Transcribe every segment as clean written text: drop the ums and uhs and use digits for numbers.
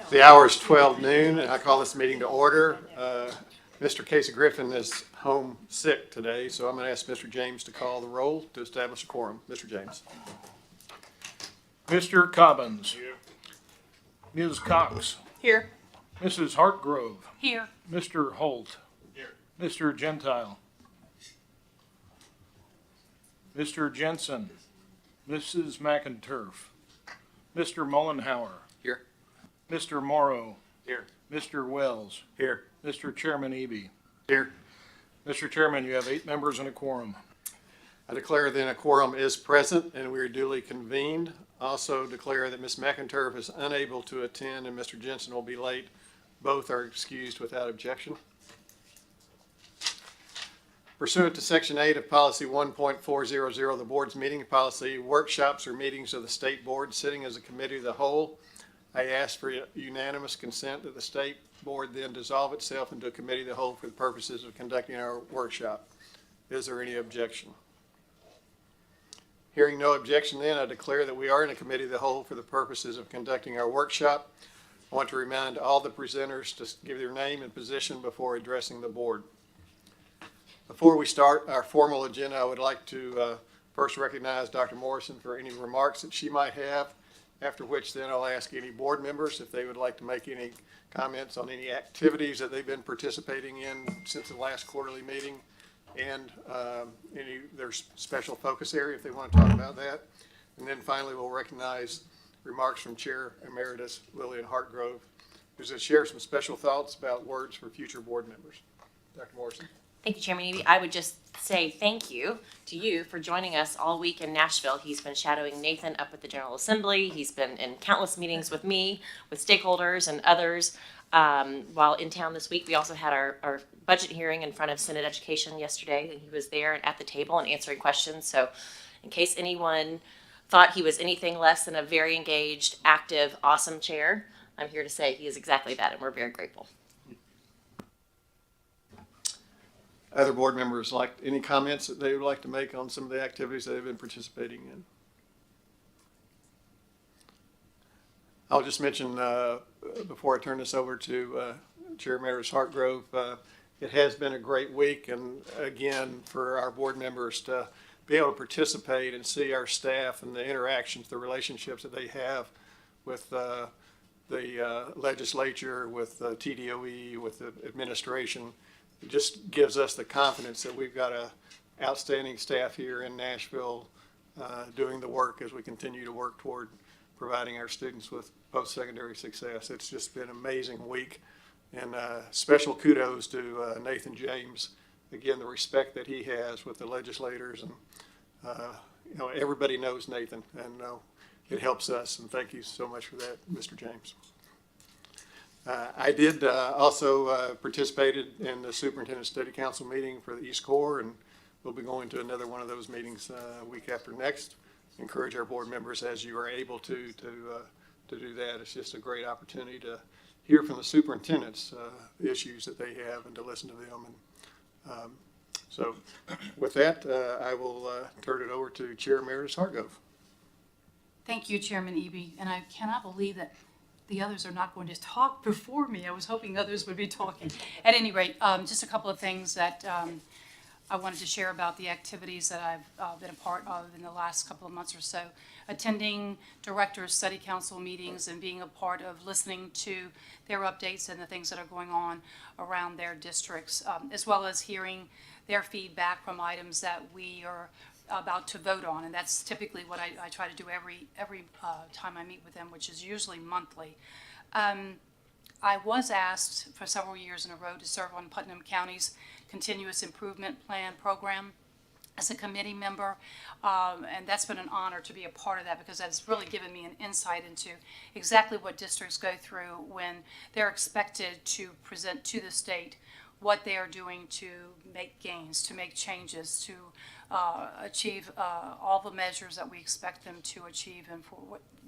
The hour is 12 noon, and I call this meeting to order. Mr. Casey Griffin is home sick today, so I'm going to ask Mr. James to call the roll to establish a quorum. Mr. James. Mr. Cobbins. Here. Ms. Cox. Here. Mrs. Hartgrove. Here. Mr. Holt. Here. Mr. Gentile. Mr. Jensen. Mrs. McInturf. Mr. Mullenhour. Here. Mr. Morrow. Here. Mr. Wells. Here. Mr. Chairman Eby. Here. Mr. Chairman, you have 8 members and a quorum. I declare then a quorum is present and we are duly convened. Also declare that Ms. McInturf is unable to attend and Mr. Jensen will be late. Both are excused without objection. Pursuant to Section 8 of Policy 1.400 of the Board's meeting policy, workshops or meetings of the State Board sitting as a committee of the whole, I ask for unanimous consent that the State Board then dissolve itself into a committee of the whole for the purposes of conducting our workshop. Is there any objection? Hearing no objection then, I declare that we are in a committee of the whole for the purposes of conducting our workshop. I want to remind all the presenters to give their name and position before addressing the board. Before we start our formal agenda, I would like to first recognize Dr. Morrison for any remarks that she might have, after which then I'll ask any board members if they would like to make any comments on any activities that they've been participating in since the last quarterly meeting, and any their special focus area if they want to talk about that. And then finally we'll recognize remarks from Chair Emeritus Lillian Hartgrove, who's going to share some special thoughts about words for future board members. Dr. Morrison. Thank you, Chairman Eby. I would just say thank you to you for joining us all week in Nashville. He's been shadowing Nathan up at the General Assembly. He's been in countless meetings with me, with stakeholders and others. While in town this week, we also had our budget hearing in front of Senate Education yesterday. And he was there and at the table and answering questions. So in case anyone thought he was anything less than a very engaged, active, awesome chair, I'm here to say he is exactly that, and we're very grateful. Other board members like any comments that they would like to make on some of the activities they've been participating in? I'll just mention before I turn this over to Chair Emeritus Hartgrove, it has been a great week, and again for our board members to be able to participate and see our staff and the interactions, the relationships that they have with the legislature, with TDOE, with the administration. It just gives us the confidence that we've got a outstanding staff here in Nashville doing the work as we continue to work toward providing our students with post-secondary success. It's just been an amazing week, and special kudos to Nathan James. Again, the respect that he has with the legislators, and you know, everybody knows Nathan, and it helps us, and thank you so much for that, Mr. James. I did also participated in the Superintendent Study Council meeting for the East Corps, and we'll be going to another one of those meetings week after next. Encourage our board members, as you are able to do that. It's just a great opportunity to hear from the superintendents the issues that they have and to listen to them. And so with that, I will turn it over to Chair Emeritus Hartgrove. Thank you, Chairman Eby, and I cannot believe that the others are not going to talk before me. I was hoping others would be talking. At any rate, just a couple of things that I wanted to share about the activities that I've been a part of in the last couple of months or so. Attending Directors Study Council meetings and being a part of listening to their updates and the things that are going on around their districts, as well as hearing their feedback from items that we are about to vote on, and that's typically what I try to do every time I meet with them, which is usually monthly. I was asked for several years in a row to serve on Putnam County's Continuous Improvement Plan program as a committee member, and that's been an honor to be a part of that, because that's really given me an insight into exactly what districts go through when they're expected to present to the state what they are doing to make gains, to make changes, to achieve all the measures that we expect them to achieve and for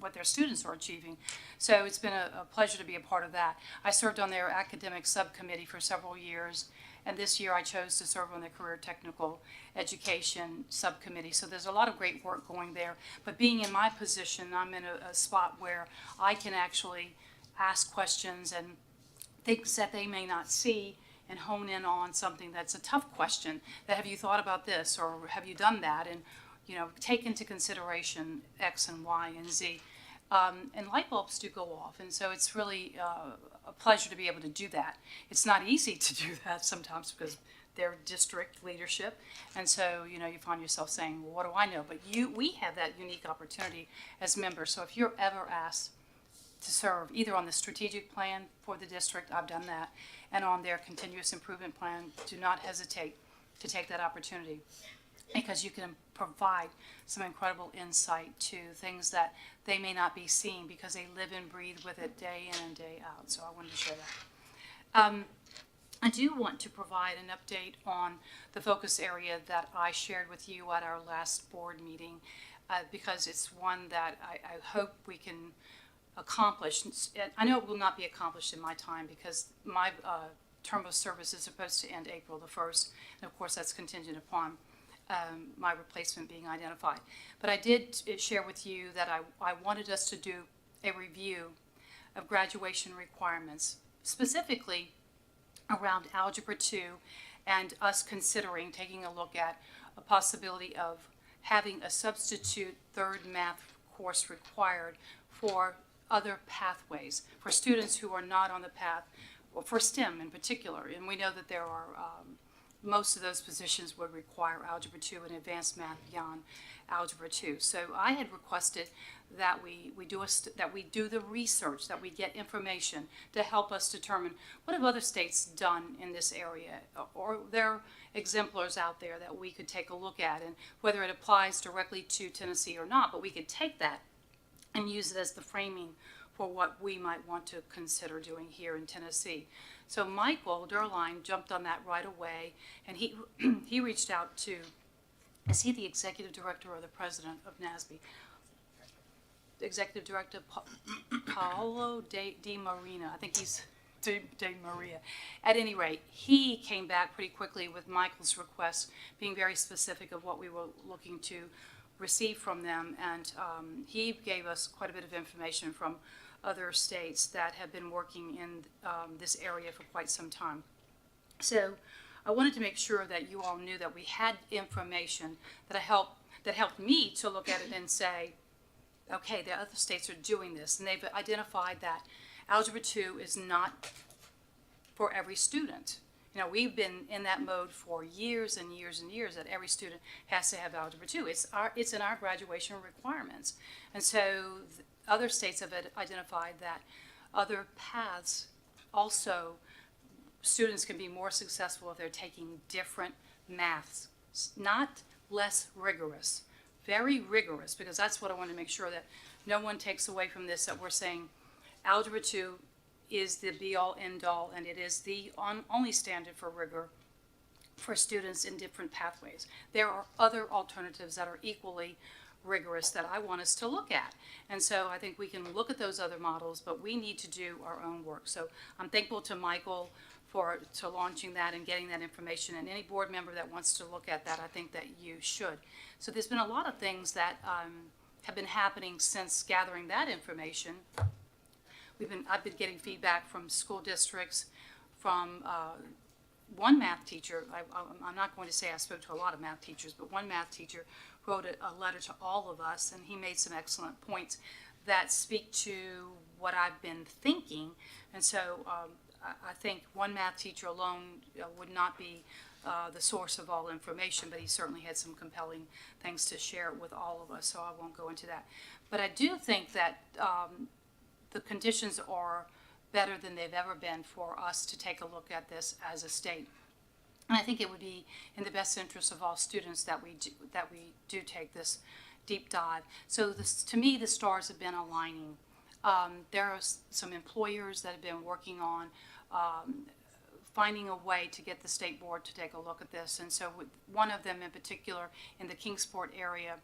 what their students are achieving. So it's been a pleasure to be a part of that. I served on their academic subcommittee for several years, and this year I chose to serve on the career technical education subcommittee. So there's a lot of great work going there. But being in my position, I'm in a spot where I can actually ask questions and things that they may not see and hone in on something that's a tough question, that have you thought about this or have you done that, and take into consideration X and Y and Z. And light bulbs do go off, and so it's really a pleasure to be able to do that. It's not easy to do that sometimes because they're district leadership, and so you find yourself saying, well, what do I know? But we have that unique opportunity as members. So if you're ever asked to serve either on the strategic plan for the district, I've done that, and on their continuous improvement plan, do not hesitate to take that opportunity, because you can provide some incredible insight to things that they may not be seeing because they live and breathe with it day in and day out. So I wanted to share that. I do want to provide an update on the focus area that I shared with you at our last board meeting, because it's one that I hope we can accomplish. I know it will not be accomplished in my time because my term of service is supposed to end April the 1st, and of course that's contingent upon my replacement being identified. But I did share with you that I wanted us to do a review of graduation requirements, specifically around Algebra 2, and us considering taking a look at a possibility of having a substitute third math course required for other pathways, for students who are not on the path, or for STEM in particular. And we know that there are most of those positions would require Algebra 2 and advanced math beyond Algebra 2. So I had requested that we do the research, that we get information to help us determine what have other states done in this area, or there are exemplars out there that we could take a look at, and whether it applies directly to Tennessee or not, but we could take that and use it as the framing for what we might want to consider doing here in Tennessee. So Michael Derline jumped on that right away, and he he reached out to, is he the executive director or the president of NASB? Executive Director Paolo De Marina. I think he's De Maria. At any rate, he came back pretty quickly with Michael's request, being very specific of what we were looking to receive from them, and he gave us quite a bit of information from other states that have been working in this area for quite some time. So I wanted to make sure that you all knew that we had information that helped me to look at it and say, okay, the other states are doing this, and they've identified that Algebra 2 is not for every student. We've been in that mode for years and years and years, that every student has to have Algebra 2. It's in our graduation requirements. And so other states have identified that other paths also, students can be more successful if they're taking different maths, not less rigorous, very rigorous, because that's what I want to make sure that no one takes away from this, that we're saying Algebra 2 is the be-all, end-all, and it is the only standard for rigor for students in different pathways. There are other alternatives that are equally rigorous that I want us to look at. And so I think we can look at those other models, but we need to do our own work. So I'm thankful to Michael for launching that and getting that information, and any board member that wants to look at that, I think that you should. So there's been a lot of things that have been happening since gathering that information. I've been getting feedback from school districts, from one math teacher. I'm not going to say I spoke to a lot of math teachers, but one math teacher wrote a letter to all of us, and he made some excellent points that speak to what I've been thinking. And so I think one math teacher alone would not be the source of all information, but he certainly had some compelling things to share with all of us, so I won't go into that. But I do think that the conditions are better than they've ever been for us to take a look at this as a state. And I think it would be in the best interest of all students that we do take this deep dive. So to me, the stars have been aligning. There are some employers that have been working on finding a way to get the state board to take a look at this. And so one of them in particular in the Kingsport area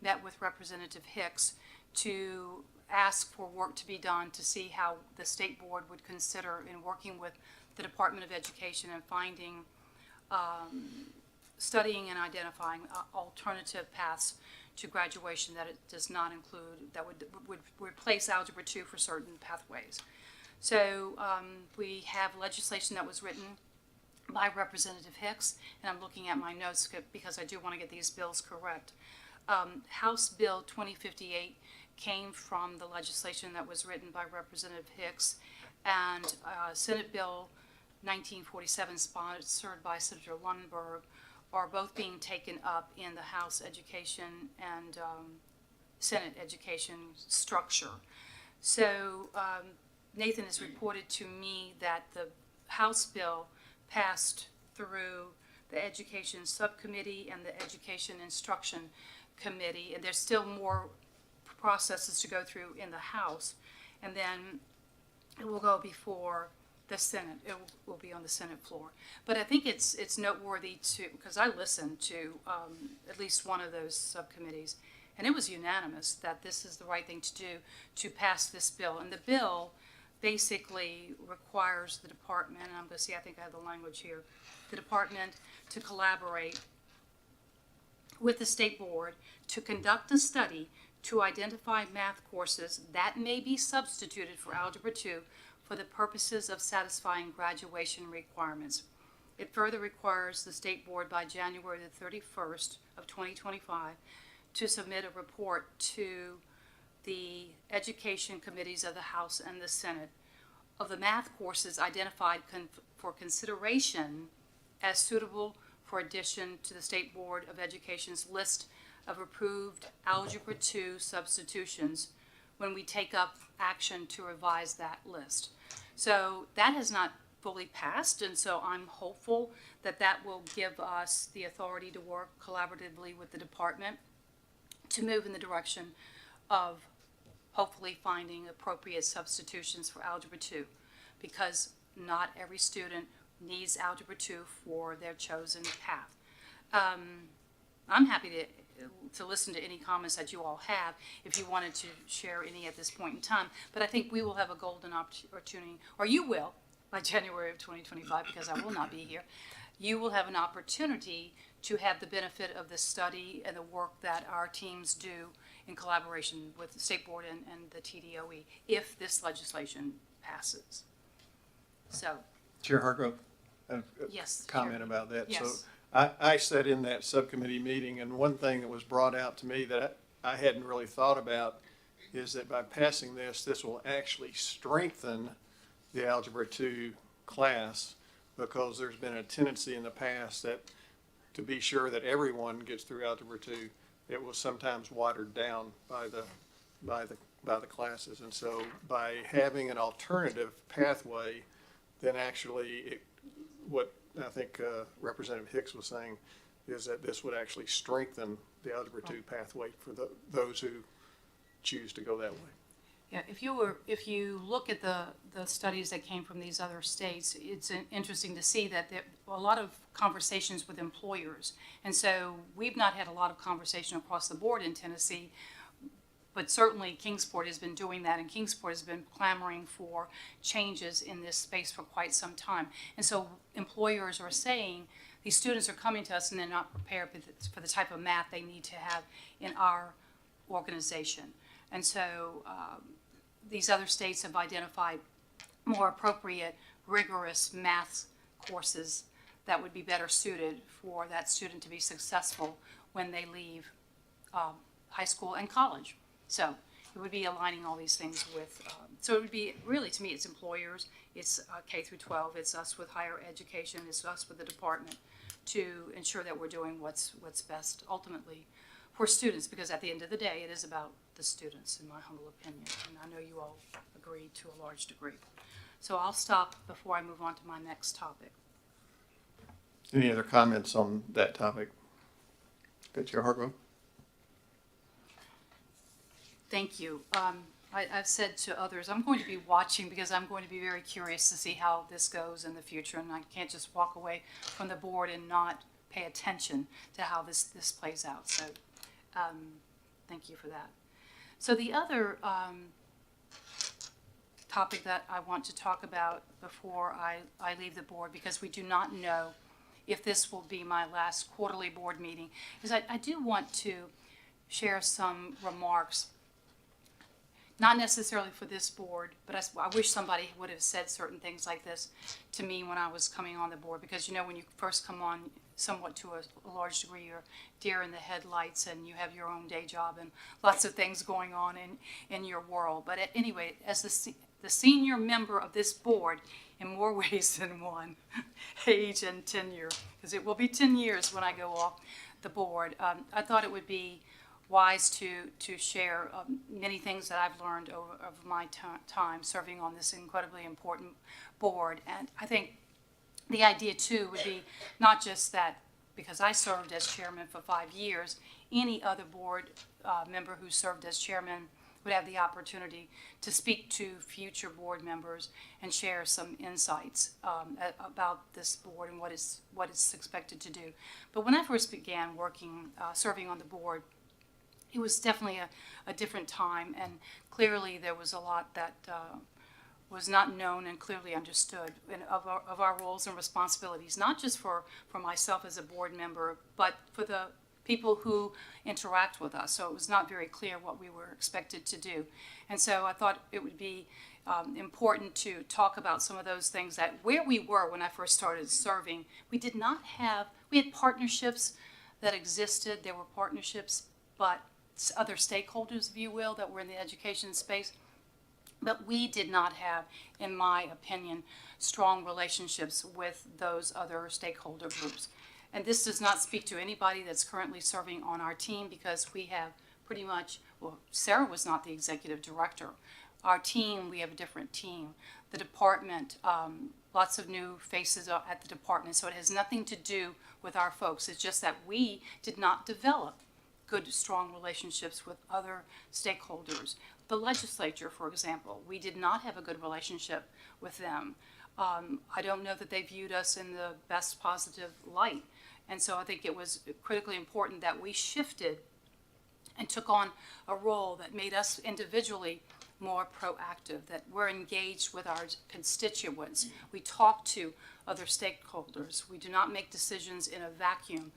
met with Representative Hicks to ask for work to be done to see how the state board would consider in working with the Department of Education and finding, studying and identifying alternative paths to graduation that it does not include, that would replace Algebra 2 for certain pathways. So we have legislation that was written by Representative Hicks, and I'm looking at my notes because I do want to get these bills correct. House Bill 2058 came from the legislation that was written by Representative Hicks, and Senate Bill 1947, sponsored by Senator Lundberg, are both being taken up in the House Education and Senate Education structure. So Nathan has reported to me that the House bill passed through the Education Subcommittee and the Education Instruction Committee, and there's still more processes to go through in the House, and then it will go before the Senate. It will be on the Senate floor. But I think it's noteworthy to, because I listened to at least one of those subcommittees, and it was unanimous that this is the right thing to do to pass this bill. And the bill basically requires the department, and I'm going to see, I think I have the language here, the department to collaborate with the state board to conduct a study to identify math courses that may be substituted for Algebra 2 for the purposes of satisfying graduation requirements. It further requires the state board by January the 31st of 2025 to submit a report to the education committees of the House and the Senate of the math courses identified for consideration as suitable for addition to the State Board of Education's list of approved Algebra 2 substitutions when we take up action to revise that list. So that has not fully passed, and so I'm hopeful that that will give us the authority to work collaboratively with the department to move in the direction of hopefully finding appropriate substitutions for Algebra 2, because not every student needs Algebra 2 for their chosen path. I'm happy to listen to any comments that you all have if you wanted to share any at this point in time, but I think we will have a golden opportunity, or you will, by January of 2025, because I will not be here. You will have an opportunity to have the benefit of the study and the work that our teams do in collaboration with the State Board and the TDOE if this legislation passes. So, Chair Hargrove, yes. comment Chair. about that. Yes. So I sat in that subcommittee meeting, and one thing that was brought out to me that I hadn't really thought about is that by passing this will actually strengthen the Algebra 2 class, because there's been a tendency in the past that to be sure that everyone gets through Algebra 2, it was sometimes watered down by the classes. And so by having an alternative pathway, then actually what I think Representative Hicks was saying is that this would actually strengthen the Algebra 2 pathway for those who choose to go that way. Yeah, if you look at the studies that came from these other states, it's interesting to see that there are a lot of conversations with employers. And so we've not had a lot of conversation across the board in Tennessee, but certainly Kingsport has been doing that, and Kingsport has been clamoring for changes in this space for quite some time. And so employers are saying, these students are coming to us and they're not prepared for the type of math they need to have in our organization. And so these other states have identified more appropriate, rigorous math courses that would be better suited for that student to be successful when they leave high school and college. So it would be aligning all these things with, so it would be, really, to me, it's employers, it's K through 12, it's us with higher education, it's us with the department to ensure that we're doing what's best ultimately for students, because at the end of the day, it is about the students, in my humble opinion, and I know you all agree to a large degree. So I'll stop before I move on to my next topic. Any other comments on that topic? Good, Chair Hargrove? Thank you. I've said to others, I'm going to be watching because I'm going to be very curious to see how this goes in the future, and I can't just walk away from the board and not pay attention to how this plays out. So thank you for that. So the other topic that I want to talk about before I leave the board, because we do not know if this will be my last quarterly board meeting, is I do want to share some remarks. not necessarily for this board, but I wish somebody would have said certain things like this to me when I was coming on the board, because when you first come on, somewhat to a large degree, you're deer in the headlights and you have your own day job and lots of things going on in your world. But anyway, as the senior member of this board, in more ways than one, age and tenure, because it will be 10 years when I go off the board, I thought it would be wise to share many things that I've learned over my time serving on this incredibly important board. And I think the idea too would be not just that, because I served as chairman for 5 years, any other board member who served as chairman would have the opportunity to speak to future board members and share some insights about this board and what it's expected to do. But when I first began serving on the board, it was definitely a different time, and clearly there was a lot that was not known and clearly understood of our roles and responsibilities, not just for myself as a board member, but for the people who interact with us. So it was not very clear what we were expected to do. And so I thought it would be important to talk about some of those things, that where we were when I first started serving, we had partnerships that existed. There were partnerships, but other stakeholders, if you will, that were in the education space. But we did not have, in my opinion, strong relationships with those other stakeholder groups. And this does not speak to anybody that's currently serving on our team, because we have pretty much, well, Sarah was not the executive director. Our team, we have a different team. The department, lots of new faces at the department, so it has nothing to do with our folks. It's just that we did not develop good, strong relationships with other stakeholders. The legislature, for example, we did not have a good relationship with them. I don't know that they viewed us in the best positive light. And so I think it was critically important that we shifted and took on a role that made us individually more proactive, that we're engaged with our constituents. We talk to other stakeholders. We do not make decisions in a vacuum,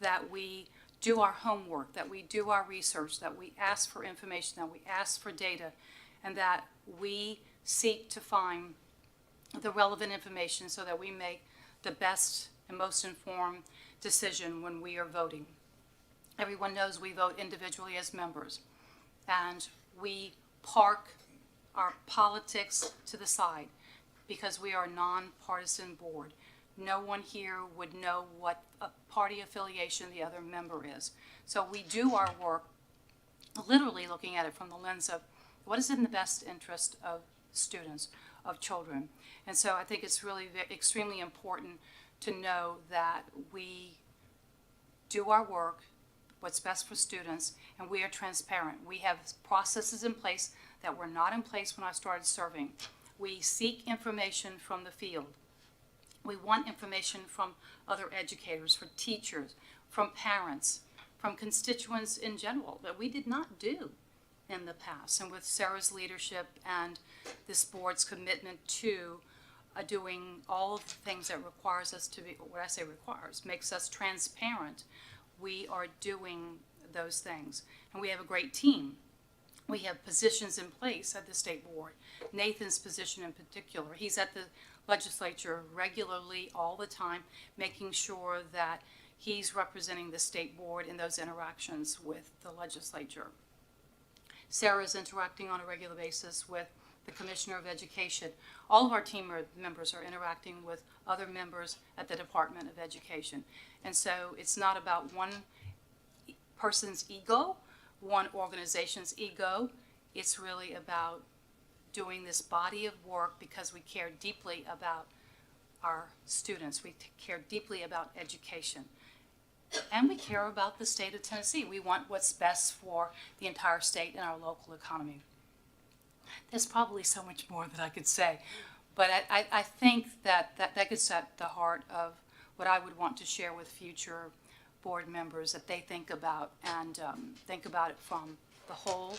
that we do our homework, that we do our research, that we ask for information, that we ask for data, and that we seek to find the relevant information so that we make the best and most informed decision when we are voting. Everyone knows we vote individually as members, and we park our politics to the side because we are a nonpartisan board. No one here would know what a party affiliation the other member is. So we do our work literally looking at it from the lens of what is in the best interest of students, of children. And so I think it's really extremely important to know that we do our work, what's best for students, and we are transparent. We have processes in place that were not in place when I started serving. We seek information from the field. We want information from other educators, from teachers, from parents, from constituents in general, that we did not do in the past. And with Sarah's leadership and this board's commitment to doing all of the things that requires us to be, what I say requires, makes us transparent, we are doing those things. And we have a great team. We have positions in place at the state board. Nathan's position in particular, he's at the legislature regularly all the time, making sure that he's representing the state board in those interactions with the legislature. Sarah's interacting on a regular basis with the Commissioner of Education. All of our team members are interacting with other members at the Department of Education. And so it's not about one person's ego, one organization's ego. It's really about doing this body of work because we care deeply about our students. We care deeply about education. And we care about the state of Tennessee. We want what's best for the entire state and our local economy. There's probably so much more that I could say, but I think that gets at the heart of what I would want to share with future board members, that they think about and think about it from the whole.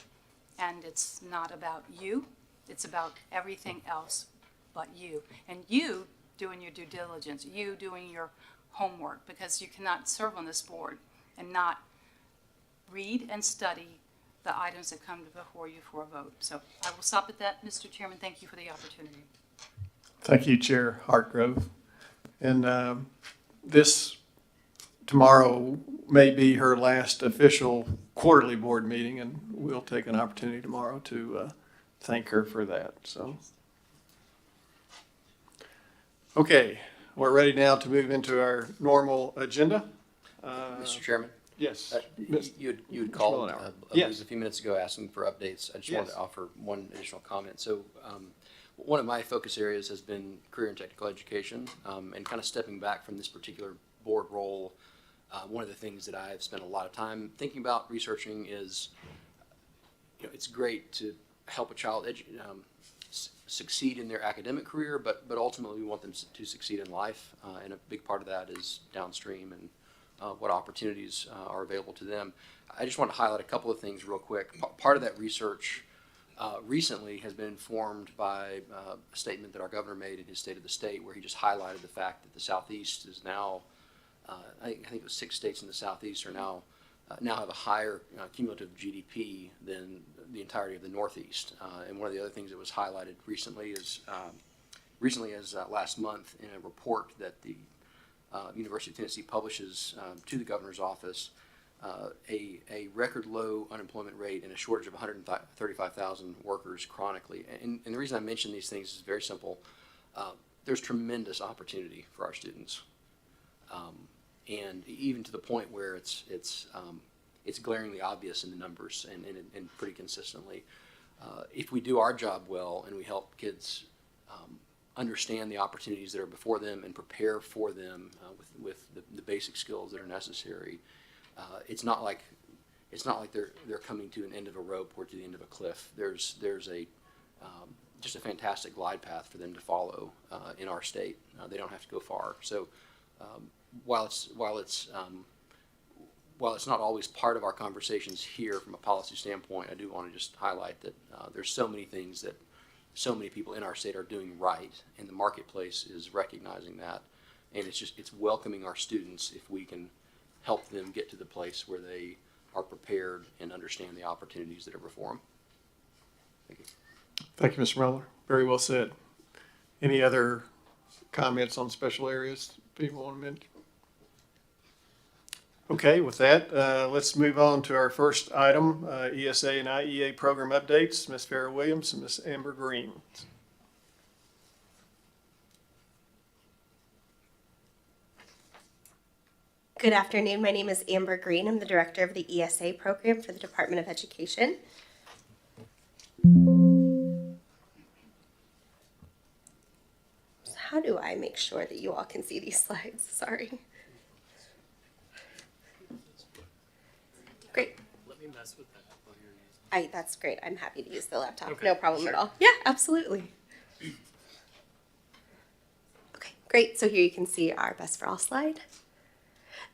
And it's not about you, it's about everything else but you. And you doing your due diligence, you doing your homework, because you cannot serve on this board and not read and study the items that come before you for a vote. So I will stop at that, Mr. Chairman. Thank you for the opportunity. Thank you, Chair Hartgrove. And this tomorrow may be her last official quarterly board meeting, and we'll take an opportunity tomorrow to thank her for that. So, okay, we're ready now to move into our normal agenda. Mr. Chairman, Yes. you had called, Mullenhour. I Yes. believe a few minutes ago asking for updates. I just wanted Yes. to offer one additional comment. So, one of my focus areas has been career and technical education, and kind of stepping back from this particular board role. One of the things that I've spent a lot of time thinking about researching is, it's great to help a child succeed in their academic career, but ultimately we want them to succeed in life, and a big part of that is downstream and what opportunities are available to them. I just want to highlight a couple of things real quick. Part of that research recently has been informed by a statement that our governor made in his State of the State, where he just highlighted the fact that the Southeast is now, I think it was 6 states in the Southeast are now have a higher cumulative GDP than the entirety of the Northeast. And one of the other things that was highlighted recently is, last month in a report that the University of Tennessee publishes to the governor's office, a record low unemployment rate and a shortage of 135,000 workers chronically. And the reason I mention these things is very simple. There's tremendous opportunity for our students. And even to the point where it's glaringly obvious in the numbers and pretty consistently. If we do our job well and we help kids understand the opportunities that are before them and prepare for them with the basic skills that are necessary, it's not like they're coming to an end of a rope or to the end of a cliff. There's a just a fantastic glide path for them to follow in our state. They don't have to go far. So while it's not always part of our conversations here from a policy standpoint, I do want to just highlight that there's so many things that so many people in our state are doing right, and the marketplace is recognizing that. And it's welcoming our students if we can help them get to the place where they are prepared and understand the opportunities that are before them. Thank you. Thank you, Mr. Muller. Very well said. Any other comments on special areas people want to mention? Okay, with that, let's move on to our first item, ESA and IEA program updates. Ms. Farrah Williams and Ms. Amber Green. Good afternoon. My name is Amber Green. I'm the director of the ESA program for the Department of Education. So how do I make sure that you all can see these slides? Sorry. Great. Let me mess with that while you're using it. That's great. I'm happy to use the laptop. Okay, No problem sure. at all. Yeah, absolutely. Okay, great. So here you can see our Best for All slide.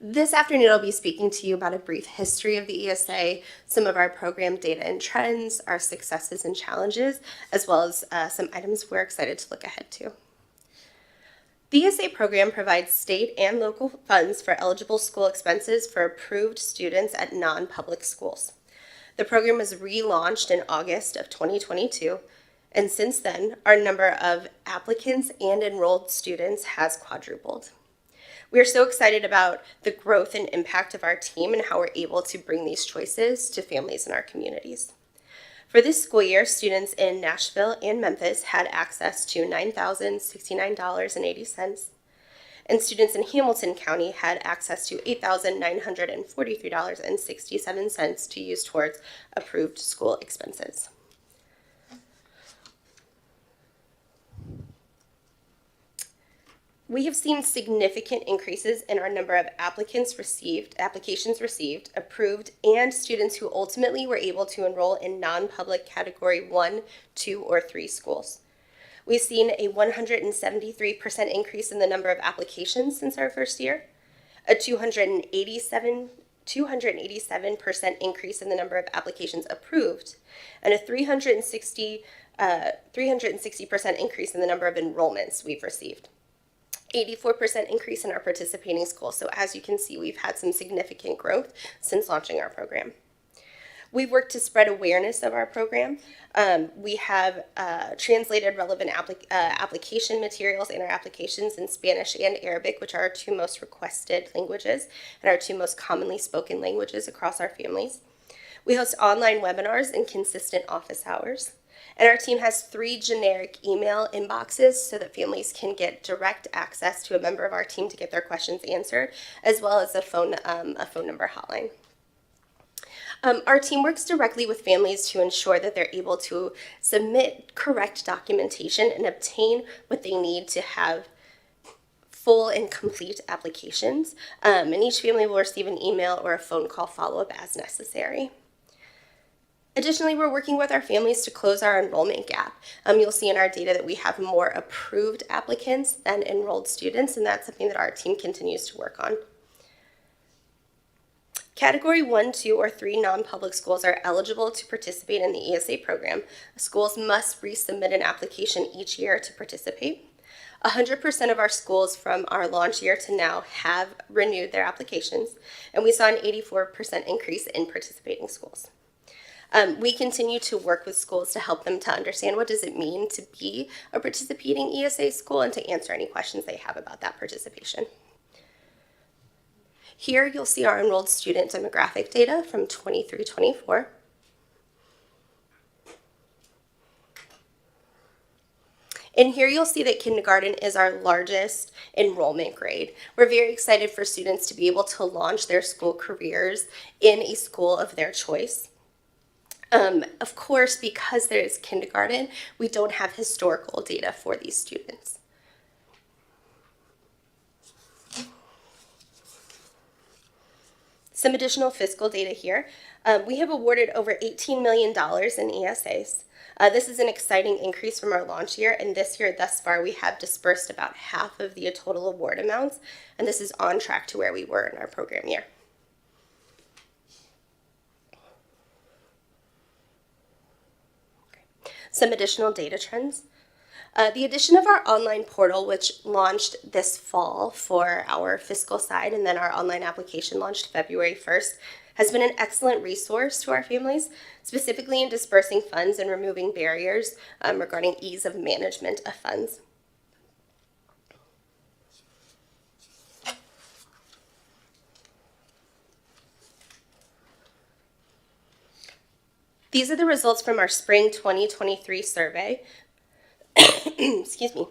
This afternoon, I'll be speaking to you about a brief history of the ESA, some of our program data and trends, our successes and challenges, as well as some items we're excited to look ahead to. The ESA program provides state and local funds for eligible school expenses for approved students at non-public schools. The program was relaunched in August of 2022, and since then, our number of applicants and enrolled students has quadrupled. We are so excited about the growth and impact of our team and how we're able to bring these choices to families in our communities. For this school year, students in Nashville and Memphis had access to $9,069.80, and students in Hamilton County had access to $8,943.67 to use towards approved school expenses. We have seen significant increases in our number of applications received, approved, and students who ultimately were able to enroll in non-public category 1, 2, or 3 schools. We've seen a 173% increase in the number of applications since our first year, a 287% increase in the number of applications approved, and a 360% increase in the number of enrollments we've received. 84% increase in our participating schools. So as you can see, we've had some significant growth since launching our program. We've worked to spread awareness of our program. We have translated relevant application materials in our applications in Spanish and Arabic, which are our two most requested languages and our two most commonly spoken languages across our families. We host online webinars and consistent office hours. And our team has 3 generic email inboxes so that families can get direct access to a member of our team to get their questions answered, as well as a phone number hotline. Our team works directly with families to ensure that they're able to submit correct documentation and obtain what they need to have full and complete applications. And each family will receive an email or a phone call follow-up as necessary. Additionally, we're working with our families to close our enrollment gap. You'll see in our data that we have more approved applicants than enrolled students, and that's something that our team continues to work on. Category 1, 2, or 3 non-public schools are eligible to participate in the ESA program. Schools must resubmit an application each year to participate. 100% of our schools from our launch year to now have renewed their applications, and we saw an 84% increase in participating schools. We continue to work with schools to help them to understand what does it mean to be a participating ESA school and to answer any questions they have about that participation. Here you'll see our enrolled student demographic data from 23-24. And here you'll see that kindergarten is our largest enrollment grade. We're very excited for students to be able to launch their school careers in a school of their choice. Of course, because there is kindergarten, we don't have historical data for these students. Some additional fiscal data here. We have awarded over $18 million in ESAs. This is an exciting increase from our launch year, and this year thus far we have dispersed about half of the total award amounts, and this is on track to where we were in our program year. Some additional data trends. The addition of our online portal, which launched this fall for our fiscal side, and then our online application launched February 1st, has been an excellent resource to our families, specifically in dispersing funds and removing barriers regarding ease of management of funds. These are the results from our spring 2023 survey. Excuse me.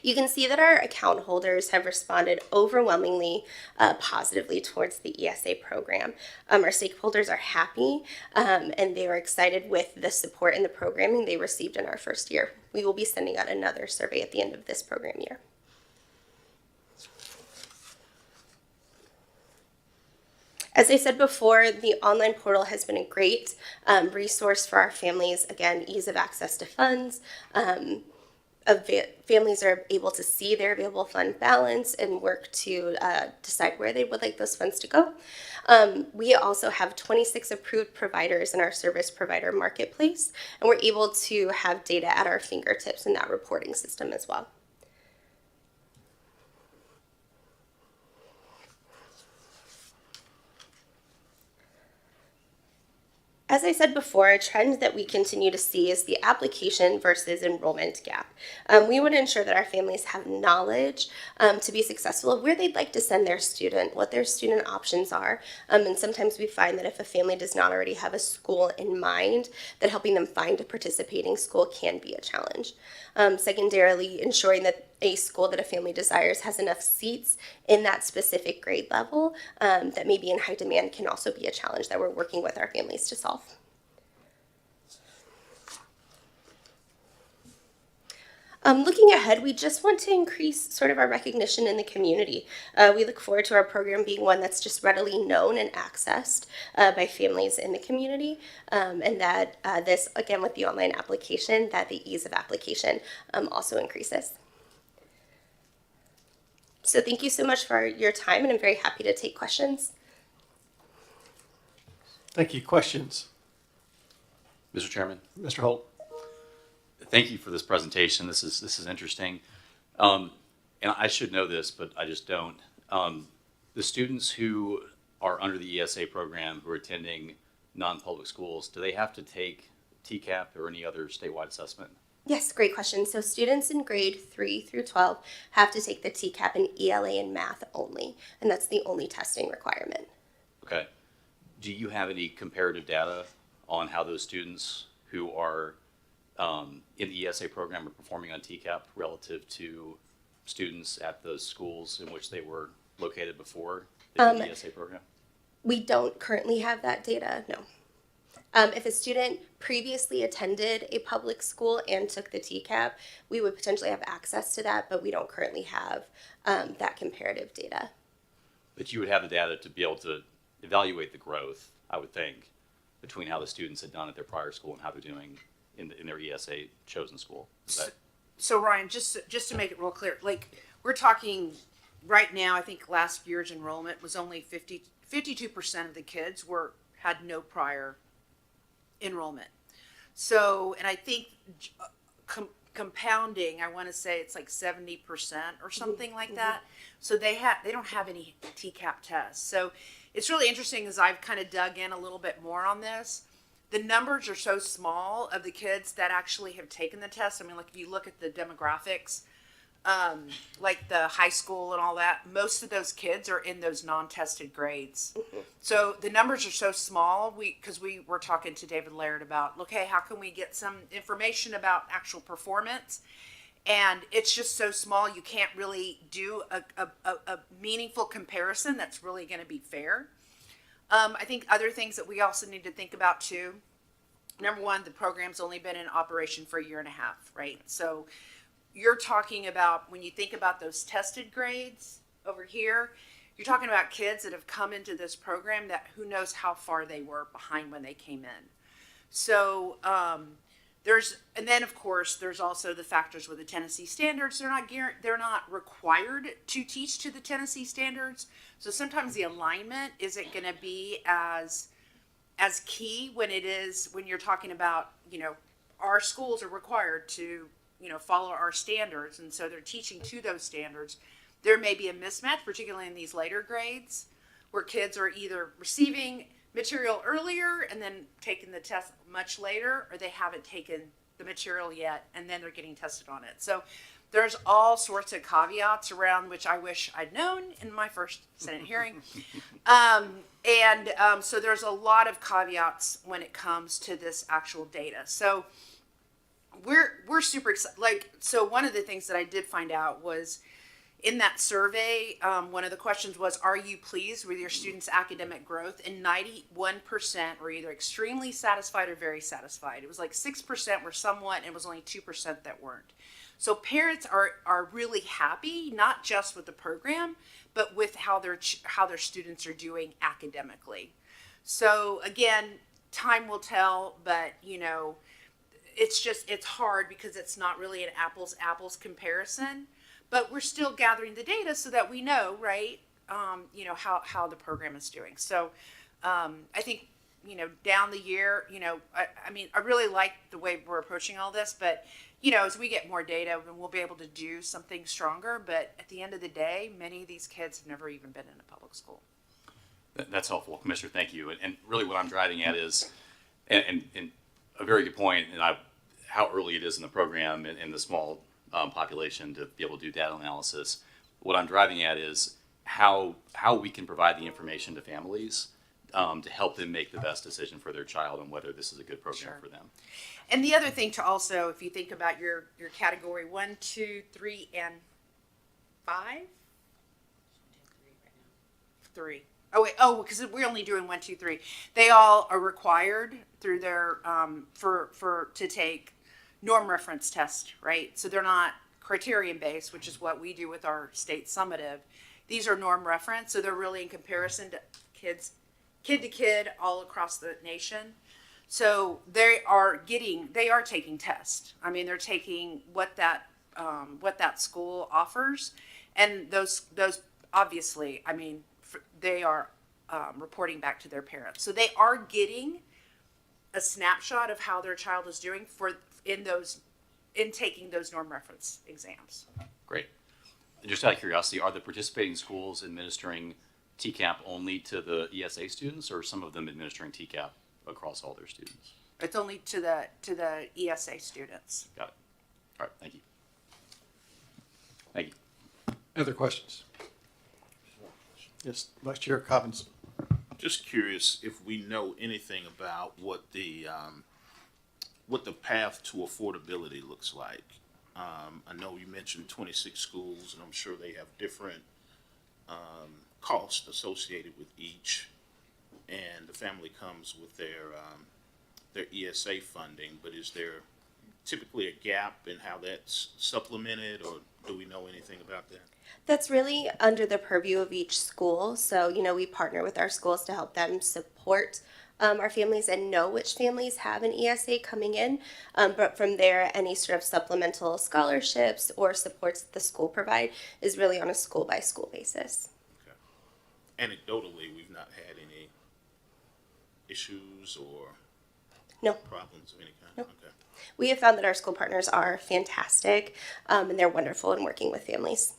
You can see that our account holders have responded overwhelmingly positively towards the ESA program. Our stakeholders are happy and they are excited with the support and the programming they received in our first year. We will be sending out another survey at the end of this program year. As I said before, the online portal has been a great resource for our families. Again, ease of access to funds. Families are able to see their available fund balance and work to decide where they would like those funds to go. We also have 26 approved providers in our service provider marketplace, and we're able to have data at our fingertips in that reporting system as well. As I said before, a trend that we continue to see is the application versus enrollment gap. We want to ensure that our families have knowledge to be successful of where they'd like to send their student, what their student options are. And sometimes we find that if a family does not already have a school in mind, that helping them find a participating school can be a challenge. Secondarily, ensuring that a school that a family desires has enough seats in that specific grade level that may be in high demand can also be a challenge that we're working with our families to solve. Looking ahead, we just want to increase sort of our recognition in the community. We look forward to our program being one that's just readily known and accessed by families in the community, and that this, again, with the online application, that the ease of application also increases. So thank you so much for your time, and I'm very happy to take questions. Thank you. Questions? Mr. Chairman, Mr. Holt? thank you for this presentation. This is interesting. And I should know this, but I just don't. The students who are under the ESA program who are attending non-public schools, do they have to take TCAP or any other statewide assessment? Yes, great question. So students in grade 3 through 12 have to take the TCAP and ELA and math only, and that's the only testing requirement. Okay. Do you have any comparative data on how those students who are in the ESA program are performing on TCAP relative to students at those schools in which they were located before they did the ESA program? We don't currently have that data, no. If a student previously attended a public school and took the TCAP, we would potentially have access to that, but we don't currently have that comparative data. But you would have the data to be able to evaluate the growth, I would think, between how the students had done at their prior school and how they're doing in their ESA chosen school. Is that, So Ryan, just to make it real clear, like we're talking right now, I think last year's enrollment was only 52% of the kids had no prior enrollment. So, and I think compounding, I want to say it's like 70% or something like that. So they don't have any TCAP tests. So it's really interesting as I've kind of dug in a little bit more on this. The numbers are so small of the kids that actually have taken the test. I mean, like if you look at the demographics, like the high school and all that, most of those kids are in those non-tested grades. So the numbers are so small. Because we were talking to David Laird about, okay, how can we get some information about actual performance? And it's just so small, you can't really do a meaningful comparison that's really going to be fair. I think other things that we also need to think about too. Number one, the program's only been in operation for a year and a half, right? So you're talking about, when you think about those tested grades over here, you're talking about kids that have come into this program that who knows how far they were behind when they came in. So and then of course there's also the factors with the Tennessee standards. They're not required to teach to the Tennessee standards. So sometimes the alignment isn't going to be as key when you're talking about, our schools are required to, follow our standards. And so they're teaching to those standards. There may be a mismatch, particularly in these later grades, where kids are either receiving material earlier and then taking the test much later, or they haven't taken the material yet and then they're getting tested on it. So there's all sorts of caveats around, which I wish I'd known in my first Senate hearing. So there's a lot of caveats when it comes to this actual data. So we're super excited. So one of the things that I did find out was in that survey, one of the questions was, are you pleased with your students' academic growth? And 91% were either extremely satisfied or very satisfied. It was like 6% were somewhat, and it was only 2% that weren't. So parents are really happy, not just with the program, but with how their students are doing academically. So again, time will tell, but it's hard because it's not really an apples comparison. But we're still gathering the data so that we know, right, how the program is doing. So I think, down the year, I really like the way we're approaching all this, but, as we get more data, we'll be able to do something stronger. But at the end of the day, many of these kids have never even been in a public school. That's helpful, Commissioner. Thank you. And really what I'm driving at is, and a very good point, and how early it is in the program and the small population to be able to do data analysis. What I'm driving at is how we can provide the information to families to help them make the best decision for their child and whether this is a good program for them. And the other thing to also, if you think about your category 1, 2, 3, and 5, 3. Because we're only doing 1, 2, 3. They all are required through their to take norm reference test, right? So they're not criterion based, which is what we do with our state summative. These are norm reference, so they're really in comparison to kid to kid all across the nation. So they are taking tests. I mean, they're taking what that school offers, and those obviously, they are reporting back to their parents. So they are getting a snapshot of how their child is doing in taking those norm reference exams. Great. And just out of curiosity, are the participating schools administering TCAP only to the ESA students, or some of them administering TCAP across all their students. It's only to the ESA students. Got it. All right, thank you. Thank you. Other questions? Yes, Vice Chair Cobbins. Just curious if we know anything about what the path to affordability looks like. I know you mentioned 26 schools, and I'm sure they have different costs associated with each, and the family comes with their ESA funding. But is there typically a gap in how that's supplemented, or do we know anything about that? That's really under the purview of each school. So, we partner with our schools to help them support our families and know which families have an ESA coming in. But from there, any sort of supplemental scholarships or supports that the school provide is really on a school-by-school basis. Okay. Anecdotally, we've not had any issues or No. problems of any kind? No. Okay. We have found that our school partners are fantastic, and they're wonderful in working with families.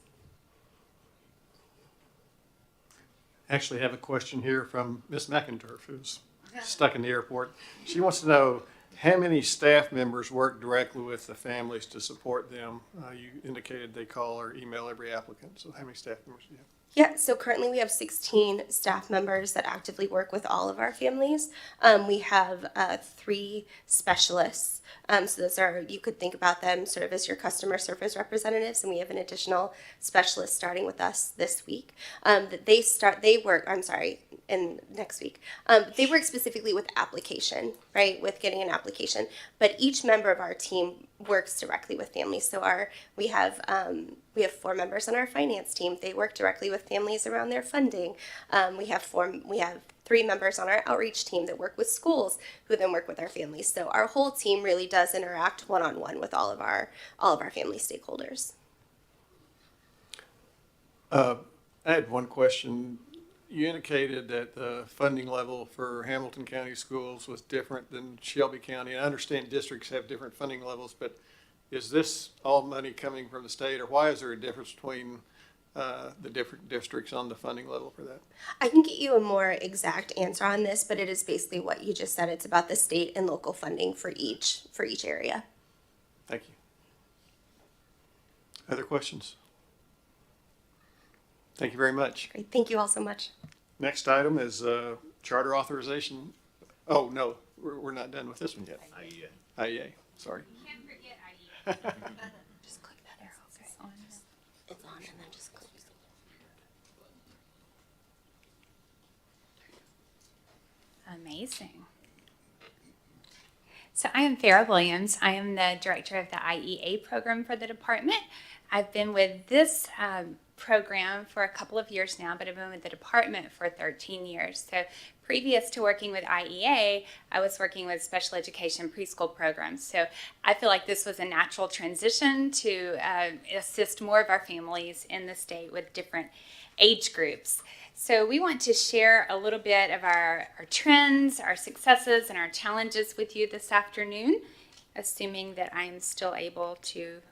Actually have a question here from Ms. McInturf, who's stuck in the airport. She wants to know how many staff members work directly with the families to support them. You indicated they call or email every applicant, so how many staff members do you have? Yeah, so currently we have 16 staff members that actively work with all of our families. We have 3 specialists. So those are, you could think about them sort of as your customer service representatives, and we have an additional specialist starting with us this week. Next week. They work specifically with application, right, with getting an application. But each member of our team works directly with families. So we have 4 members on our finance team. They work directly with families around their funding. We have 3 members on our outreach team that work with schools, who then work with our families. So our whole team really does interact one-on-one with all of our family stakeholders. I had one question. You indicated that the funding level for Hamilton County schools was different than Shelby County. I understand districts have different funding levels, but is this all money coming from the state, or why is there a difference between the different districts on the funding level for that? I can get you a more exact answer on this, but it is basically what you just said. It's about the state and local funding for each area. Thank you. Other questions? Thank you very much. Great. Thank you all so much. Next item is charter authorization. Oh, no, we're not done with this one yet. IEA, sorry. Can't forget IE. Just click that arrow. Okay. It's on, and then just click. Amazing. So I am Farah Williams. I am the director of the IEA program for the department. I've been with this program for a couple of years now, but I've been with the department for 13 years. So previous to working with IEA, I was working with special education preschool programs. So I feel like this was a natural transition to assist more of our families in the state with different age groups. So we want to share a little bit of our trends, our successes, and our challenges with you this afternoon, assuming that I'm still able to.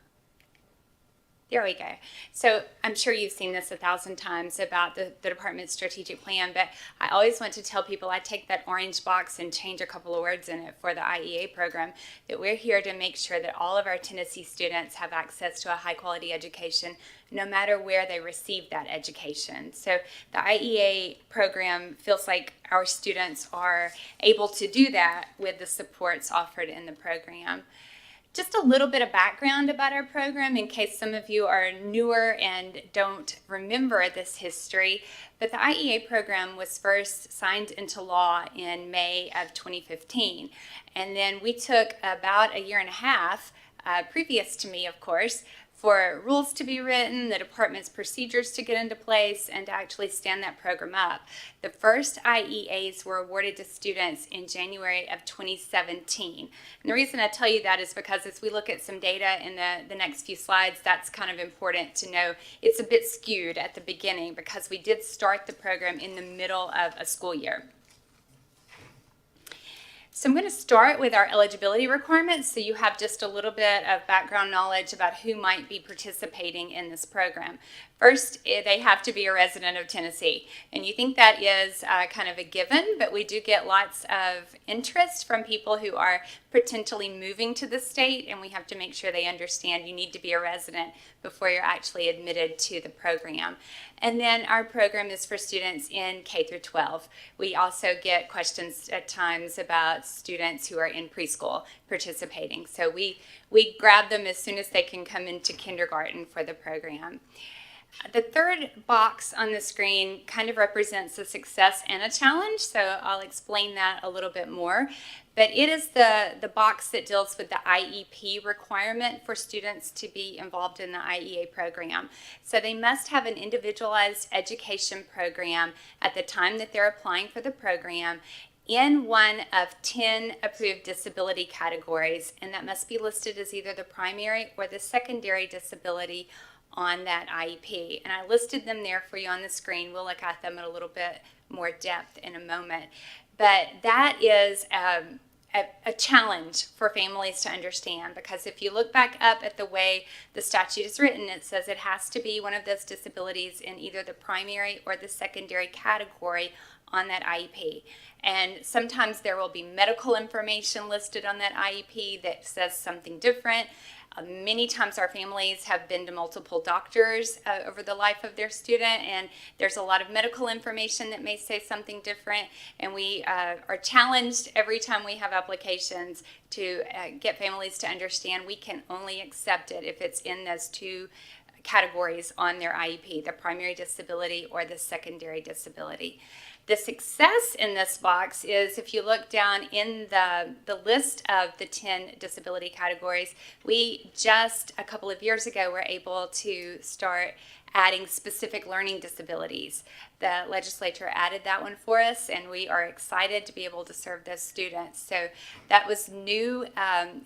There we go. So I'm sure you've seen this 1,000 times about the department's strategic plan, but I always want to tell people I take that orange box and change a couple of words in it for the IEA program, that we're here to make sure that all of our Tennessee students have access to a high quality education, no matter where they receive that education. So the IEA program feels like our students are able to do that with the supports offered in the program. Just a little bit of background about our program in case some of you are newer and don't remember this history. But the IEA program was first signed into law in May of 2015. And then we took about a year and a half, previous to me, of course, for rules to be written, the department's procedures to get into place, and to actually stand that program up. The first IEAs were awarded to students in January of 2017. And the reason I tell you that is because as we look at some data in the next few slides, that's kind of important to know. It's a bit skewed at the beginning because we did start the program in the middle of a school year. So I'm going to start with our eligibility requirements so you have just a little bit of background knowledge about who might be participating in this program. First, they have to be a resident of Tennessee. And you think that is kind of a given, but we do get lots of interest from people who are potentially moving to the state, and we have to make sure they understand you need to be a resident before you're actually admitted to the program. And then our program is for students in K through 12. We also get questions at times about students who are in preschool participating. So we grab them as soon as they can come into kindergarten for the program. The third box on the screen kind of represents a success and a challenge, so I'll explain that a little bit more. But it is the box that deals with the IEP requirement for students to be involved in the IEA program. So they must have an individualized education program at the time that they're applying for the program in one of 10 approved disability categories, and that must be listed as either the primary or the secondary disability on that IEP. And I listed them there for you on the screen. We'll look at them in a little bit more depth in a moment. But that is a challenge for families to understand, because if you look back up at the way the statute is written, it says it has to be one of those disabilities in either the primary or the secondary category on that IEP. And sometimes there will be medical information listed on that IEP that says something different. Many times our families have been to multiple doctors over the life of their student, and there's a lot of medical information that may say something different, and we are challenged every time we have applications to get families to understand we can only accept it if it's in those two categories on their IEP, the primary disability or the secondary disability. The success in this box is if you look down in the list of the 10 disability categories, we just a couple of years ago were able to start adding specific learning disabilities. The legislature added that one for us, and we are excited to be able to serve those students. So that was new.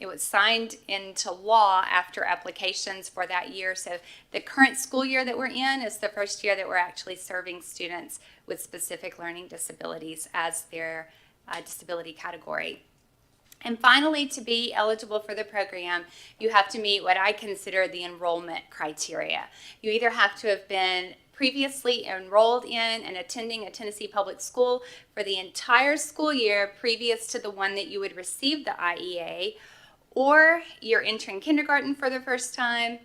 It was signed into law after applications for that year. So the current school year that we're in is the first year that we're actually serving students with specific learning disabilities as their disability category. And finally, to be eligible for the program, you have to meet what I consider the enrollment criteria. You either have to have been previously enrolled in and attending a Tennessee public school for the entire school year previous to the one that you would receive the IEA, or you're entering kindergarten for the first time,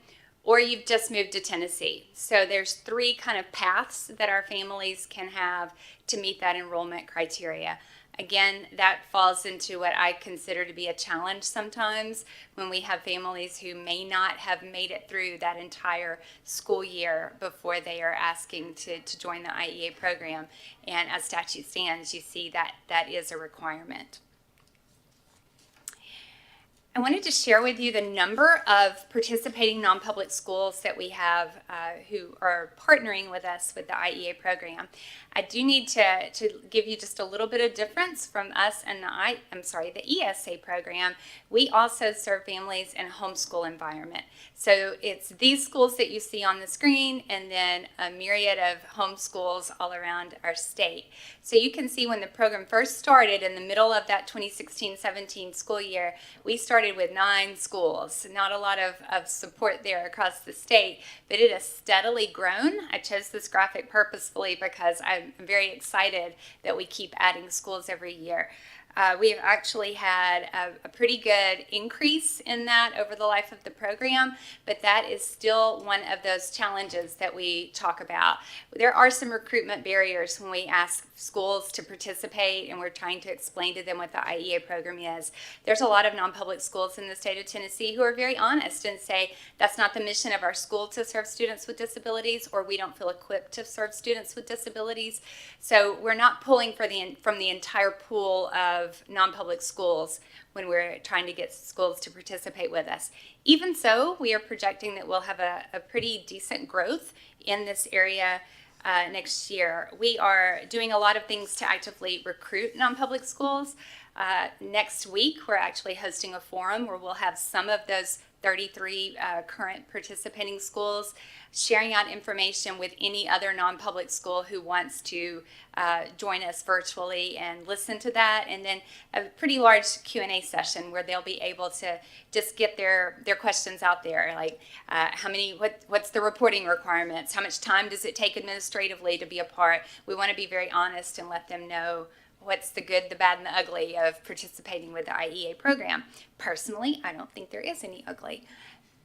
or you've just moved to Tennessee. So there's three kind of paths that our families can have to meet that enrollment criteria. Again, that falls into what I consider to be a challenge sometimes when we have families who may not have made it through that entire school year before they are asking to join the IEA program. And as statute stands, you see that that is a requirement. I wanted to share with you the number of participating non-public schools that we have who are partnering with us with the IEA program. I do need to give you just a little bit of difference from us and the ESA program. We also serve families in a homeschool environment. So it's these schools that you see on the screen, and then a myriad of homeschools all around our state. So you can see when the program first started in the middle of that 2016-17 school year, we started with 9 schools. Not a lot of support there across the state, but it has steadily grown. I chose this graphic purposefully because I'm very excited that we keep adding schools every year. We have actually had a pretty good increase in that over the life of the program, but that is still one of those challenges that we talk about. There are some recruitment barriers when we ask schools to participate, and we're trying to explain to them what the IEA program is. There's a lot of non-public schools in the state of Tennessee who are very honest and say, that's not the mission of our school to serve students with disabilities, or we don't feel equipped to serve students with disabilities. So we're not pulling from the entire pool of non-public schools when we're trying to get schools to participate with us. Even so, we are projecting that we'll have a pretty decent growth in this area next year. We are doing a lot of things to actively recruit non-public schools. Next week, we're actually hosting a forum where we'll have some of those 33 current participating schools, sharing out information with any other non-public school who wants to join us virtually and listen to that, and then a pretty large Q&A session where they'll be able to just get their questions out there, like what's the reporting requirements, how much time does it take administratively to be a part. We want to be very honest and let them know what's the good, the bad, and the ugly of participating with the IEA program. Personally, I don't think there is any ugly.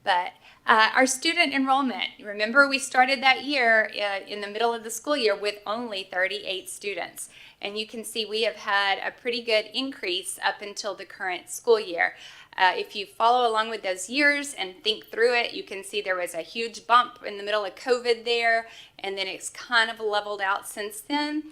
But our student enrollment, remember we started that year in the middle of the school year with only 38 students. And you can see we have had a pretty good increase up until the current school year. If you follow along with those years and think through it, you can see there was a huge bump in the middle of COVID there, and then it's kind of leveled out since then.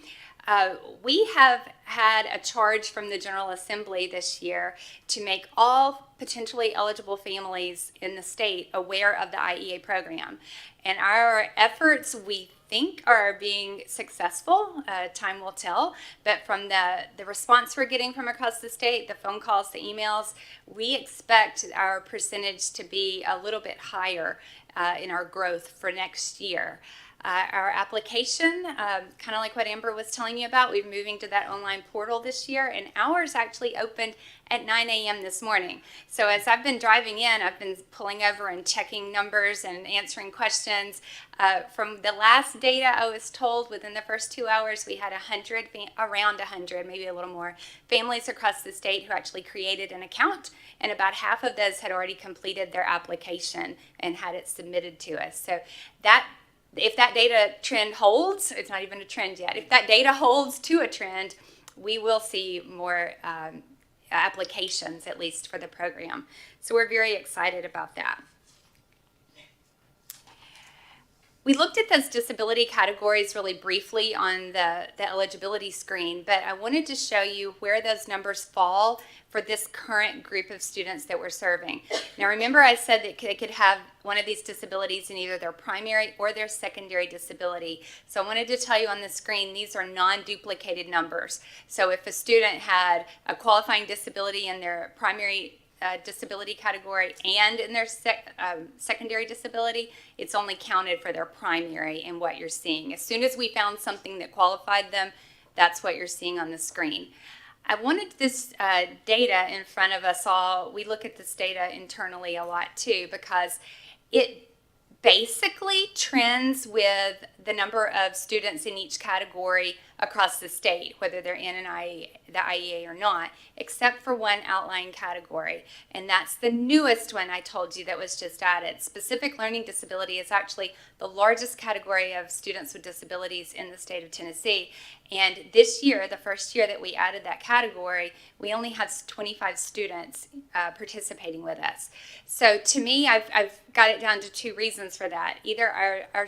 We have had a charge from the General Assembly this year to make all potentially eligible families in the state aware of the IEA program. And our efforts, we think, are being successful. Time will tell. But from the response we're getting from across the state, the phone calls, the emails, we expect our percentage to be a little bit higher in our growth for next year. Our application, kind of like what Amber was telling you about, we're moving to that online portal this year, and ours actually opened at 9 a.m. this morning. So as I've been driving in, I've been pulling over and checking numbers and answering questions. From the last data I was told, within the first 2 hours, we had around 100, maybe a little more, families across the state who actually created an account, and about half of those had already completed their application and had it submitted to us. So if that data trend holds, it's not even a trend yet, if that data holds to a trend, we will see more applications, at least for the program. So we're very excited about that. We looked at those disability categories really briefly on the eligibility screen, but I wanted to show you where those numbers fall for this current group of students that we're serving. Now remember I said that they could have one of these disabilities in either their primary or their secondary disability. So I wanted to tell you on the screen, these are non-duplicated numbers. So if a student had a qualifying disability in their primary disability category and in their secondary disability, it's only counted for their primary in what you're seeing. As soon as we found something that qualified them, that's what you're seeing on the screen. I wanted this data in front of us all. We look at this data internally a lot too, because it basically trends with the number of students in each category across the state, whether they're in the IEA or not, except for one outlying category. And that's the newest one I told you that was just added. Specific learning disability is actually the largest category of students with disabilities in the state of Tennessee. And this year, the first year that we added that category, we only had 25 students participating with us. So to me, I've got it down to two reasons for that. Either our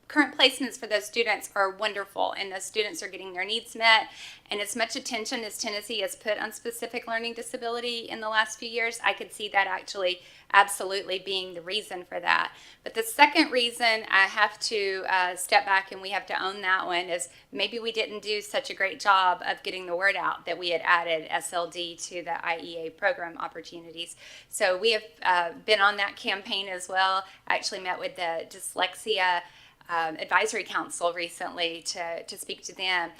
current placements for those students are wonderful, and those students are getting their needs met, and as much attention as Tennessee has put on specific learning disability in the last few years, I could see that actually absolutely being the reason for that. But the second reason I have to step back, and we have to own that one, is maybe we didn't do such a great job of getting the word out that we had added SLD to the IEA program opportunities. So we have been on that campaign as well. I actually met with the Dyslexia Advisory Council recently to speak to them.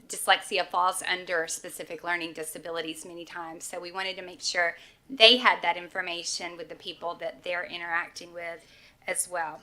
Dyslexia falls under specific learning disabilities many times, so we wanted to make sure they had that information with the people that they're interacting with as well.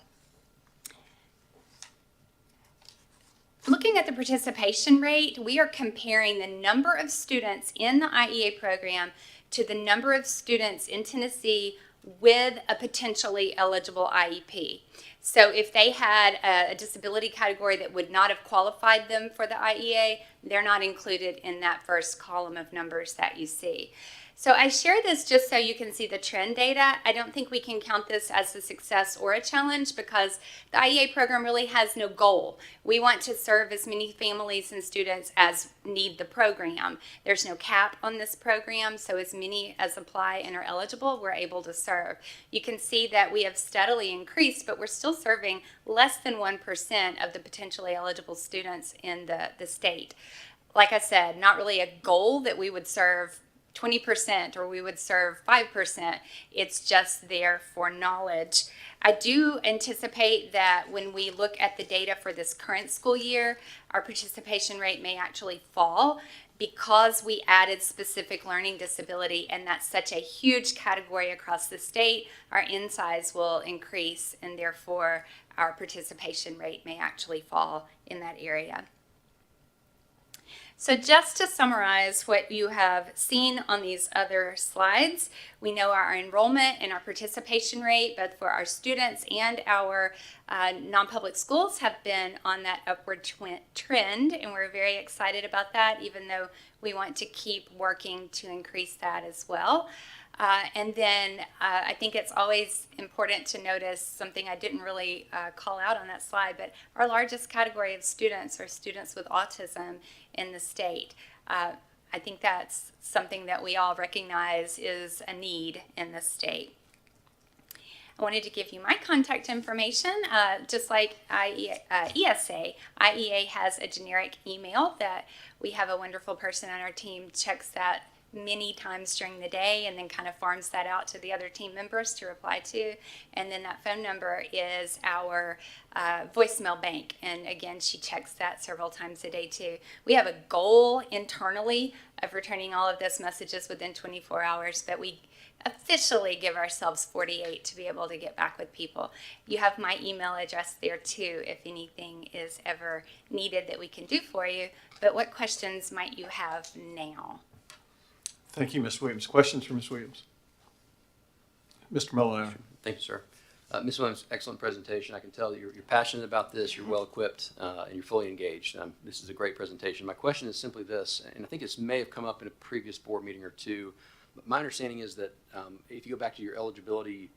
Looking at the participation rate, we are comparing the number of students in the IEA program to the number of students in Tennessee with a potentially eligible IEP. So if they had a disability category that would not have qualified them for the IEA, they're not included in that first column of numbers that you see. So I share this just so you can see the trend data. I don't think we can count this as a success or a challenge because the IEA program really has no goal. We want to serve as many families and students as need the program. There's no cap on this program, so as many as apply and are eligible, we're able to serve. You can see that we have steadily increased, but we're still serving less than 1% of the potentially eligible students in the state. Like I said, not really a goal that we would serve 20% or we would serve 5%. It's just there for knowledge. I do anticipate that when we look at the data for this current school year, our participation rate may actually fall because we added specific learning disability, and that's such a huge category across the state. Our in size will increase, and therefore our participation rate may actually fall in that area. So just to summarize what you have seen on these other slides, we know our enrollment and our participation rate, both for our students and our non-public schools, have been on that upward trend, and we're very excited about that, even though we want to keep working to increase that as well. And then I think it's always important to notice something I didn't really call out on that slide, but our largest category of students are students with autism in the state. I think that's something that we all recognize is a need in the state. I wanted to give you my contact information. Just like ESA, IEA has a generic email that we have a wonderful person on our team checks that many times during the day and then kind of farms that out to the other team members to reply to. And then that phone number is our voicemail bank. And again, she checks that several times a day too. We have a goal internally of returning all of those messages within 24 hours, but we officially give ourselves 48 to be able to get back with people. You have my email address there too if anything is ever needed that we can do for you. But what questions might you have now? Thank you, Ms. Williams. Questions for Ms. Williams? Mr. Molinaro. Thank you, sir. Ms. Williams, excellent presentation. I can tell that you're passionate about this, you're well equipped, and you're fully engaged. This is a great presentation. My question is simply this, and I think this may have come up in a previous board meeting or two. But my understanding is that if you go back to your eligibility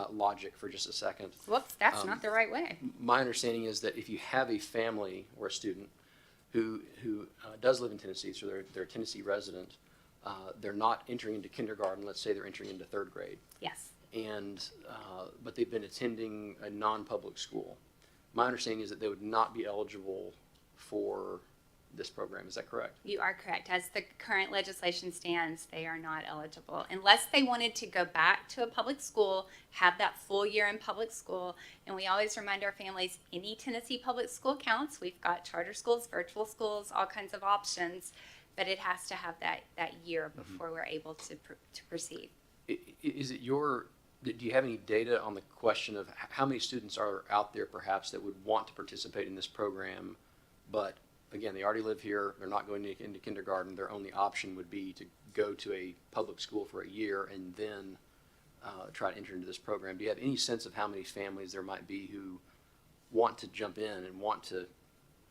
logic for just a second. Whoops, that's not the right way. My understanding is that if you have a family or a student who does live in Tennessee, so they're a Tennessee resident, they're not entering into kindergarten. Let's say they're entering into third grade. Yes. And but they've been attending a non-public school. My understanding is that they would not be eligible for this program. Is that correct? You are correct. As the current legislation stands, they are not eligible unless they wanted to go back to a public school, have that full year in public school. And we always remind our families, any Tennessee public school counts. We've got charter schools, virtual schools, all kinds of options, but it has to have that year before we're able to proceed. Is it do you have any data on the question of how many students are out there perhaps that would want to participate in this program, but again, they already live here, they're not going into kindergarten, their only option would be to go to a public school for a year and then try to enter into this program? Do you have any sense of how many families there might be who want to jump in and want to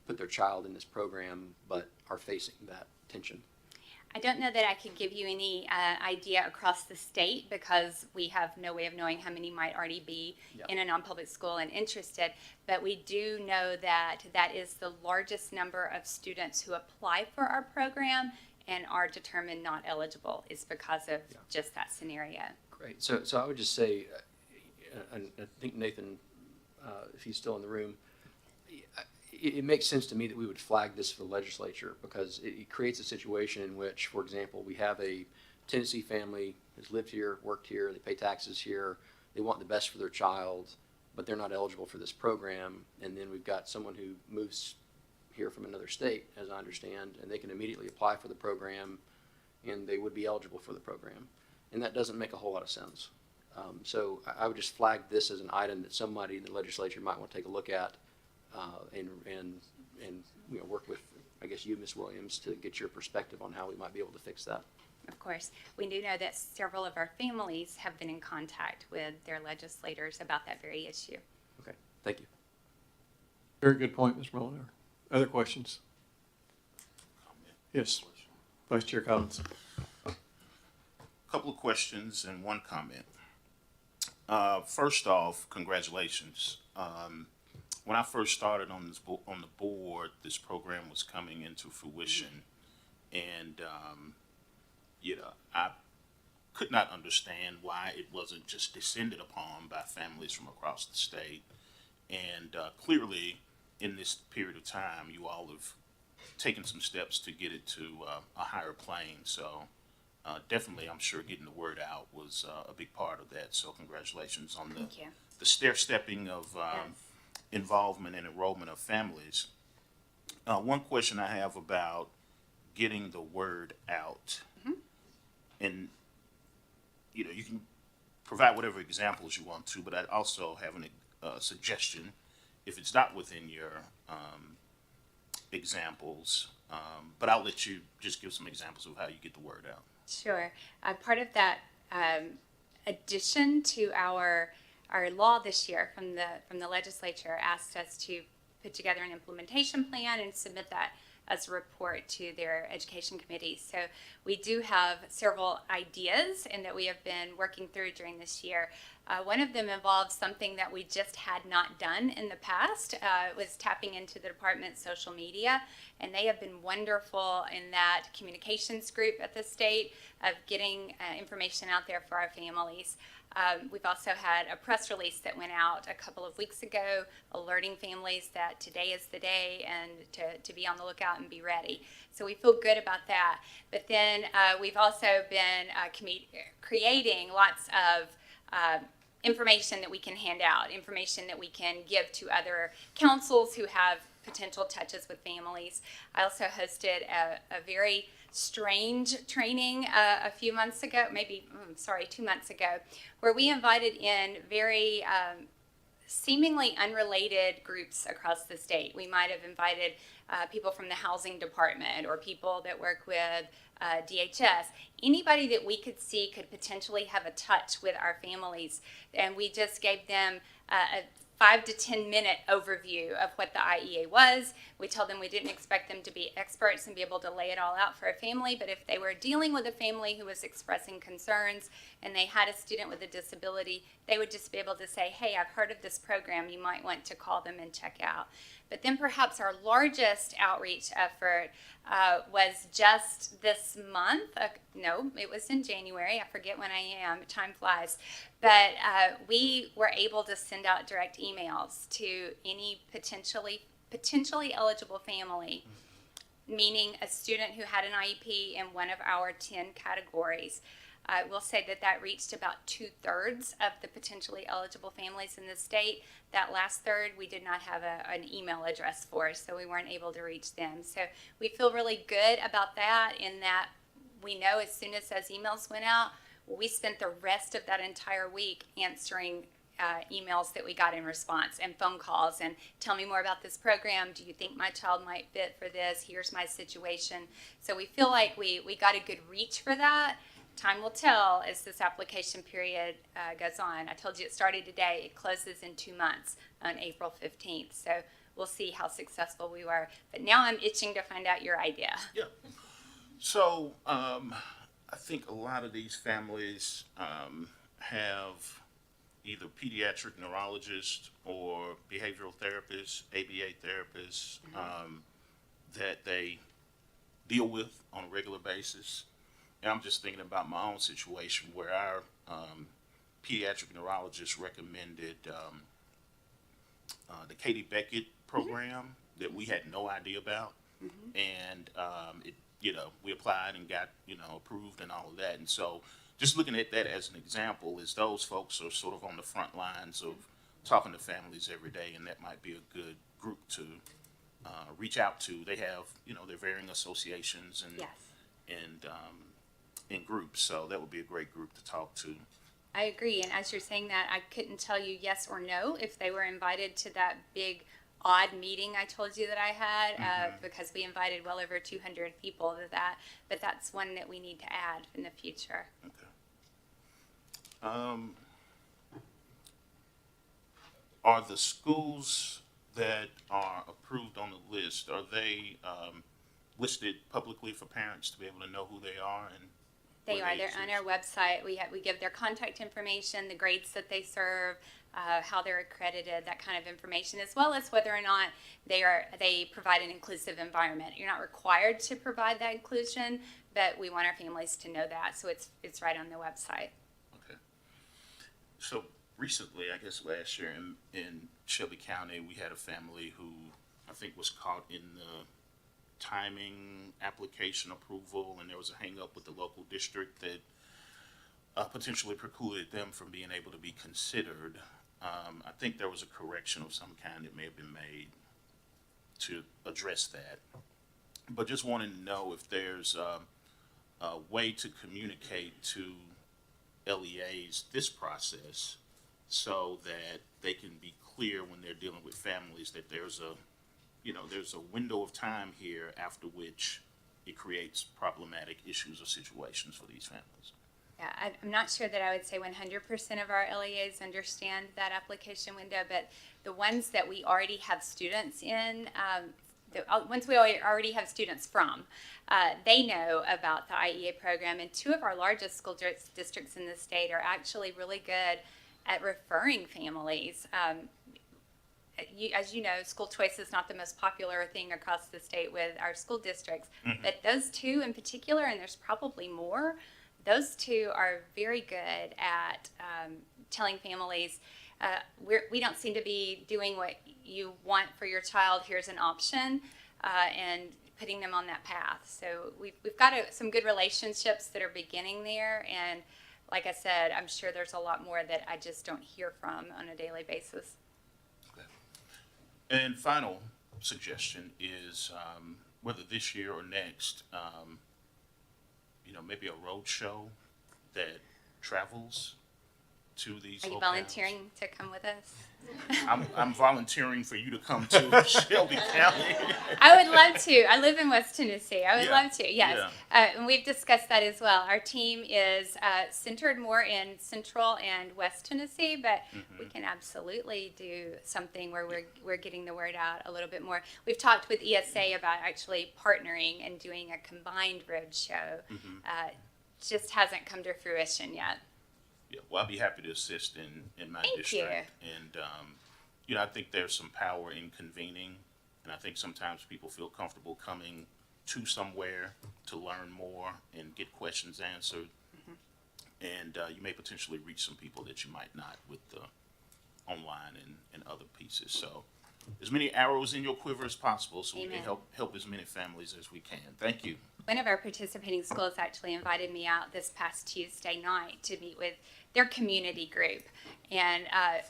put their child in this program but are facing that tension? I don't know that I could give you any idea across the state because we have no way of knowing how many might already be in a non-public school and interested, but we do know that that is the largest number of students who apply for our program and are determined not eligible is because of just that scenario. Great. So I would just say, and I think Nathan, if he's still in the room, it makes sense to me that we would flag this for the legislature because it creates a situation in which, for example, we have a Tennessee family who's lived here, worked here, they pay taxes here, they want the best for their child, but they're not eligible for this program. And then we've got someone who moves here from another state, as I understand, and they can immediately apply for the program and they would be eligible for the program. And that doesn't make a whole lot of sense. So I would just flag this as an item that somebody in the legislature might want to take a look at. And work with, I guess, you, Ms. Williams, to get your perspective on how we might be able to fix that. Of course, we do know that several of our families have been in contact with their legislators about that very issue. Okay, thank you. Very good point, Mr. Molinaro. Other questions? Yes, Vice Chair Collins. Couple of questions and one comment. First off, congratulations. When I first started on the board, this program was coming into fruition, and I could not understand why it wasn't just descended upon by families from across the state. And clearly, in this period of time, you all have taken some steps to get it to a higher plane. So definitely, I'm sure getting the word out was a big part of that. So congratulations on Thank you. the stair-stepping of Yes. involvement and enrollment of families. One question I have about getting the word out, and you can provide whatever examples you want to, but I also have a suggestion if it's not within your examples. But I'll let you just give some examples of how you get the word out. Sure. Part of that addition to our law this year from the legislature asked us to put together an implementation plan and submit that as a report to their education committee. So we do have several ideas and that we have been working through during this year. One of them involves something that we just had not done in the past, was tapping into the department's social media, and they have been wonderful in that communications group at the state of getting information out there for our families. We've also had a press release that went out a couple of weeks ago alerting families that today is the day and to be on the lookout and be ready. So we feel good about that. But then we've also been creating lots of information that we can hand out, information that we can give to other councils who have potential touches with families. I also hosted a very strange training a few months ago, 2 months ago, where we invited in very seemingly unrelated groups across the state. We might have invited people from the housing department or people that work with DHS, anybody that we could see could potentially have a touch with our families. And we just gave them a 5 to 10 minute overview of what the IEA was. We told them we didn't expect them to be experts and be able to lay it all out for a family, but if they were dealing with a family who was expressing concerns and they had a student with a disability, they would just be able to say, hey, I've heard of this program, you might want to call them and check out. But then perhaps our largest outreach effort was just this month. No, it was in January. I forget when I am. Time flies. But we were able to send out direct emails to any potentially eligible family, meaning a student who had an IEP in one of our 10 categories. I will say that reached about 2/3 of the potentially eligible families in the state. That last third, we did not have an email address for, so we weren't able to reach them. So we feel really good about that in that we know as soon as those emails went out, we spent the rest of that entire week answering emails that we got in response and phone calls and tell me more about this program. Do you think my child might fit for this? Here's my situation. So we feel like we got a good reach for that. Time will tell as this application period goes on. I told you it started today. It closes in 2 months on April 15th. So we'll see how successful we were. But now I'm itching to find out your idea. Yeah. So I think a lot of these families have either pediatric neurologists or behavioral therapists, ABA therapists that they deal with on a regular basis. And I'm just thinking about my own situation where our pediatric neurologist recommended the Katie Beckett program that we had no idea about. And we applied and got, approved and all of that. And so just looking at that as an example is those folks are sort of on the front lines of talking to families every day, and that might be a good group to reach out to. They have, their varying associations and Yes. in groups, so that would be a great group to talk to. I agree. And as you're saying that, I couldn't tell you yes or no if they were invited to that big odd meeting I told you that I had because we invited well over 200 people to that. But that's one that we need to add in the future. Okay. Are the schools that are approved on the list, are they listed publicly for parents to be able to know who they are? And They where are. They're on exist? our website. We give their contact information, the grades that they serve, how they're accredited, that kind of information, as well as whether or not they provide an inclusive environment. You're not required to provide that inclusion, but we want our families to know that. So it's right on the website. Okay. So recently, I guess last year in Shelby County, we had a family who I think was caught in the timing, application approval, and there was a hang-up with the local district that potentially precluded them from being able to be considered. I think there was a correction of some kind that may have been made to address that. But just wanting to know if there's a way to communicate to LEAs this process so that they can be clear when they're dealing with families that there's a window of time here after which it creates problematic issues or situations for these families. Yeah, I'm not sure that I would say 100% of our LEAs understand that application window, but the ones that we already have students in, the ones we already have students from, they know about the IEA program, and 2 of our largest school districts in the state are actually really good at referring families. As you know, school choice is not the most popular thing across the state with our school districts, but those 2 in particular, and there's probably more, those 2 are very good at telling families, we don't seem to be doing what you want for your child. Here's an option, and putting them on that path. So we've got some good relationships that are beginning there. And like I said, I'm sure there's a lot more that I just don't hear from on a daily basis. Okay. And final suggestion is whether this year or next, maybe a road show that travels to these Are you locales. volunteering to come with us? I'm volunteering for you to come to Shelby County. I would love to. I live in West Tennessee. I would Yeah. love to, yes. And we've discussed that as well. Our team is centered more in Central and West Tennessee, but we can absolutely do something where we're getting the word out a little bit more. We've talked with ESA about actually partnering and doing a combined road show. Just hasn't come to fruition yet. Yeah, well, I'll be happy to assist in my Thank district. And, I think there's some power in convening. And I think sometimes people feel comfortable coming to somewhere to learn more and get questions answered. And you may potentially reach some people that you might not with the online and other pieces. So as many arrows in your quiver as possible so we can Amen. help as many families as we can. Thank you. One of our participating schools actually invited me out this past Tuesday night to meet with their community group. And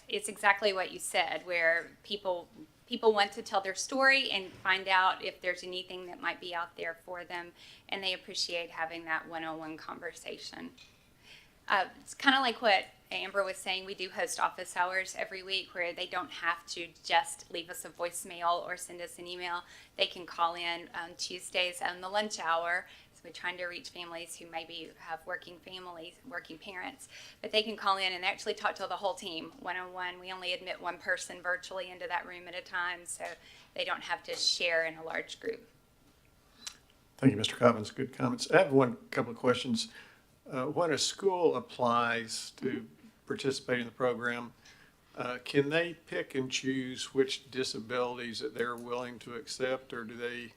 it's exactly what you said, where people want to tell their story and find out if there's anything that might be out there for them. And they appreciate having that one-on-one conversation. It's kind of like what Amber was saying. We do host office hours every week where they don't have to just leave us a voicemail or send us an email. They can call in on Tuesdays on the lunch hour. So we're trying to reach families who maybe have working families, working parents. But they can call in and actually talk to the whole team one-on-one. We only admit one person virtually into that room at a time, so they don't have to share in a large group. Thank you, Mr. Cobbins. Good comments. I have couple of questions. When a school applies to participate in the program, can they pick and choose which disabilities that they're willing to accept, or do they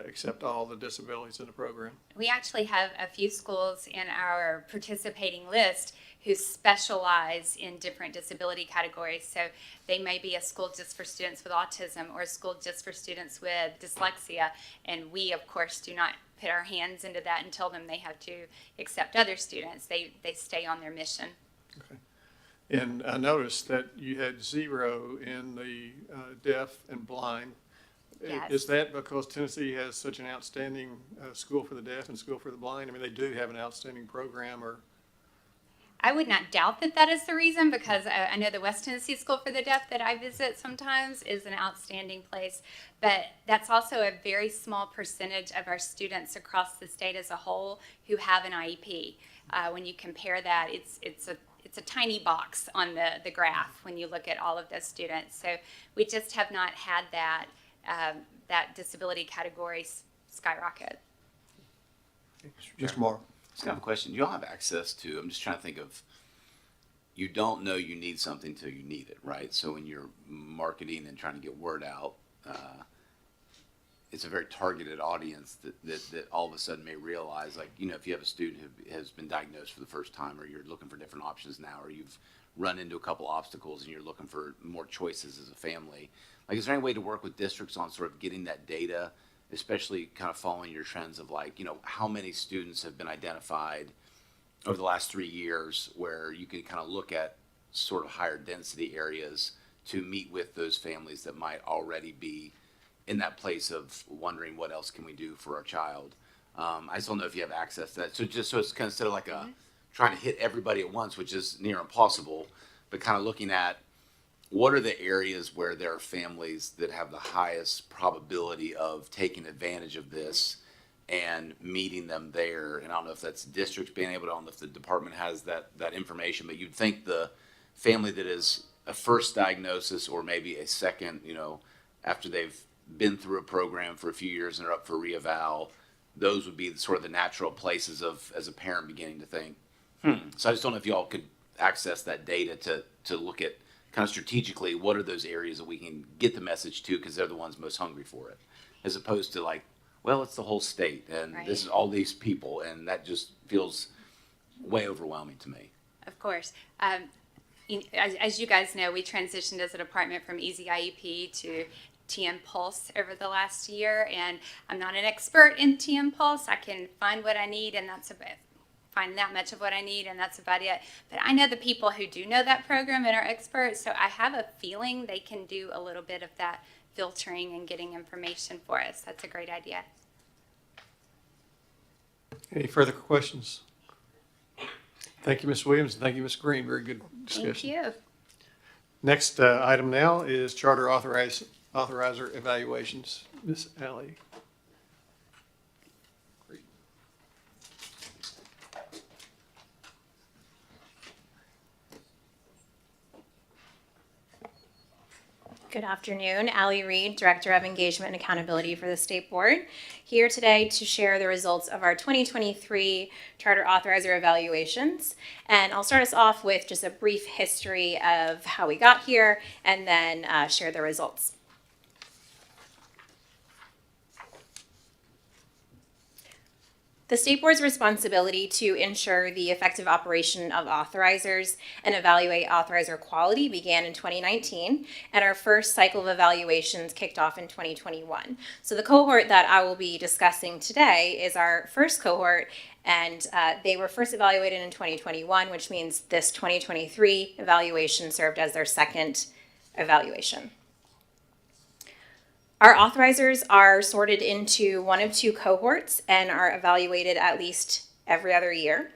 accept all the disabilities in the program? We actually have a few schools in our participating list who specialize in different disability categories. So they may be a school just for students with autism or a school just for students with dyslexia. And we, of course, do not put our hands into that and tell them they have to accept other students. They stay on their mission. Okay. And I noticed that you had 0 in the deaf and blind. Yes. Is that because Tennessee has such an outstanding school for the deaf and school for the blind? I mean, they do have an outstanding program, or? I would not doubt that that is the reason, because I know the West Tennessee School for the Deaf that I visit sometimes is an outstanding place, but that's also a very small percentage of our students across the state as a whole who have an IEP. When you compare that, it's a tiny box on the graph when you look at all of those students. So we just have not had that disability category skyrocket. Mr. Morrow. I have a question. You all have access to, I'm just trying to think of, you don't know you need something till you need it, right? So when you're marketing and trying to get word out, it's a very targeted audience that all of a sudden may realize, like, if you have a student who has been diagnosed for the first time, or you're looking for different options now, or you've run into a couple obstacles and you're looking for more choices as a family. Like, is there any way to work with districts on sort of getting that data especially kind of following your trends of like, how many students have been identified over the last 3 years where you can kind of look at sort of higher density areas to meet with those families that might already be in that place of wondering what else can we do for our child. I just don't know if you have access to that. So just so it's kind of instead of like trying to hit everybody at once, which is near impossible, but kind of looking at what are the areas where there are families that have the highest probability of taking advantage of this and meeting them there. And I don't know if that's districts being able to, I don't know if the department has that information, but you'd think the family that is a first diagnosis or maybe a second, after they've been through a program for a few years and are up for reeval, those would be sort of the natural places of, as a parent, beginning to think, So I just don't know if y'all could access that data to look at kind of strategically what are those areas that we can get the message to, because they're the ones most hungry for it, as opposed to like, well, it's the whole state and this is all these people, and that just feels way overwhelming to me. Of course. As you guys know, we transitioned as a department from Easy IEP to TM Pulse over the last year, and I'm not an expert in TM Pulse. I can find what I need, and that's about find that much of what I need, and that's about it. But I know the people who do know that program and are experts, so I have a feeling they can do a little bit of that filtering and getting information for us. That's a great idea. Any further questions? Thank you, Ms. Williams, and thank you, Ms. Green. Very good discussion. Thank you. Next item now is charter authorizer evaluations. Ms. Alley. Good afternoon, Allie Reed, Director of Engagement and Accountability for the State Board, here today to share the results of our 2023 Charter Authorizer evaluations. And I'll start us off with just a brief history of how we got here and then share the results. The State Board's responsibility to ensure the effective operation of authorizers and evaluate authorizer quality began in 2019, and our first cycle of evaluations kicked off in 2021. So the cohort that I will be discussing today is our first cohort, and they were first evaluated in 2021, which means this 2023 evaluation served as their second evaluation. Our authorizers are sorted into one of two cohorts and are evaluated at least every other year.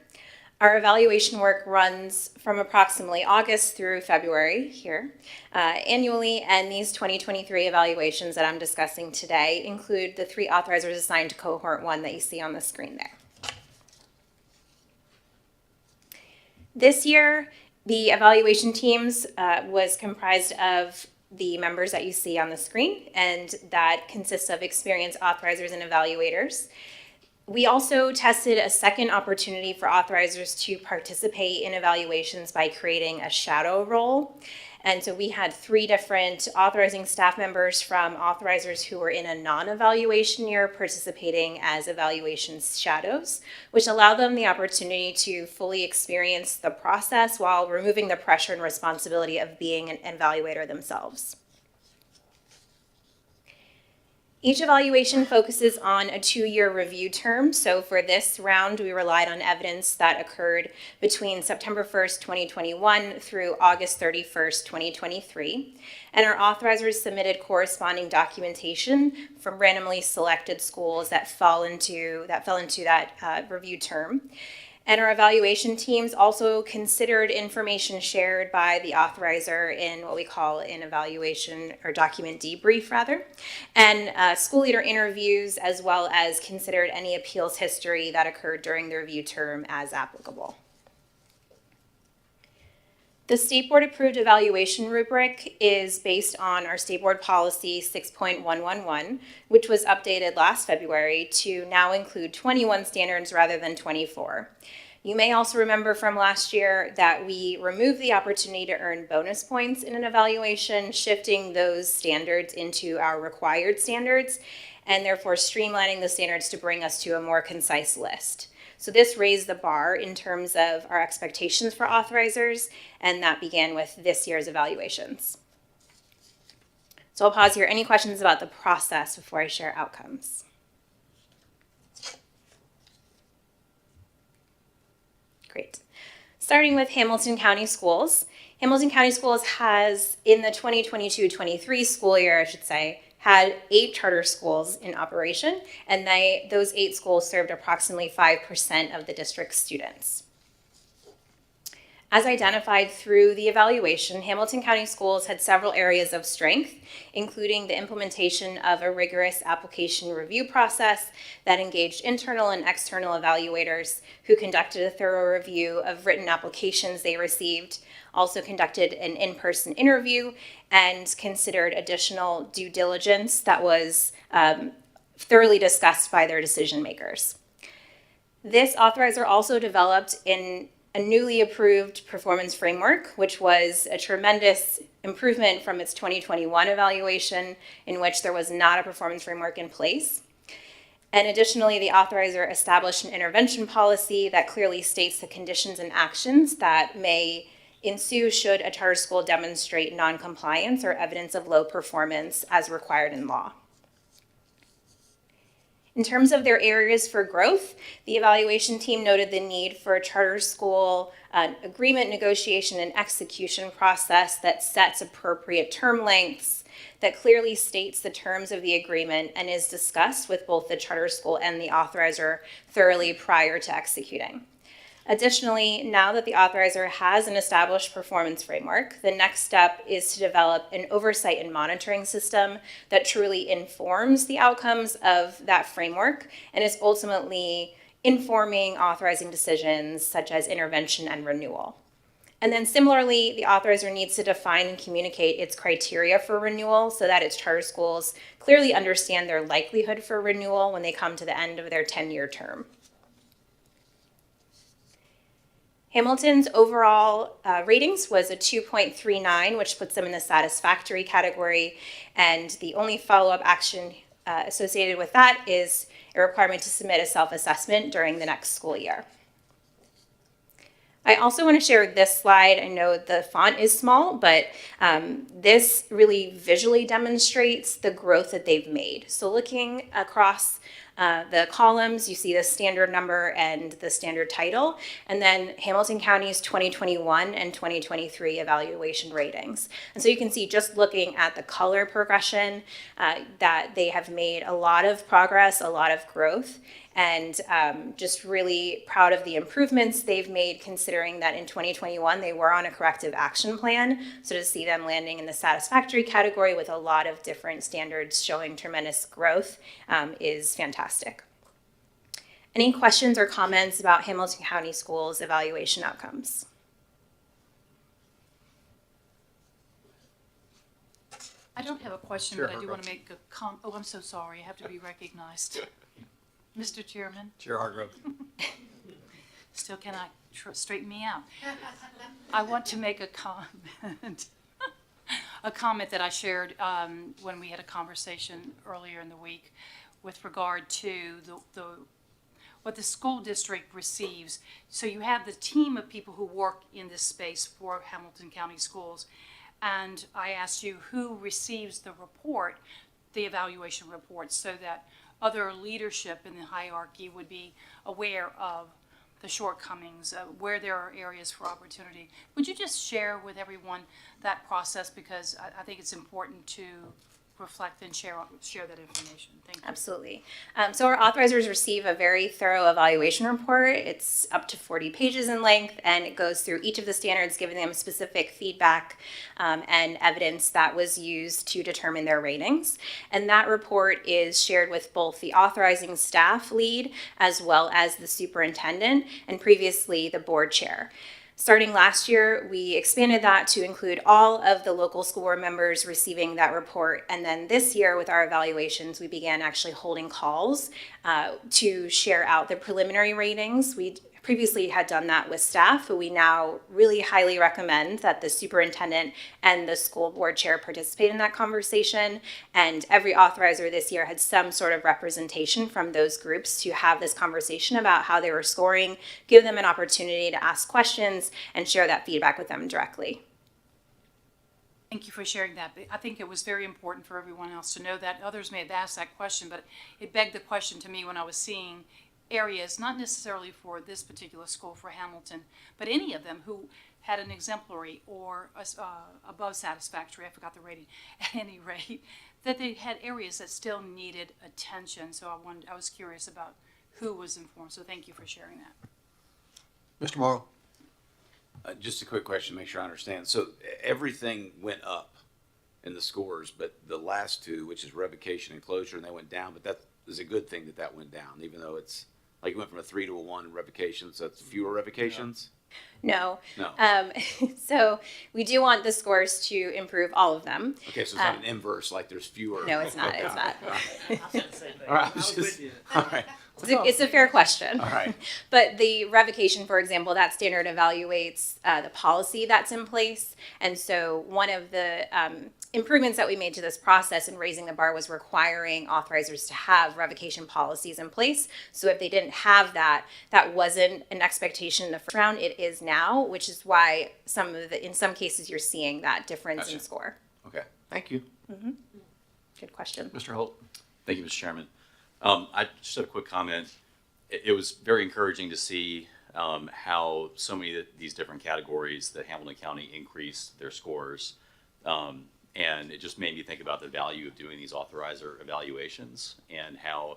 Our evaluation work runs from approximately August through February here annually, and these 2023 evaluations that I'm discussing today include the 3 authorizers assigned to cohort 1 that you see on the screen there. This year, the evaluation teams was comprised of the members that you see on the screen, and that consists of experienced authorizers and evaluators. We also tested a second opportunity for authorizers to participate in evaluations by creating a shadow role. And so we had 3 different authorizing staff members from authorizers who were in a non-evaluation year participating as evaluation shadows, which allowed them the opportunity to fully experience the process while removing the pressure and responsibility of being an evaluator themselves. Each evaluation focuses on a 2-year review term. So for this round, we relied on evidence that occurred between September 1st, 2021 through August 31st, 2023. And our authorizers submitted corresponding documentation from randomly selected schools that fell into that review term. And our evaluation teams also considered information shared by the authorizer in what we call an evaluation or document debrief rather, and school leader interviews, as well as considered any appeals history that occurred during the review term as applicable. The State Board approved evaluation rubric is based on our State Board policy 6.111, which was updated last February to now include 21 standards rather than 24. You may also remember from last year that we removed the opportunity to earn bonus points in an evaluation, shifting those standards into our required standards, and therefore streamlining the standards to bring us to a more concise list. So this raised the bar in terms of our expectations for authorizers, and that began with this year's evaluations. So I'll pause here. Any questions about the process before I share outcomes? Great. Starting with Hamilton County Schools. Hamilton County Schools has, in the 2022-23 school year, I should say, had 8 charter schools in operation, and those 8 schools served approximately 5% of the district's students. As identified through the evaluation, Hamilton County Schools had several areas of strength, including the implementation of a rigorous application review process that engaged internal and external evaluators who conducted a thorough review of written applications they received, also conducted an in-person interview, and considered additional due diligence that was thoroughly discussed by their decision makers. This authorizer also developed a newly approved performance framework, which was a tremendous improvement from its 2021 evaluation, in which there was not a performance framework in place. And additionally, the authorizer established an intervention policy that clearly states the conditions and actions that may ensue should a charter school demonstrate noncompliance or evidence of low performance as required in law. In terms of their areas for growth, the evaluation team noted the need for a charter school agreement negotiation and execution process that sets appropriate term lengths, that clearly states the terms of the agreement and is discussed with both the charter school and the authorizer thoroughly prior to executing. Additionally, now that the authorizer has an established performance framework, the next step is to develop an oversight and monitoring system that truly informs the outcomes of that framework and is ultimately informing authorizing decisions such as intervention and renewal. And then similarly, the authorizer needs to define and communicate its criteria for renewal so that its charter schools clearly understand their likelihood for renewal when they come to the end of their 10-year term. Hamilton's overall ratings was a 2.39, which puts them in the satisfactory category, and the only follow-up action associated with that is a requirement to submit a self-assessment during the next school year. I also want to share this slide. I know the font is small, but this really visually demonstrates the growth that they've made. So looking across the columns, you see the standard number and the standard title, and then Hamilton County's 2021 and 2023 evaluation ratings. And so you can see, just looking at the color progression, that they have made a lot of progress, a lot of growth, and just really proud of the improvements they've made, considering that in 2021 they were on a corrective action plan. So to see them landing in the satisfactory category with a lot of different standards showing tremendous growth is fantastic. Any questions or comments about Hamilton County Schools evaluation outcomes? I don't have a question, Chair but I do Hargrove. want to make a oh, I'm so sorry, I have to be recognized. Mr. Chairman, Chair Hargrove. still cannot straighten me out. I want to make a comment, a comment that I shared when we had a conversation earlier in the week with regard to what the school district receives. So you have the team of people who work in this space for Hamilton County Schools, and I asked you who receives the report, the evaluation report, so that other leadership in the hierarchy would be aware of the shortcomings, where there are areas for opportunity. Would you just share with everyone that process, because I think it's important to reflect and share that information. Thank you. Absolutely. So our authorizers receive a very thorough evaluation report. It's up to 40 pages in length, and it goes through each of the standards, giving them specific feedback and evidence that was used to determine their ratings. And that report is shared with both the authorizing staff lead as well as the superintendent and previously the board chair. Starting last year, we expanded that to include all of the local school board members receiving that report. And then this year, with our evaluations, we began actually holding calls to share out the preliminary ratings. We previously had done that with staff, but we now really highly recommend that the superintendent and the school board chair participate in that conversation. And every authorizer this year had some sort of representation from those groups to have this conversation about how they were scoring, give them an opportunity to ask questions, and share that feedback with them directly. Thank you for sharing that. I think it was very important for everyone else to know that. Others may have asked that question, but it begged the question to me when I was seeing areas, not necessarily for this particular school, for Hamilton, but any of them who had an exemplary or above satisfactory, I forgot the rating, at any rate, that they had areas that still needed attention. So I was curious about who was informed. So thank you for sharing that. Mr. Morrow? Just a quick question, make sure I understand. So everything went up in the scores, but the last two, which is revocation and closure, and they went down, but that is a good thing that that went down, even though it's, like, it went from a 3 to a 1 in revocations, so that's fewer revocations? No. No. So we do want the scores to improve, all of them. Okay, so it's not an inverse, like there's fewer. No, it's not. Okay. It's not. All right, I was just, all right, It's a fair question. all right. But the revocation, for example, that standard evaluates the policy that's in place. And so one of the improvements that we made to this process in raising the bar was requiring authorizers to have revocation policies in place. So if they didn't have that, that wasn't an expectation in the first round. It is now, which is why in some cases you're seeing that difference in Gotcha. score. Okay, thank you. Good question. Mr. Holt? Thank you, Mr. Chairman. I just have a quick comment. It was very encouraging to see how so many of these different categories that Hamilton County increased their scores. And it just made me think about the value of doing these authorizer evaluations and how,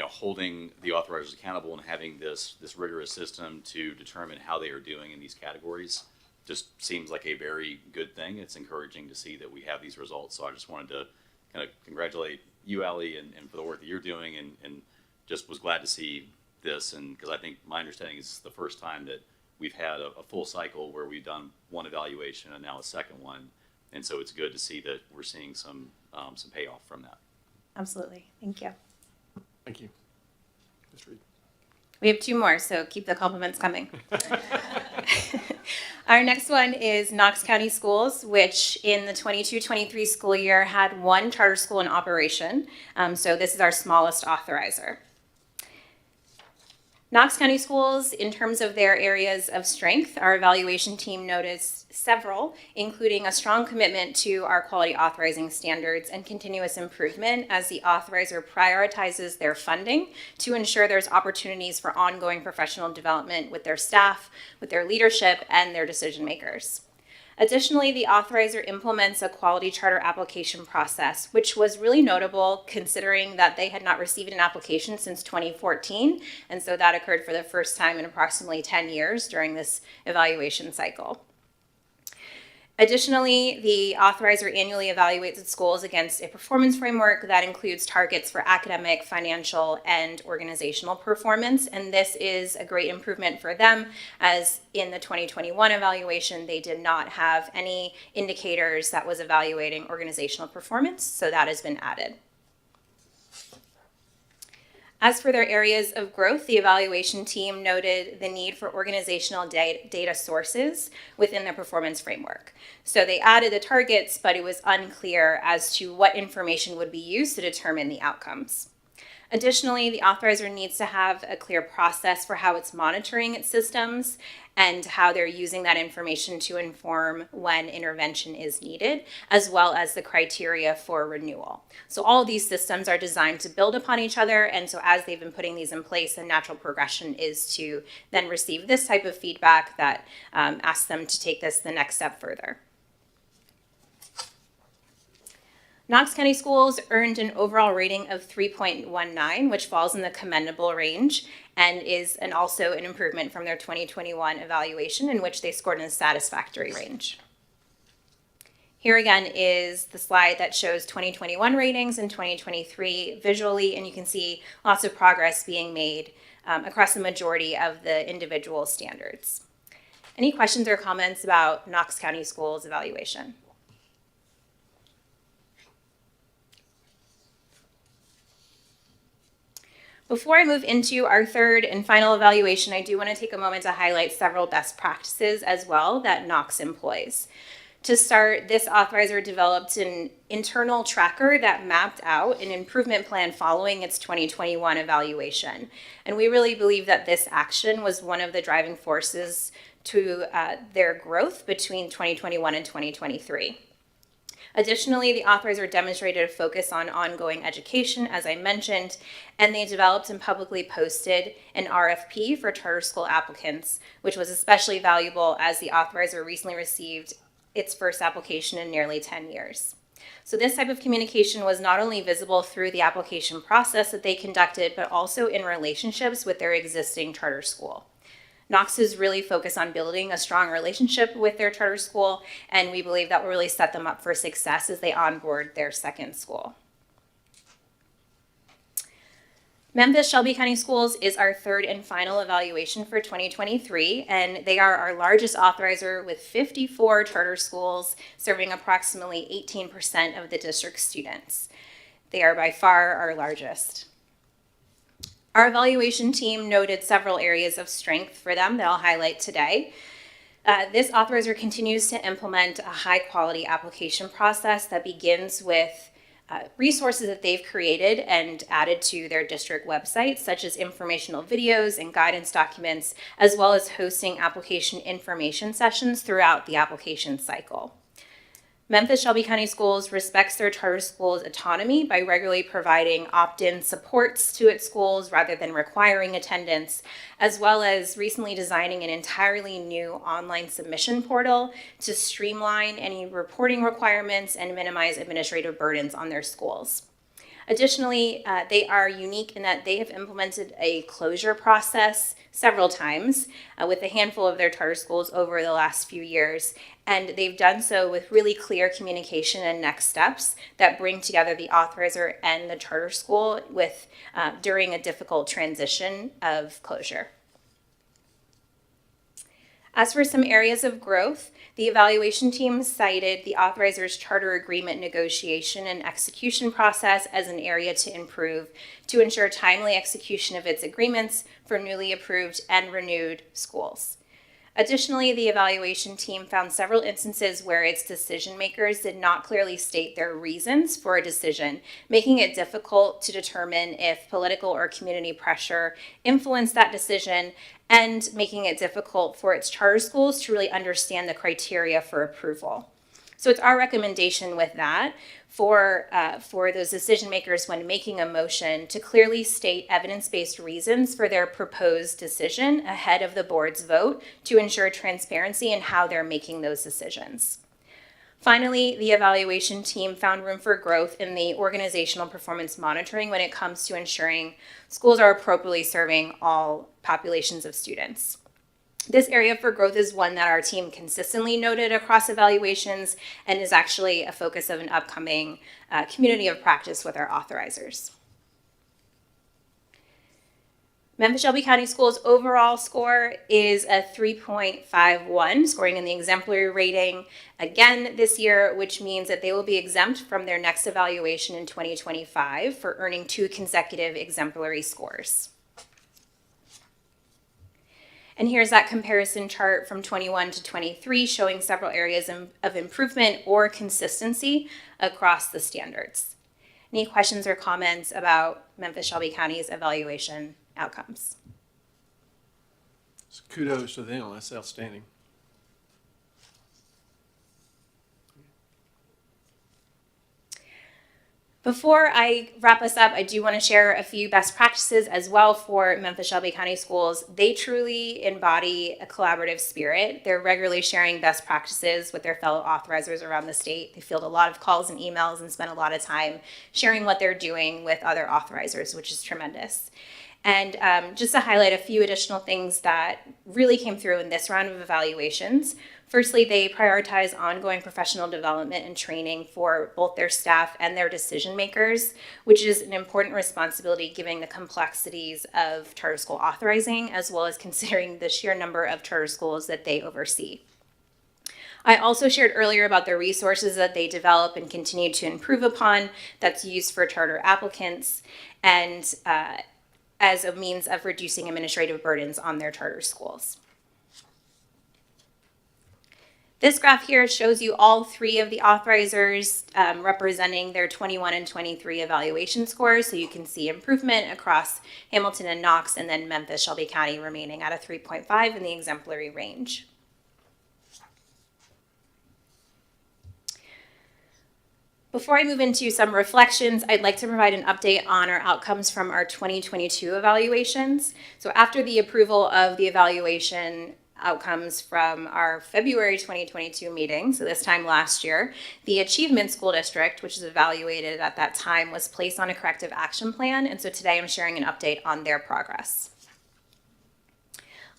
holding the authorizers accountable and having this rigorous system to determine how they are doing in these categories just seems like a very good thing. It's encouraging to see that we have these results. So I just wanted to kind of congratulate you, Ally, and for the work that you're doing, and just was glad to see this. And because I think my understanding is the first time that we've had a full cycle where we've done one evaluation and now a second one. And so it's good to see that we're seeing some payoff from that. Absolutely. Thank you. Thank you. Ms. Reed? We have two more, so keep the compliments coming. Our next one is Knox County Schools, which in the 22-23 school year had one charter school in operation. So this is our smallest authorizer. Knox County Schools, in terms of their areas of strength, our evaluation team noticed several, including a strong commitment to our quality authorizing standards and continuous improvement as the authorizer prioritizes their funding to ensure there's opportunities for ongoing professional development with their staff, with their leadership, and their decision makers. Additionally, the authorizer implements a quality charter application process, which was really notable considering that they had not received an application since 2014, and so that occurred for the first time in approximately 10 years during this evaluation cycle. Additionally, the authorizer annually evaluates its schools against a performance framework that includes targets for academic, financial, and organizational performance. And this is a great improvement for them, as in the 2021 evaluation, they did not have any indicators that was evaluating organizational performance, so that has been added. As for their areas of growth, the evaluation team noted the need for organizational data sources within the performance framework. So they added the targets, but it was unclear as to what information would be used to determine the outcomes. Additionally, the authorizer needs to have a clear process for how it's monitoring its systems and how they're using that information to inform when intervention is needed, as well as the criteria for renewal. So all of these systems are designed to build upon each other, and so as they've been putting these in place, the natural progression is to then receive this type of feedback that asks them to take this the next step further. Knox County Schools earned an overall rating of 3.19, which falls in the commendable range and is also an improvement from their 2021 evaluation, in which they scored in a satisfactory range. Here again is the slide that shows 2021 ratings and 2023 visually, and you can see lots of progress being made across the majority of the individual standards. Any questions or comments about Knox County Schools evaluation? Before I move into our third and final evaluation, I do want to take a moment to highlight several best practices as well that Knox employs. To start, this authorizer developed an internal tracker that mapped out an improvement plan following its 2021 evaluation. And we really believe that this action was one of the driving forces to their growth between 2021 and 2023. Additionally, the authorizer demonstrated a focus on ongoing education, as I mentioned, and they developed and publicly posted an RFP for charter school applicants, which was especially valuable as the authorizer recently received its first application in nearly 10 years. So this type of communication was not only visible through the application process that they conducted, but also in relationships with their existing charter school. Knox is really focused on building a strong relationship with their charter school, and we believe that will really set them up for success as they onboard their second school. Memphis Shelby County Schools is our third and final evaluation for 2023, and they are our largest authorizer with 54 charter schools serving approximately 18% of the district's students. They are by far our largest. Our evaluation team noted several areas of strength for them that I'll highlight today. This authorizer continues to implement a high-quality application process that begins with resources that they've created and added to their district website, such as informational videos and guidance documents, as well as hosting application information sessions throughout the application cycle. Memphis Shelby County Schools respects their charter schools' autonomy by regularly providing opt-in supports to its schools rather than requiring attendance, as well as recently designing an entirely new online submission portal to streamline any reporting requirements and minimize administrative burdens on their schools. Additionally, they are unique in that they have implemented a closure process several times with a handful of their charter schools over the last few years, and they've done so with really clear communication and next steps that bring together the authorizer and the charter school with during a difficult transition of closure. As for some areas of growth, the evaluation team cited the authorizer's charter agreement negotiation and execution process as an area to improve to ensure timely execution of its agreements for newly approved and renewed schools. Additionally, the evaluation team found several instances where its decision makers did not clearly state their reasons for a decision, making it difficult to determine if political or community pressure influenced that decision, and making it difficult for its charter schools to really understand the criteria for approval. So it's our recommendation with that for those decision makers when making a motion to clearly state evidence-based reasons for their proposed decision ahead of the board's vote to ensure transparency in how they're making those decisions. Finally, the evaluation team found room for growth in the organizational performance monitoring when it comes to ensuring schools are appropriately serving all populations of students. This area for growth is one that our team consistently noted across evaluations and is actually a focus of an upcoming community of practice with our authorizers. Memphis Shelby County Schools' overall score is a 3.51, scoring in the exemplary rating again this year, which means that they will be exempt from their next evaluation in 2025 for earning 2 consecutive exemplary scores. And here's that comparison chart from 21 to 23 showing several areas of improvement or consistency across the standards. Any questions or comments about Memphis Shelby County's evaluation outcomes? So kudos to them. That's outstanding. Before I wrap us up, I do want to share a few best practices as well for Memphis Shelby County Schools. They truly embody a collaborative spirit. They're regularly sharing best practices with their fellow authorizers around the state. They field a lot of calls and emails and spend a lot of time sharing what they're doing with other authorizers, which is tremendous. And just to highlight a few additional things that really came through in this round of evaluations. Firstly, they prioritize ongoing professional development and training for both their staff and their decision makers, which is an important responsibility given the complexities of charter school authorizing, as well as considering the sheer number of charter schools that they oversee. I also shared earlier about the resources that they develop and continue to improve upon that's used for charter applicants and as a means of reducing administrative burdens on their charter schools. This graph here shows you all 3 of the authorizers representing their 21 and 23 evaluation scores, so you can see improvement across Hamilton and Knox, and then Memphis Shelby County remaining at a 3.5 in the exemplary range. Before I move into some reflections, I'd like to provide an update on our outcomes from our 2022 evaluations. So after the approval of the evaluation outcomes from our February 2022 meeting, so this time last year, the Achievement School District, which is evaluated at that time, was placed on a corrective action plan. And so today I'm sharing an update on their progress.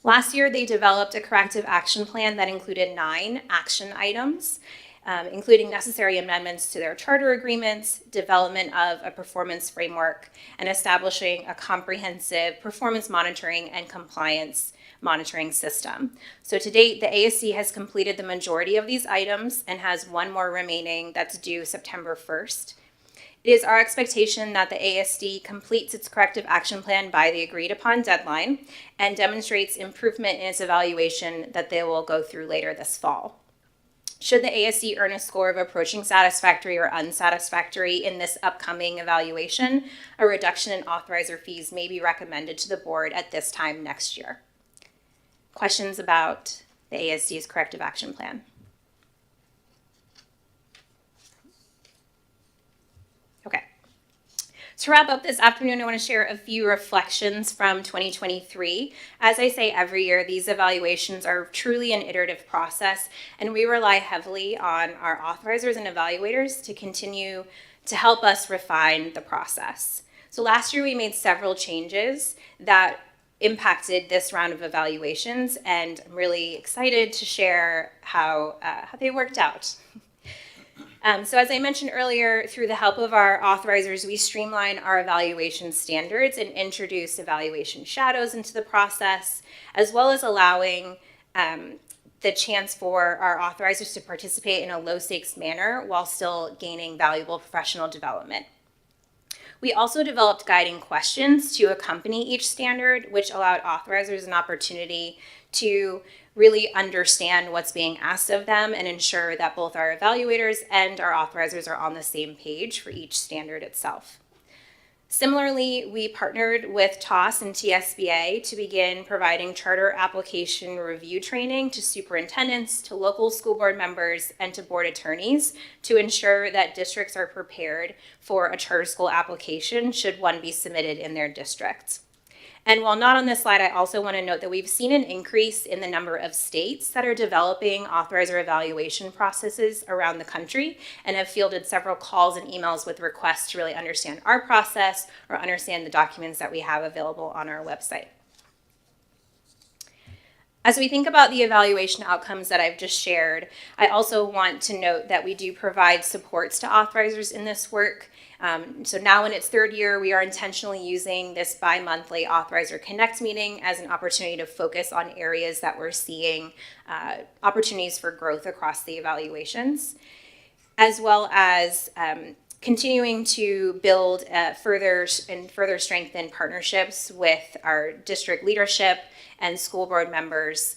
Last year, they developed a corrective action plan that included 9 action items, including necessary amendments to their charter agreements, development of a performance framework, and establishing a comprehensive performance monitoring and compliance monitoring system. So to date, the ASC has completed the majority of these items and has 1 more remaining that's due September 1st. It is our expectation that the ASD completes its corrective action plan by the agreed upon deadline and demonstrates improvement in its evaluation that they will go through later this fall. Should the ASD earn a score of approaching satisfactory or unsatisfactory in this upcoming evaluation, a reduction in authorizer fees may be recommended to the board at this time next year. Questions about the ASD's corrective action plan? Okay. To wrap up this afternoon, I want to share a few reflections from 2023. As I say every year, these evaluations are truly an iterative process, and we rely heavily on our authorizers and evaluators to continue to help us refine the process. So last year, we made several changes that impacted this round of evaluations, and I'm really excited to share how they worked out. So as I mentioned earlier, through the help of our authorizers, we streamline our evaluation standards and introduce evaluation shadows into the process, as well as allowing the chance for our authorizers to participate in a low-stakes manner while still gaining valuable professional development. We also developed guiding questions to accompany each standard, which allowed authorizers an opportunity to really understand what's being asked of them and ensure that both our evaluators and our authorizers are on the same page for each standard itself. Similarly, we partnered with TOS and TSBA to begin providing charter application review training to superintendents, to local school board members, and to board attorneys to ensure that districts are prepared for a charter school application should one be submitted in their district. And while not on this slide, I also want to note that we've seen an increase in the number of states that are developing authorizer evaluation processes around the country and have fielded several calls and emails with requests to really understand our process or understand the documents that we have available on our website. As we think about the evaluation outcomes that I've just shared, I also want to note that we do provide supports to authorizers in this work. So now in its 3rd year, we are intentionally using this bi-monthly Authorizer Connect meeting as an opportunity to focus on areas that we're seeing opportunities for growth across the evaluations, as well as continuing to build further strengthen partnerships with our district leadership and school board members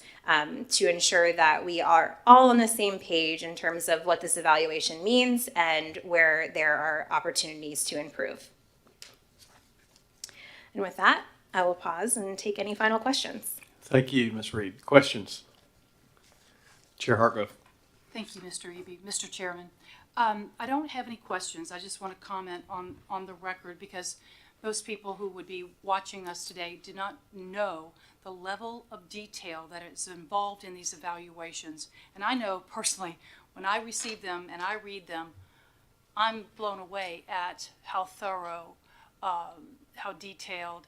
to ensure that we are all on the same page in terms of what this evaluation means and where there are opportunities to improve. And with that, I will pause and take any final questions. Thank you, Ms. Reed. Questions? Chair Hargrove. Thank you, Mr. Eby. Mr. Chairman, I don't have any questions. I just want to comment on the record because most people who would be watching us today do not know the level of detail that is involved in these evaluations. And I know personally, when I receive them and I read them, I'm blown away at how thorough, how detailed,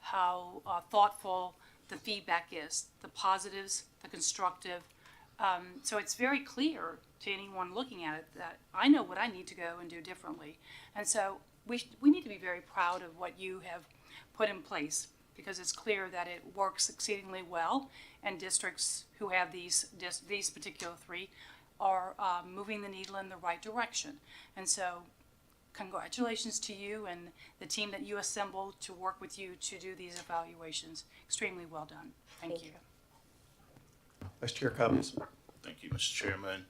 how thoughtful the feedback is, the positives, the constructive. So it's very clear to anyone looking at it that I know what I need to go and do differently. And so we need to be very proud of what you have put in place, because it's clear that it works exceedingly well, and districts who have these particular 3 are moving the needle in the right direction. And so congratulations to you and the team that you assembled to work with you to do these evaluations. Extremely well done. Thank you. Vice Chair comments. Thank you, Mr. Chairman.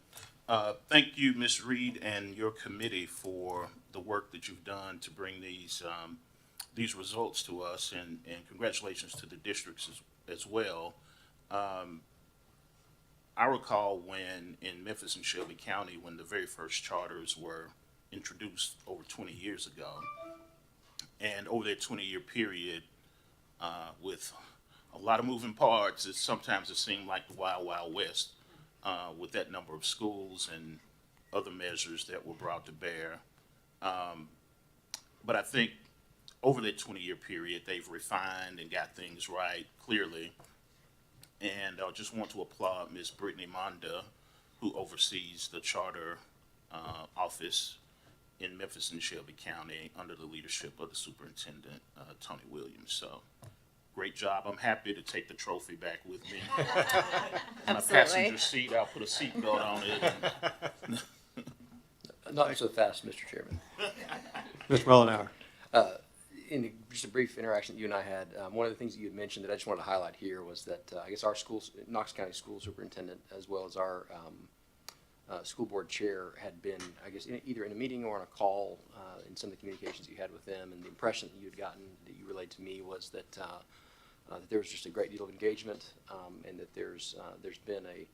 Thank you, Ms. Reed, and your committee for the work that you've done to bring these results to us, and congratulations to the districts as well. I recall when in Memphis and Shelby County, when the very first charters were introduced over 20 years ago. And over that 20-year period, with a lot of moving parts, sometimes it seemed like the wild, wild west with that number of schools and other measures that were brought to bear. But I think over that 20-year period, they've refined and got things right clearly. And I just want to applaud Ms. Brittany Monda, who oversees the charter office in Memphis and Shelby County under the leadership of the superintendent, Tony Williams. So great job. I'm happy to take the trophy back with me. In my passenger seat, I'll put a seatbelt on it. Not so fast, Mr. Chairman. Mr. Mullenhour. In just a brief interaction that you and I had, one of the things that you had mentioned that I just wanted to highlight here was that I guess our schools, Knox County School Superintendent, as well as our school board chair, had been, I guess, either in a meeting or on a call in some of the communications you had with them, and the impression that you had gotten, that you relayed to me, was that that there was just a great deal of engagement, and that there's been a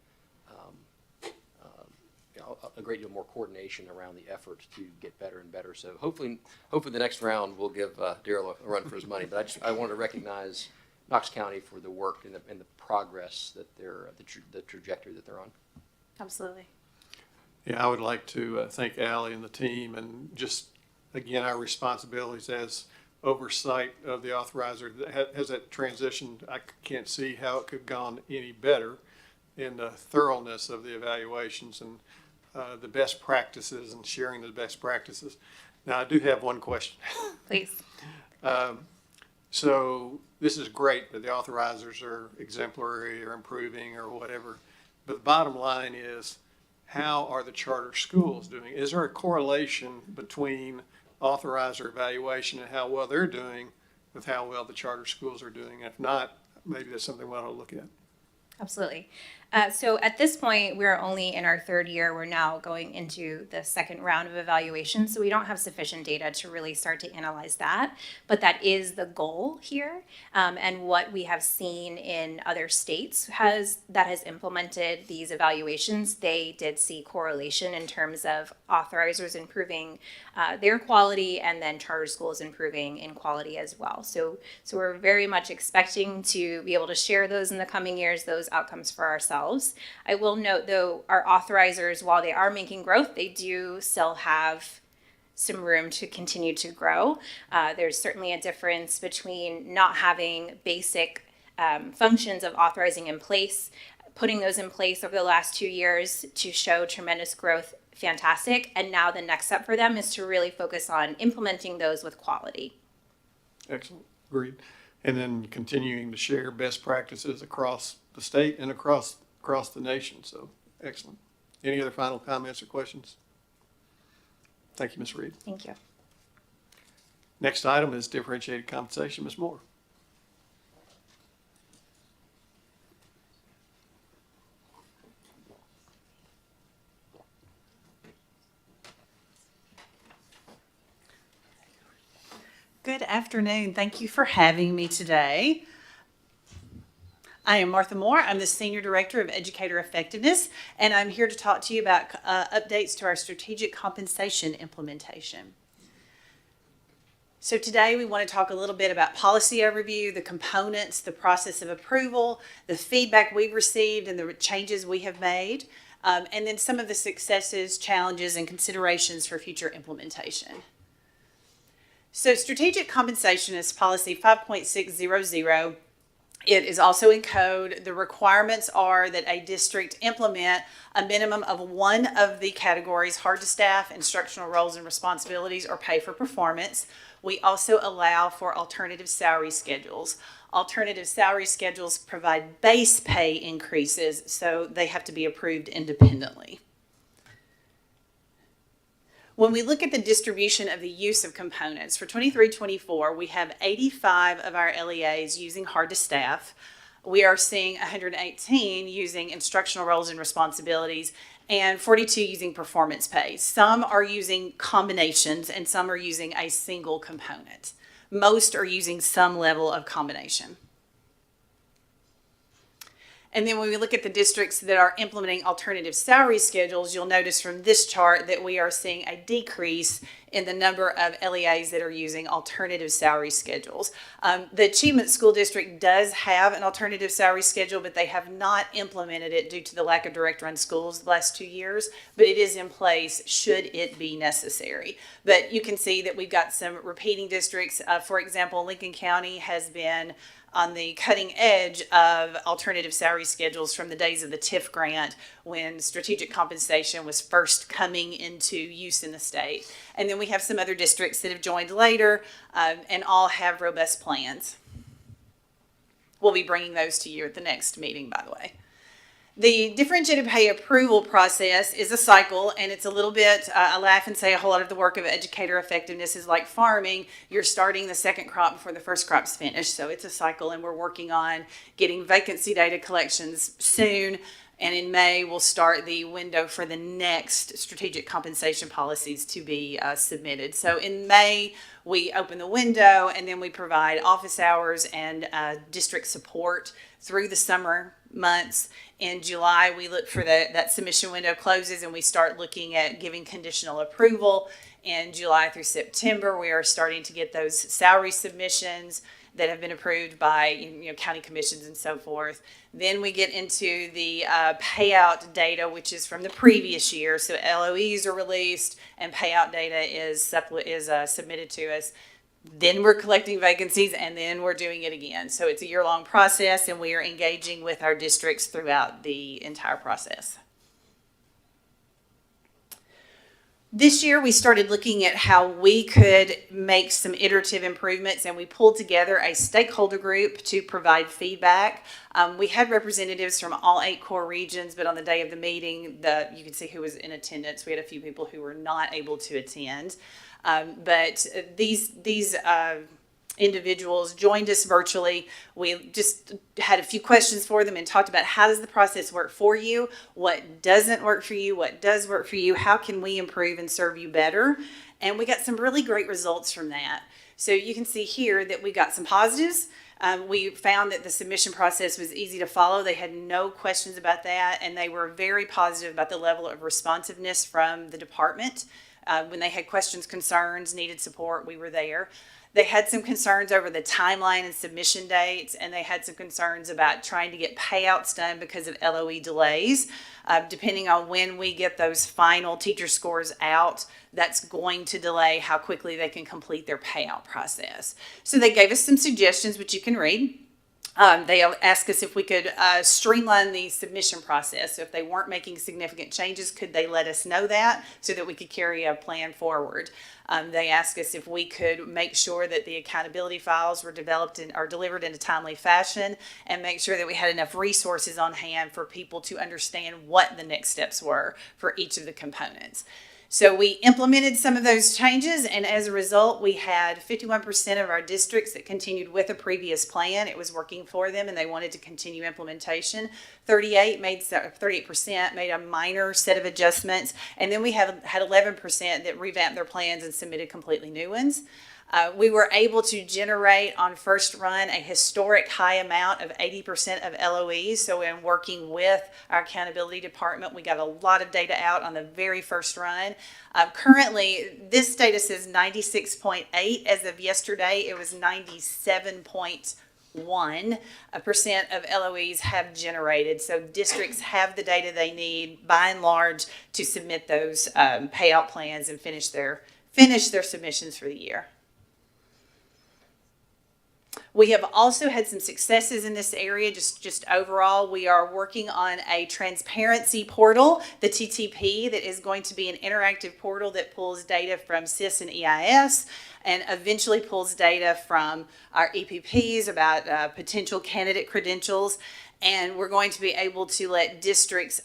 great deal more coordination around the effort to get better and better. So hopefully the next round we'll give Daryl a run for his money. But I want to recognize Knox County for the work and the progress that the trajectory that they're on. Absolutely. Yeah, I would like to thank Allie and the team, and just, again, our responsibilities as oversight of the authorizer. Has that transitioned? I can't see how it could have gone any better in the thoroughness of the evaluations and the best practices and sharing the best practices. Now, I do have one question. Please. So this is great that the authorizers are exemplary or improving or whatever, but the bottom line is, how are the charter schools doing? Is there a correlation between authorizer evaluation and how well they're doing with how well the charter schools are doing? If not, maybe that's something we ought to look at. Absolutely. So at this point, we're only in our third year. We're now going into the second round of evaluation, so we don't have sufficient data to really start to analyze that. But that is the goal here, and what we have seen in other states has implemented these evaluations. They did see correlation in terms of authorizers improving their quality, and then charter schools improving in quality as well. So we're very much expecting to be able to share those in the coming years, those outcomes for ourselves. I will note, though, our authorizers, while they are making growth, they do still have some room to continue to grow. There's certainly a difference between not having basic functions of authorizing in place, putting those in place over the last 2 years to show tremendous growth, fantastic, and now the next step for them is to really focus on implementing those with quality. Excellent. Agreed. And then continuing to share best practices across the state and across the nation. So excellent. Any other final comments or questions? Thank you, Ms. Reed. Thank you. Next item is differentiated compensation. Ms. Moore. Good afternoon. Thank you for having me today. I am Martha Moore. I'm the Senior Director of Educator Effectiveness, and I'm here to talk to you about updates to our strategic compensation implementation. So today we want to talk a little bit about policy overview, the components, the process of approval, the feedback we've received and the changes we have made, and then some of the successes, challenges, and considerations for future implementation. So strategic compensation is policy 5.600. It is also in code. The requirements are that a district implement a minimum of one of the categories: hard to staff, instructional roles and responsibilities, or pay for performance. We also allow for alternative salary schedules. Alternative salary schedules provide base pay increases, so they have to be approved independently. When we look at the distribution of the use of components, for 23-24, we have 85 of our LEAs using hard to staff. We are seeing 118 using instructional roles and responsibilities, and 42 using performance pay. Some are using combinations, and some are using a single component. Most are using some level of combination. And then when we look at the districts that are implementing alternative salary schedules, you'll notice from this chart that we are seeing a decrease in the number of LEAs that are using alternative salary schedules. The Achievement School District does have an alternative salary schedule, but they have not implemented it due to the lack of direct run schools the last 2 years, but it is in place should it be necessary. But you can see that we've got some repeating districts. For example, Lincoln County has been on the cutting edge of alternative salary schedules from the days of the TIF grant when strategic compensation was first coming into use in the state. And then we have some other districts that have joined later and all have robust plans. We'll be bringing those to you at the next meeting, by the way. The differentiated pay approval process is a cycle, and it's a little bit, I laugh and say a whole lot of the work of educator effectiveness is like farming. You're starting the second crop before the first crop's finished, so it's a cycle, and we're working on getting vacancy data collections soon. And in May, we'll start the window for the next strategic compensation policies to be submitted. So in May, we open the window, and then we provide office hours and district support through the summer months. In July, we look for that submission window closes, and we start looking at giving conditional approval. In July through September, we are starting to get those salary submissions that have been approved by county commissions and so forth. Then we get into the payout data, which is from the previous year. So LOEs are released and payout data is submitted to us. Then we're collecting vacancies, and then we're doing it again. So it's a year-long process, and we are engaging with our districts throughout the entire process. This year, we started looking at how we could make some iterative improvements, and we pulled together a stakeholder group to provide feedback. We had representatives from all 8 core regions, but on the day of the meeting, you can see who was in attendance. We had a few people who were not able to attend. But these individuals joined us virtually. We just had a few questions for them and talked about how does the process work for you, what doesn't work for you, what does work for you, how can we improve and serve you better. And we got some really great results from that. So you can see here that we got some positives. We found that the submission process was easy to follow. They had no questions about that, and they were very positive about the level of responsiveness from the department. When they had questions, concerns, needed support, we were there. They had some concerns over the timeline and submission dates, and they had some concerns about trying to get payouts done because of LOE delays. Depending on when we get those final teacher scores out, that's going to delay how quickly they can complete their payout process. So they gave us some suggestions, which you can read. They asked us if we could streamline the submission process. So if they weren't making significant changes, could they let us know that so that we could carry a plan forward? They asked us if we could make sure that the accountability files were developed and are delivered in a timely fashion, and make sure that we had enough resources on hand for people to understand what the next steps were for each of the components. So we implemented some of those changes, and as a result, we had 51% of our districts that continued with a previous plan. It was working for them, and they wanted to continue implementation. 38% made a minor set of adjustments, and then we had 11% that revamped their plans and submitted completely new ones. We were able to generate on first run a historic high amount of 80% of LOEs. So in working with our accountability department, we got a lot of data out on the very first run. Currently, this data says 96.8. As of yesterday, it was 97.1% of LOEs have generated. So districts have the data they need, by and large, to submit those payout plans and finish their submissions for the year. We have also had some successes in this area. Just overall, we are working on a transparency portal, the TTP, that is going to be an interactive portal that pulls data from SIS and EIS and eventually pulls data from our EPPs about potential candidate credentials. And we're going to be able to let districts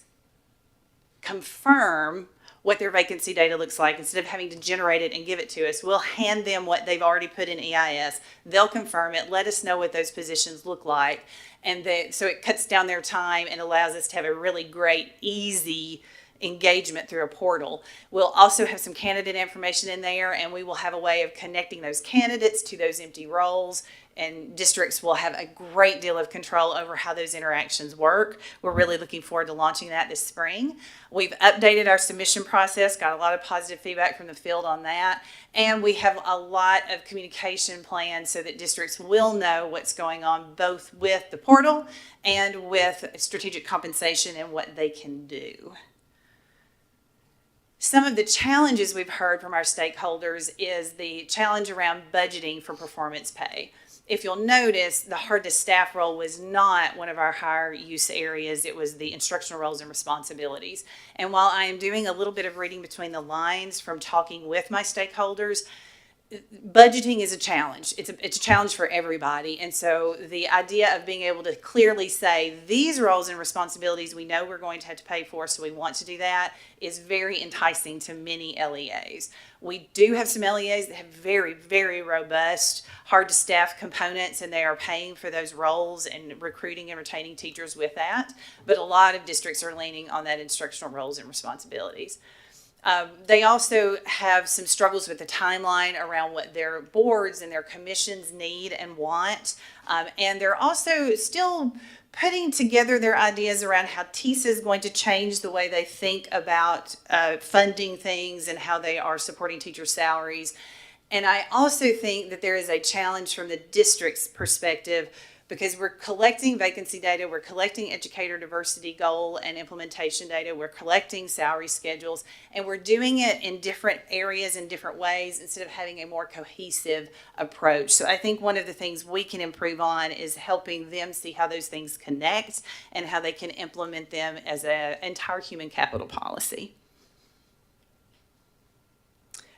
confirm what their vacancy data looks like. Instead of having to generate it and give it to us, we'll hand them what they've already put in EIS. They'll confirm it, let us know what those positions look like. And so it cuts down their time and allows us to have a really great, easy engagement through a portal. We'll also have some candidate information in there, and we will have a way of connecting those candidates to those empty roles, and districts will have a great deal of control over how those interactions work. We're really looking forward to launching that this spring. We've updated our submission process, got a lot of positive feedback from the field on that, and we have a lot of communication plans so that districts will know what's going on both with the portal and with strategic compensation and what they can do. Some of the challenges we've heard from our stakeholders is the challenge around budgeting for performance pay. If you'll notice, the hardest staff role was not one of our higher use areas. It was the instructional roles and responsibilities. And while I am doing a little bit of reading between the lines from talking with my stakeholders, budgeting is a challenge. It's a challenge for everybody. And so the idea of being able to clearly say these roles and responsibilities we know we're going to have to pay for, so we want to do that, is very enticing to many LEAs. We do have some LEAs that have very, very robust, hard to staff components, and they are paying for those roles and recruiting and retaining teachers with that. But a lot of districts are leaning on that instructional roles and responsibilities. They also have some struggles with the timeline around what their boards and their commissions need and want. And they're also still putting together their ideas around how TISA is going to change the way they think about funding things and how they are supporting teacher salaries. And I also think that there is a challenge from the district's perspective, because we're collecting vacancy data, we're collecting educator diversity goal and implementation data, we're collecting salary schedules, and we're doing it in different areas in different ways instead of having a more cohesive approach. So I think one of the things we can improve on is helping them see how those things connect and how they can implement them as an entire human capital policy.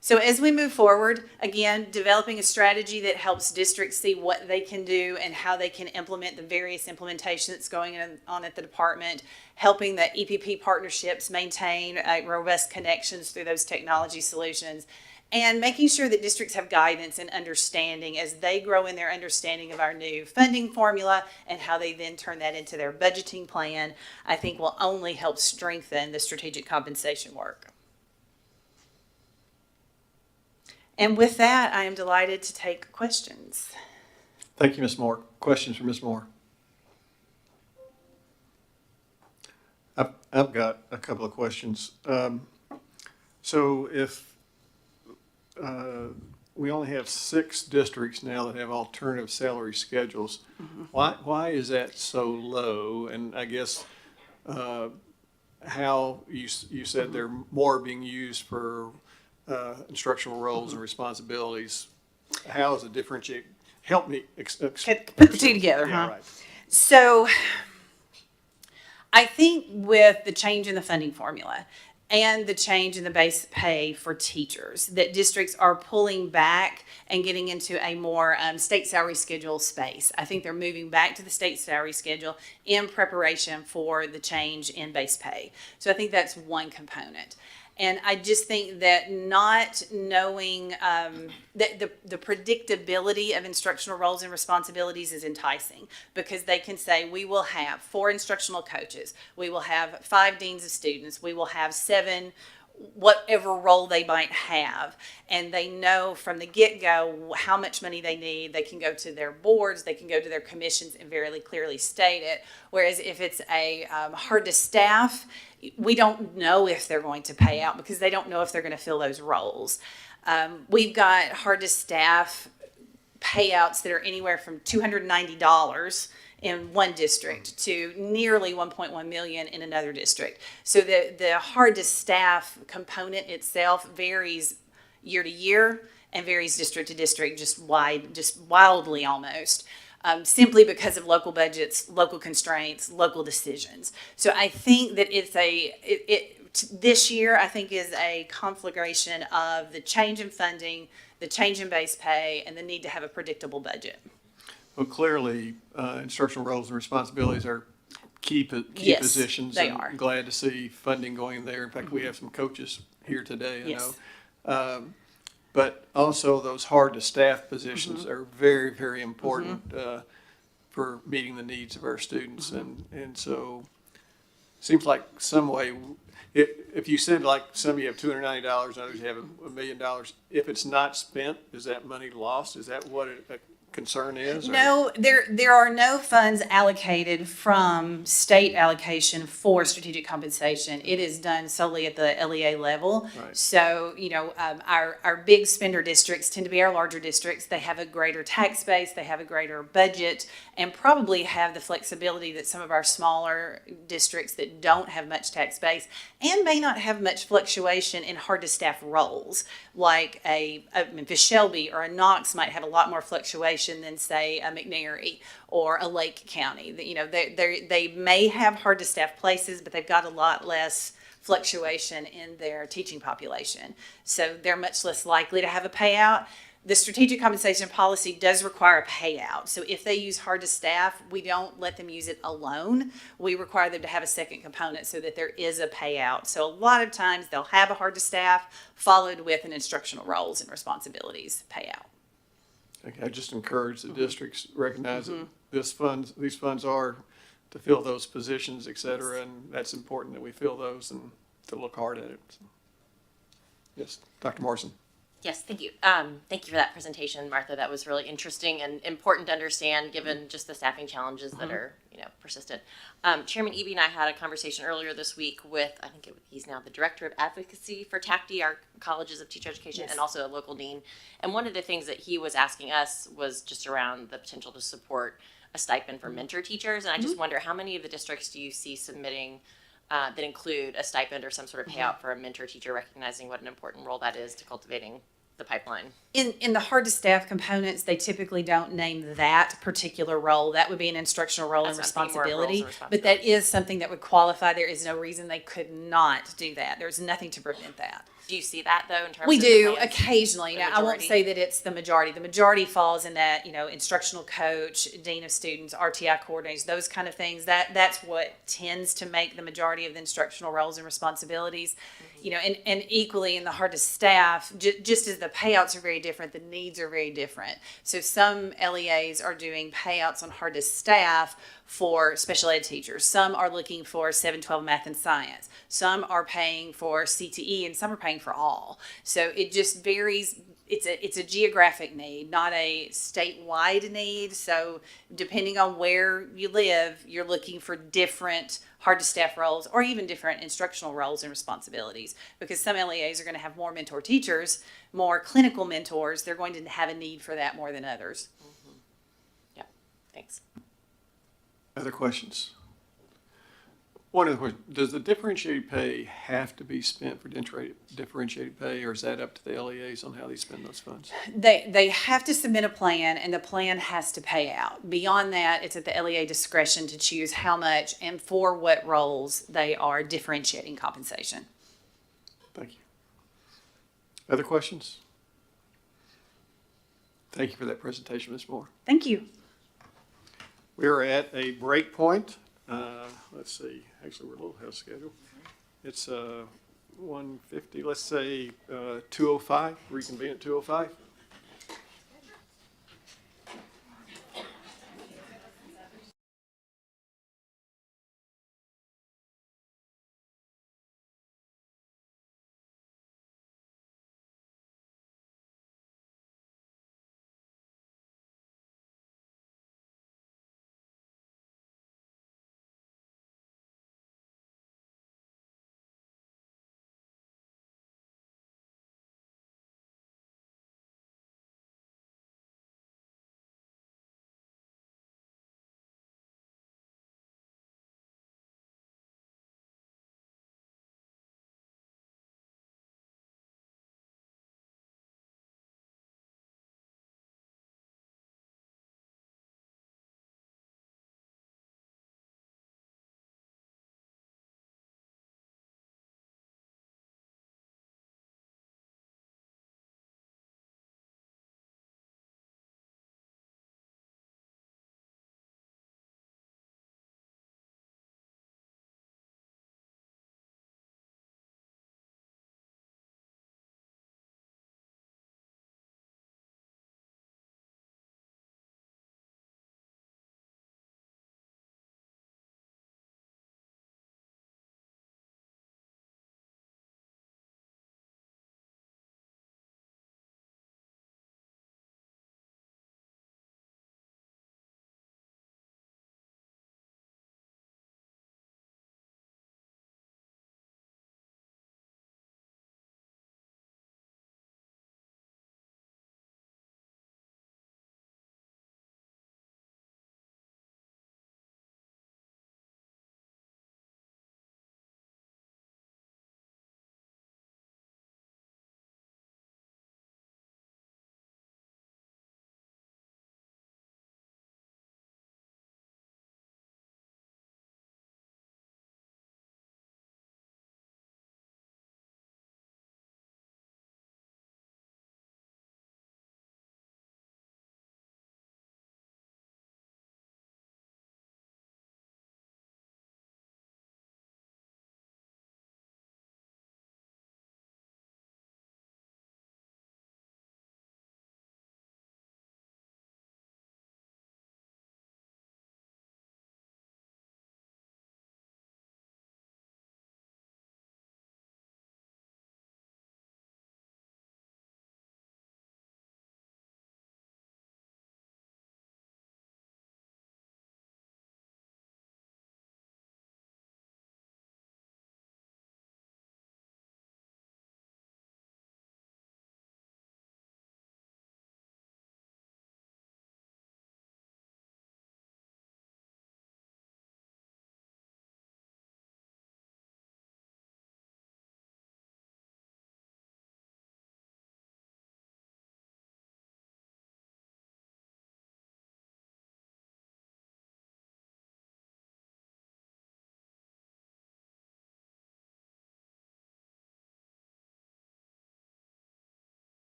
So as we move forward, again, developing a strategy that helps districts see what they can do and how they can implement the various implementation that's going on at the department, helping the EPP partnerships maintain robust connections through those technology solutions, and making sure that districts have guidance and understanding as they grow in their understanding of our new funding formula and how they then turn that into their budgeting plan, I think will only help strengthen the strategic compensation work. And with that, I am delighted to take questions. Thank you, Ms. Moore. Questions for Ms. Moore? I've got a couple of questions. So if we only have 6 districts now that have alternative salary schedules, why is that so low? And I guess how you said they're more being used for instructional roles and responsibilities. How is it differentiate? Help me. Put the two together, yeah, huh? Right. So I think with the change in the funding formula and the change in the base pay for teachers, that districts are pulling back and getting into a more state salary schedule space. I think they're moving back to the state salary schedule in preparation for the change in base pay. So I think that's one component. And I just think that not knowing that the predictability of instructional roles and responsibilities is enticing, because they can say, we will have 4 instructional coaches, we will have 5 deans of students, we will have 7 whatever role they might have, and they know from the get-go how much money they need. They can go to their boards, they can go to their commissions and very clearly state it. Whereas if it's a hard to staff, we don't know if they're going to pay out because they don't know if they're going to fill those roles. We've got hard to staff payouts that are anywhere from $290 in one district to nearly 1.1 million in another district. So the hard to staff component itself varies year to year and varies district to district, just wildly almost. Simply because of local budgets, local constraints, local decisions. So I think that this year, I think, is a conflagration of the change in funding, the change in base pay, and the need to have a predictable budget. Well, clearly, instructional roles and responsibilities are key Yes, positions. they and are. Glad to see funding going there. In fact, we have some coaches here today, I Yes. know. But also those hard to staff positions are very, very important for meeting the needs of our students. And so seems like some way if you send, like, some you have $290, others you have $1 million, if it's not spent, is that money lost? Is that what a concern is? or- No, there are no funds allocated from state allocation for strategic compensation. It is done solely at the LEA level. Right. So, our big spender districts tend to be our larger districts. They have a greater tax base, they have a greater budget, and probably have the flexibility that some of our smaller districts that don't have much tax base and may not have much fluctuation in hard to staff roles, like a Memphis Shelby or a Knox might have a lot more fluctuation than, say, a McNairy or a Lake County. They may have hard to staff places, but they've got a lot less fluctuation in their teaching population. So they're much less likely to have a payout. The strategic compensation policy does require a payout. So if they use hard to staff, we don't let them use it alone. We require them to have a second component so that there is a payout. So a lot of times they'll have a hard to staff followed with an instructional roles and responsibilities payout. Okay, I just encourage the districts recognize that these funds are to fill those positions, et cetera, and that's important that we fill those and to look hard at it. Yes, Dr. Morrison. Yes, thank you. Thank you for that presentation, Martha. That was really interesting and important to understand, given just the staffing challenges that are, persistent. Chairman Eby and I had a conversation earlier this week with, he's now the Director of Advocacy for TACTI, our Colleges of Teacher Education, Yes. and also a local dean. And one of the things that he was asking us was just around the potential to support a stipend for mentor teachers. And I just wonder, how many of the districts do you see submitting that include a stipend or some sort of payout for a mentor teacher, recognizing what an important role that is to cultivating the pipeline? In the hard to staff components, they typically don't name that particular role. That would be an instructional role and That's what I'm thinking, more roles responsibility. and But that is something that would qualify. There is no reason they could not do that. There's nothing to prevent that. Do you see that though in terms We of do the plans? occasionally. The Now, I won't majority? say that it's the majority. The majority falls in that, instructional coach, dean of students, RTI coordinators, those kind of things. That's what tends to make the majority of the instructional roles and responsibilities. And equally in the hard to staff, just as the payouts are very different, the needs are very different. So some LEAs are doing payouts on hard to staff for special ed teachers. Some are looking for 7-12 math and science. Some are paying for CTE and some are paying for all. So it just varies. It's a geographic need, not a statewide need. So depending on where you live, you're looking for different hard to staff roles or even different instructional roles and responsibilities, because some LEAs are going to have more mentor teachers, more clinical mentors. They're going to have a need for that more than others. Yeah, thanks. Other questions? One of the questions, does the differentiated pay have to be spent for differentiated pay, or is that up to the LEAs on how they spend those funds? They have to submit a plan, and the plan has to pay out. Beyond that, it's at the LEA discretion to choose how much and for what roles they are differentiating compensation. Thank you. Other questions? Thank you for that presentation, Ms. Moore. Thank you. We are at a break point. Let's see, actually, we're a little ahead of schedule. It's 1:50, let's say 2:05, reconvene at 2:05.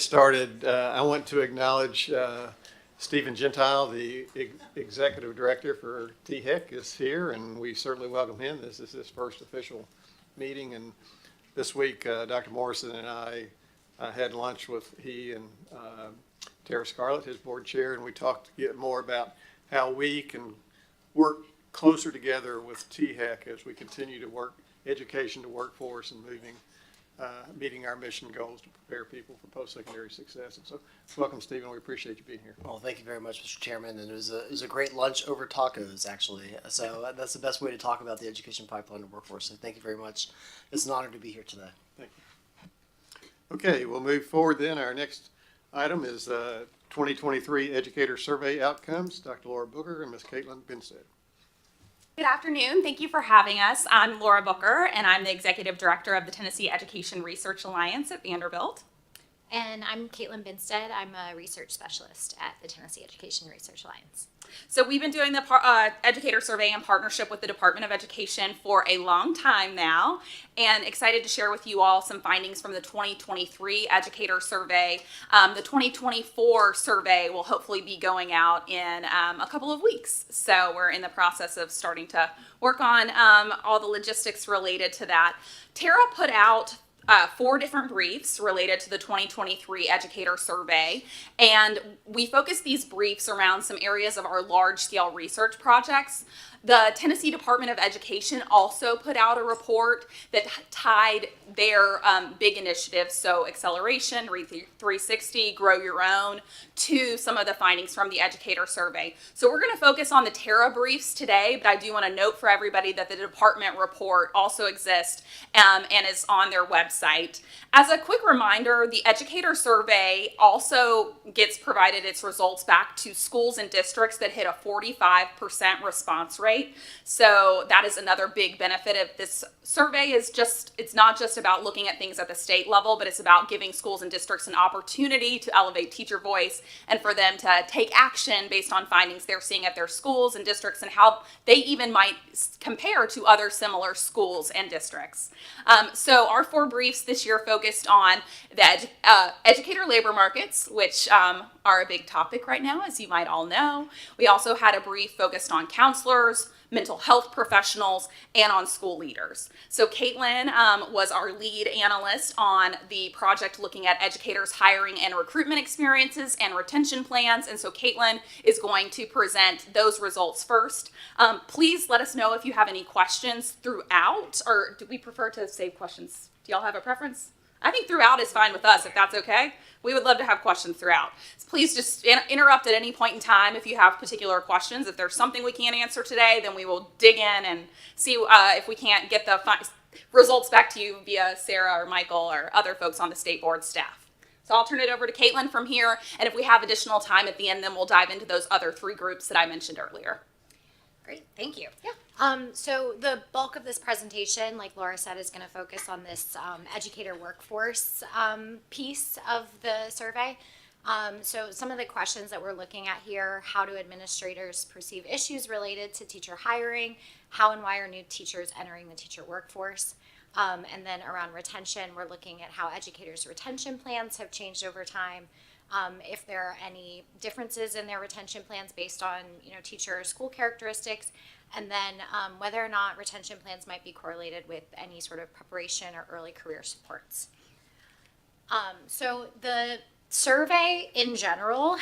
started, I want to acknowledge Stephen Gentile, the Executive Director for THEC, is here, and we certainly welcome him. This is his first official meeting, and this week, Dr. Morrison and I had lunch with he and Tara Scarlett, his board chair, and we talked to get more about how we can work closer together with THEC as we continue to work education to workforce and meeting our mission goals to prepare people for post-secondary success. And so, welcome, Stephen. We appreciate you being here. Well, thank you very much, Mr. Chairman. And it was a great lunch over tacos, actually. So that's the best way to talk about the education pipeline and workforce. So thank you very much. It's an honor to be here today. Thank you. Okay, we'll move forward then. Our next item is 2023 Educator Survey Outcomes. Dr. Laura Booker and Ms. Caitlin Binstead. Good afternoon. Thank you for having us. I'm Laura Booker, and I'm the Executive Director of the Tennessee Education Research Alliance at Vanderbilt. And I'm Caitlin Binstead. I'm a research specialist at the Tennessee Education Research Alliance. So we've been doing the educator survey in partnership with the Department of Education for a long time now, and excited to share with you all some findings from the 2023 educator survey. The 2024 survey will hopefully be going out in a couple of weeks. So we're in the process of starting to work on all the logistics related to that. Tara put out 4 different briefs related to the 2023 educator survey, and we focus these briefs around some areas of our large-scale research projects. The Tennessee Department of Education also put out a report that tied their big initiatives, so acceleration, Read 360, Grow Your Own, to some of the findings from the educator survey. So we're going to focus on the Tara briefs today, but I do want to note for everybody that the department report also exists and is on their website. As a quick reminder, the educator survey also gets provided its results back to schools and districts that hit a 45% response rate. So that is another big benefit of this survey. It's not just about looking at things at the state level, but it's about giving schools and districts an opportunity to elevate teacher voice and for them to take action based on findings they're seeing at their schools and districts and how they even might compare to other similar schools and districts. So our 4 briefs this year focused on the educator labor markets, which are a big topic right now, as you might all know. We also had a brief focused on counselors, mental health professionals, and on school leaders. So Caitlin was our lead analyst on the project looking at educators' hiring and recruitment experiences and retention plans. And so Caitlin is going to present those results first. Please let us know if you have any questions throughout, or do we prefer to save questions? Do y'all have a preference? I think throughout is fine with us, if that's okay. We would love to have questions throughout. So please just interrupt at any point in time if you have particular questions. If there's something we can't answer today, then we will dig in and see if we can't get the results back to you via Sarah or Michael or other folks on the state board staff. So I'll turn it over to Caitlin from here, and if we have additional time at the end, then we'll dive into those other 3 groups that I mentioned earlier. Great, thank you. Yeah. So the bulk of this presentation, like Laura said, is going to focus on this educator workforce piece of the survey. So some of the questions that we're looking at here: how do administrators perceive issues related to teacher hiring? How and why are new teachers entering the teacher workforce? And then around retention, we're looking at how educators' retention plans have changed over time. If there are any differences in their retention plans based on, teacher or school characteristics, and then whether or not retention plans might be correlated with any sort of preparation or early career supports. So the survey in general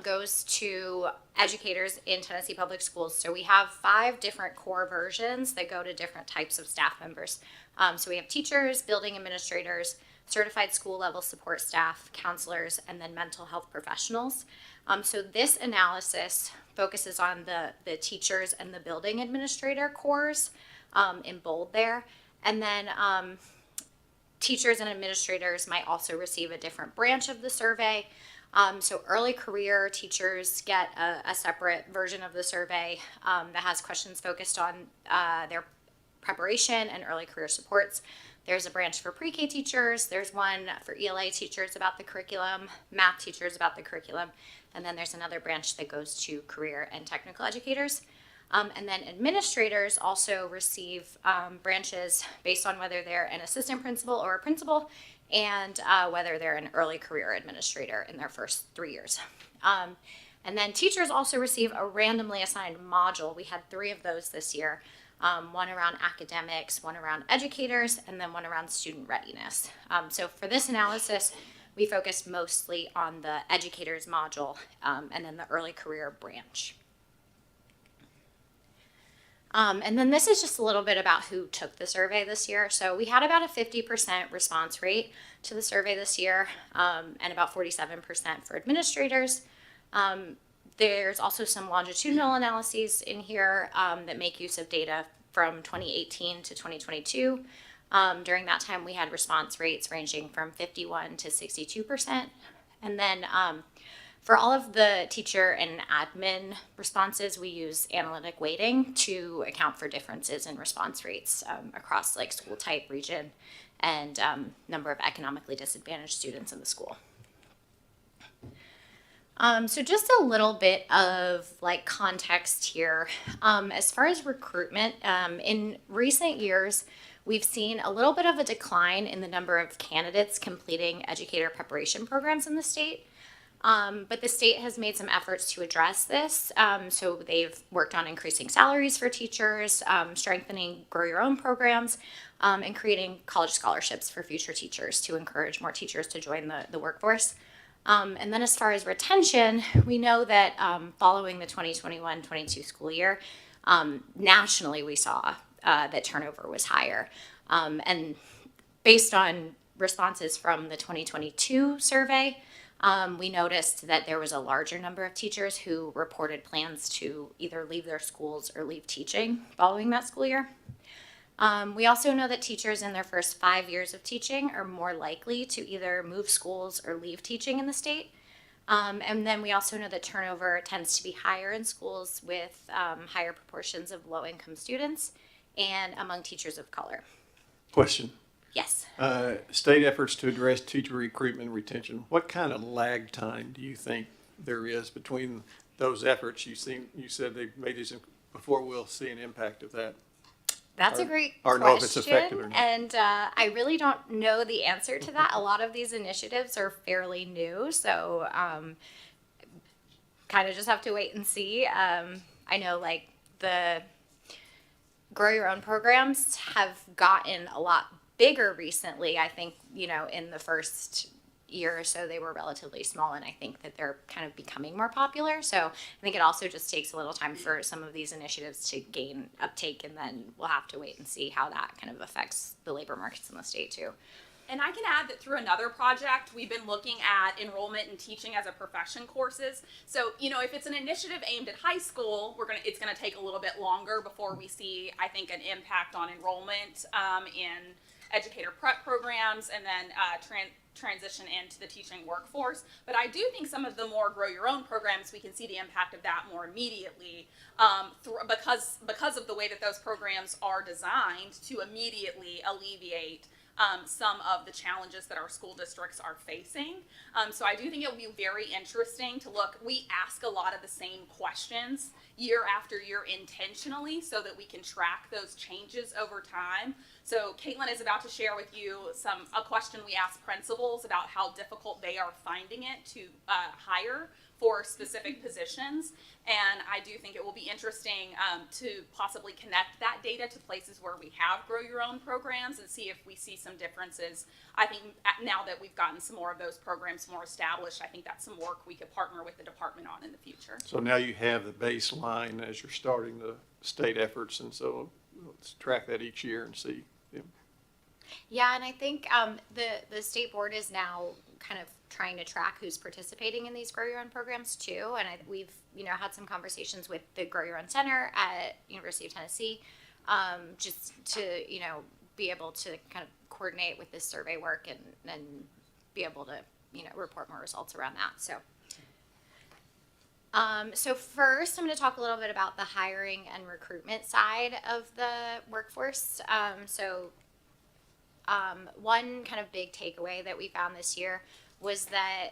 goes to educators in Tennessee Public Schools. So we have 5 different core versions that go to different types of staff members. So we have teachers, building administrators, certified school level support staff, counselors, and then mental health professionals. So this analysis focuses on the teachers and the building administrator cores in bold there. And then teachers and administrators might also receive a different branch of the survey. So early career teachers get a separate version of the survey that has questions focused on their preparation and early career supports. There's a branch for pre-K teachers, there's one for ELA teachers about the curriculum, math teachers about the curriculum, and then there's another branch that goes to career and technical educators. And then administrators also receive branches based on whether they're an assistant principal or a principal, and whether they're an early career administrator in their first 3 years. And then teachers also receive a randomly assigned module. We had 3 of those this year. One around academics, one around educators, and then one around student readiness. So for this analysis, we focused mostly on the educators module and then the early career branch. And then this is just a little bit about who took the survey this year. So we had about a 50% response rate to the survey this year, and about 47% for administrators. There's also some longitudinal analyses in here that make use of data from 2018 to 2022. During that time, we had response rates ranging from 51 to 62%. And then for all of the teacher and admin responses, we use analytic weighting to account for differences in response rates across like school type, region, and number of economically disadvantaged students in the school. So just a little bit of like context here. As far as recruitment, in recent years, we've seen a little bit of a decline in the number of candidates completing educator preparation programs in the state. But the state has made some efforts to address this. So they've worked on increasing salaries for teachers, strengthening Grow Your Own programs, and creating college scholarships for future teachers to encourage more teachers to join the workforce. And then as far as retention, we know that following the 2021-22 school year, nationally we saw that turnover was higher. And based on responses from the 2022 survey, we noticed that there was a larger number of teachers who reported plans to either leave their schools or leave teaching following that school year. We also know that teachers in their first 5 years of teaching are more likely to either move schools or leave teaching in the state. And then we also know that turnover tends to be higher in schools with higher proportions of low-income students and among teachers of color. Question. Yes. State efforts to address teacher recruitment and retention. What kind of lag time do you think there is between those efforts? You said they've made these before we'll see an impact of that. That's a great or know if it's effective or question, not. and I really don't know the answer to that. A lot of these initiatives are fairly new, so kind of just have to wait and see. I know like the Grow Your Own programs have gotten a lot bigger recently. I think, in the first year or so they were relatively small, and I think that they're kind of becoming more popular. So I think it also just takes a little time for some of these initiatives to gain uptake, and then we'll have to wait and see how that kind of affects the labor markets in the state too. And I can add that through another project, we've been looking at enrollment in teaching as a profession courses. So, if it's an initiative aimed at high school, it's gonna take a little bit longer before we see, I think, an impact on enrollment in educator prep programs, and then transition into the teaching workforce. But I do think some of the more Grow Your Own programs, we can see the impact of that more immediately because of the way that those programs are designed to immediately alleviate some of the challenges that our school districts are facing. So I do think it will be very interesting to look. We ask a lot of the same questions year after year intentionally so that we can track those changes over time. So Caitlin is about to share with you a question we asked principals about how difficult they are finding it to hire for specific positions. And I do think it will be interesting to possibly connect that data to places where we have Grow Your Own programs and see if we see some differences. I think now that we've gotten some more of those programs more established, I think that's some work we could partner with the department on in the future. So now you have the baseline as you're starting the state efforts, and so let's track that each year and see. Yeah, and I think the state board is now kind of trying to track who's participating in these Grow Your Own programs too. And we've had some conversations with the Grow Your Own Center at University of Tennessee, just to be able to kind of coordinate with this survey work and be able to report more results around that. So first, I'm going to talk a little bit about the hiring and recruitment side of the workforce. One kind of big takeaway that we found this year was that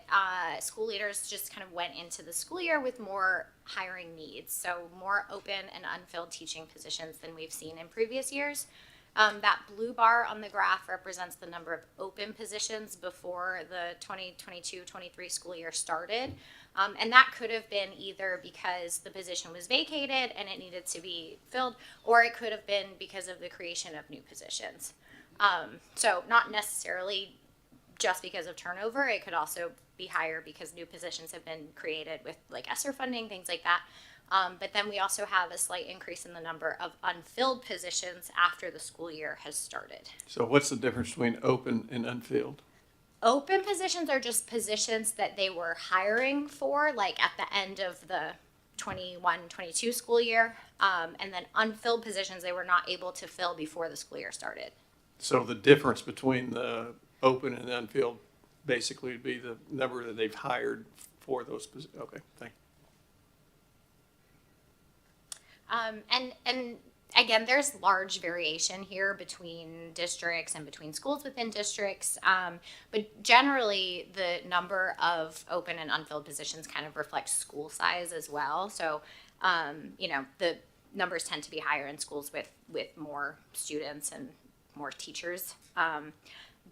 school leaders just kind of went into the school year with more hiring needs, so more open and unfilled teaching positions than we've seen in previous years. That blue bar on the graph represents the number of open positions before the 2022-23 school year started. And that could have been either because the position was vacated and it needed to be filled, or it could have been because of the creation of new positions. So not necessarily just because of turnover, it could also be higher because new positions have been created with like ESSER funding, things like that. But then we also have a slight increase in the number of unfilled positions after the school year has started. So what's the difference between open and unfilled? Open positions are just positions that they were hiring for, like at the end of the 21-22 school year. And then unfilled positions they were not able to fill before the school year started. So the difference between the open and unfilled basically would be the number that they've hired for those positions. Okay, thank you. And again, there's large variation here between districts and between schools within districts. But generally, the number of open and unfilled positions kind of reflects school size as well. So, the numbers tend to be higher in schools with more students and more teachers.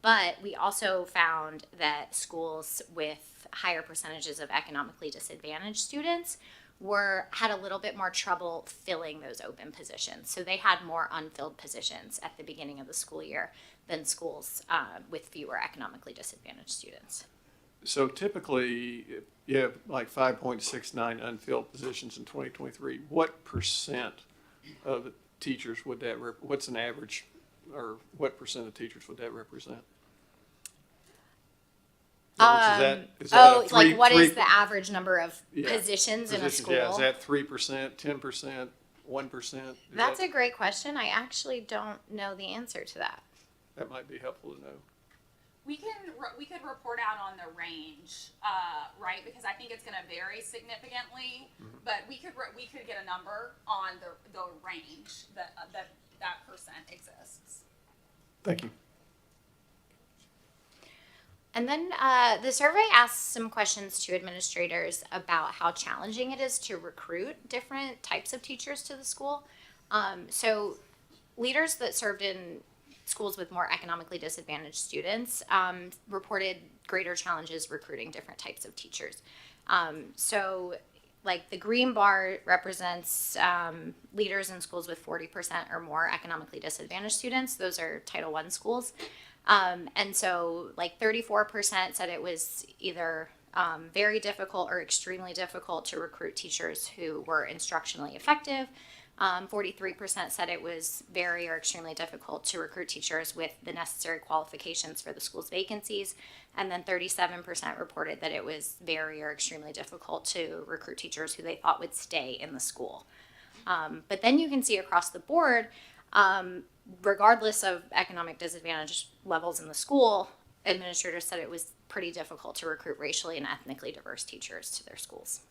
But we also found that schools with higher percentages of economically disadvantaged students had a little bit more trouble filling those open positions. So they had more unfilled positions at the beginning of the school year than schools with fewer economically disadvantaged students. So typically, you have like 5.69 unfilled positions in 2023. What percent of the teachers would that, what's an average, or what percent of teachers would that represent? Is that What is the average number of positions in a school? Yeah, is that 3%, 10%, 1%? That's a great question. I actually don't know the answer to that. That might be helpful to know. We could report out on the range, right? Because I think it's going to vary significantly. But we could get a number on the range that percent exists. Thank you. And then the survey asked some questions to administrators about how challenging it is to recruit different types of teachers to the school. So leaders that served in schools with more economically disadvantaged students reported greater challenges recruiting different types of teachers. So like the green bar represents leaders in schools with 40% or more economically disadvantaged students. Those are Title I schools. And so like 34% said it was either very difficult or extremely difficult to recruit teachers who were instructionally effective. 43% said it was very or extremely difficult to recruit teachers with the necessary qualifications for the school's vacancies. And then 37% reported that it was very or extremely difficult to recruit teachers who they thought would stay in the school. But then you can see across the board, regardless of economic disadvantage levels in the school, administrators said it was pretty difficult to recruit racially and ethnically diverse teachers to their schools.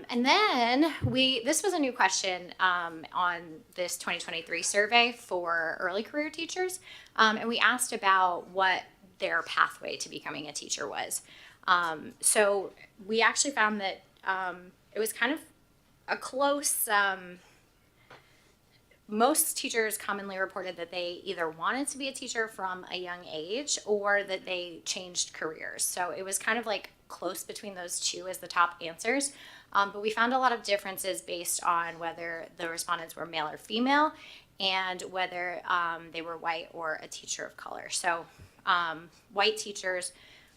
And then this was a new question on this 2023 survey for early career teachers. And we asked about what their pathway to becoming a teacher was. So we actually found that it was kind of a close, most teachers commonly reported that they either wanted to be a teacher from a young age or that they changed careers. So it was kind of like close between those two as the top answers. But we found a lot of differences based on whether the respondents were male or female and whether they were white or a teacher of color. So white teachers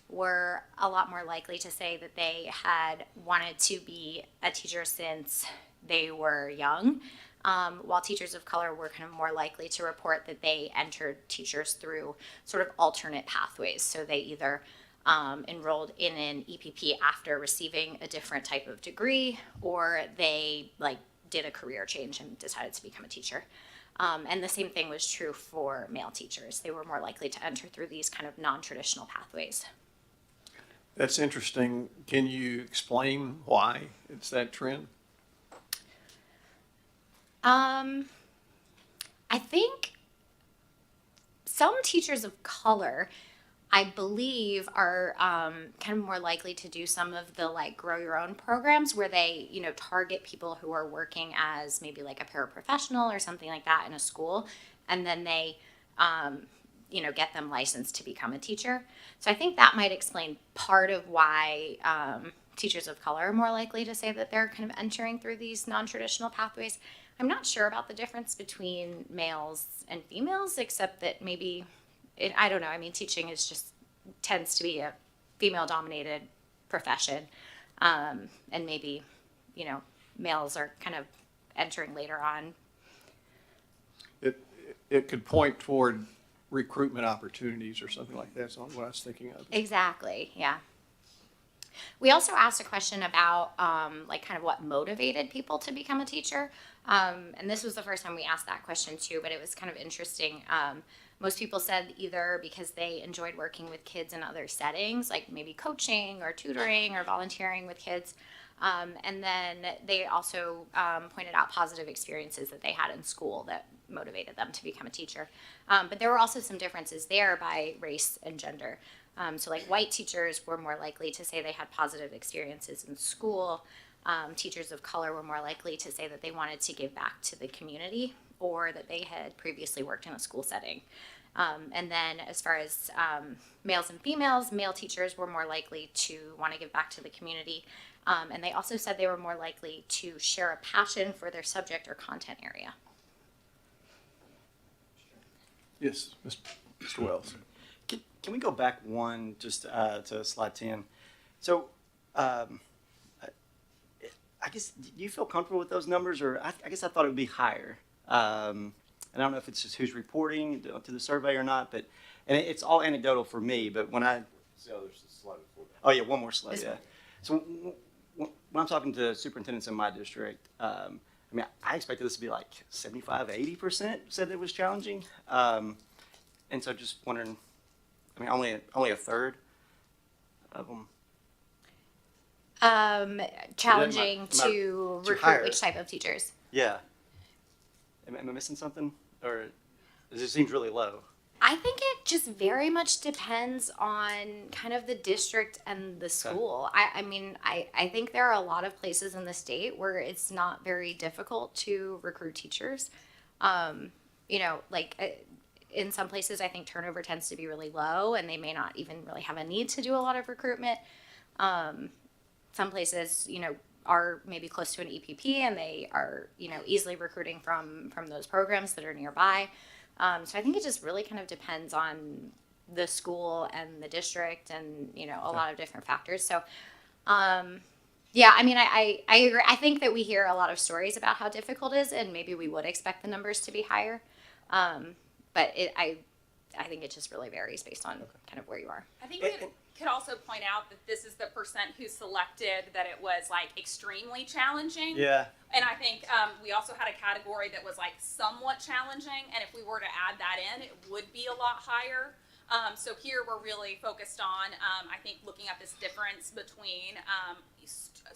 were a lot more likely to say that they had wanted to be a teacher since they were young, while teachers of color were kind of more likely to report that they entered teachers through sort of alternate pathways. So they either enrolled in an EPP after receiving a different type of degree, or they did a career change and decided to become a teacher. And the same thing was true for male teachers. They were more likely to enter through these kind of non-traditional pathways. That's interesting. Can you explain why it's that trend? I think some teachers of color, I believe, are kind of more likely to do some of the like grow your own programs where they, target people who are working as maybe like a paraprofessional or something like that in a school, and then they, get them licensed to become a teacher. So I think that might explain part of why teachers of color are more likely to say that they're kind of entering through these non-traditional pathways. I'm not sure about the difference between males and females, except that maybe, I don't know. I mean, teaching tends to be a female-dominated profession, and maybe, males are kind of entering later on. It could point toward recruitment opportunities or something like that. That's what I was thinking of. Exactly, yeah. We also asked a question about kind of what motivated people to become a teacher. And this was the first time we asked that question too, but it was kind of interesting. Most people said either because they enjoyed working with kids in other settings, like maybe coaching or tutoring or volunteering with kids. And then they also pointed out positive experiences that they had in school that motivated them to become a teacher. But there were also some differences there by race and gender. So like white teachers were more likely to say they had positive experiences in school. Teachers of color were more likely to say that they wanted to give back to the community or that they had previously worked in a school setting. And then as far as males and females, male teachers were more likely to want to give back to the community. And they also said they were more likely to share a passion for their subject or content area. Yes, Mr. Wells. Can we go back one just to slide 10? So I guess, do you feel comfortable with those numbers, or I guess I thought it would be higher. And I don't know if it's just who's reporting to the survey or not, but it's all anecdotal for me. But when I So there's a slide before that. oh yeah, one more slide. Yeah. So when I'm talking to superintendents in my district, I expected this to be like 75, 80% said it was challenging. And so just wondering, only a third of them. Challenging Am I to too recruit higher? which type of teachers? Yeah. Am I missing something? Or it just seems really low? I think it just very much depends on kind of the district and the school. I think there are a lot of places in the state where it's not very difficult to recruit teachers. In some places, I think turnover tends to be really low and they may not even really have a need to do a lot of recruitment. Some places, are maybe close to an EPP and they are, easily recruiting from those programs that are nearby. So I think it just really kind of depends on the school and the district and, a lot of different factors. So, I agree. I think that we hear a lot of stories about how difficult it is and maybe we would expect the numbers to be higher. But I think it just really varies based on kind of where you are. I think we could also point out that this is the percent who selected that it was like extremely challenging. Yeah. And I think we also had a category that was like somewhat challenging, and if we were to add that in, it would be a lot higher. So here we're really focused on, I think, looking at this difference between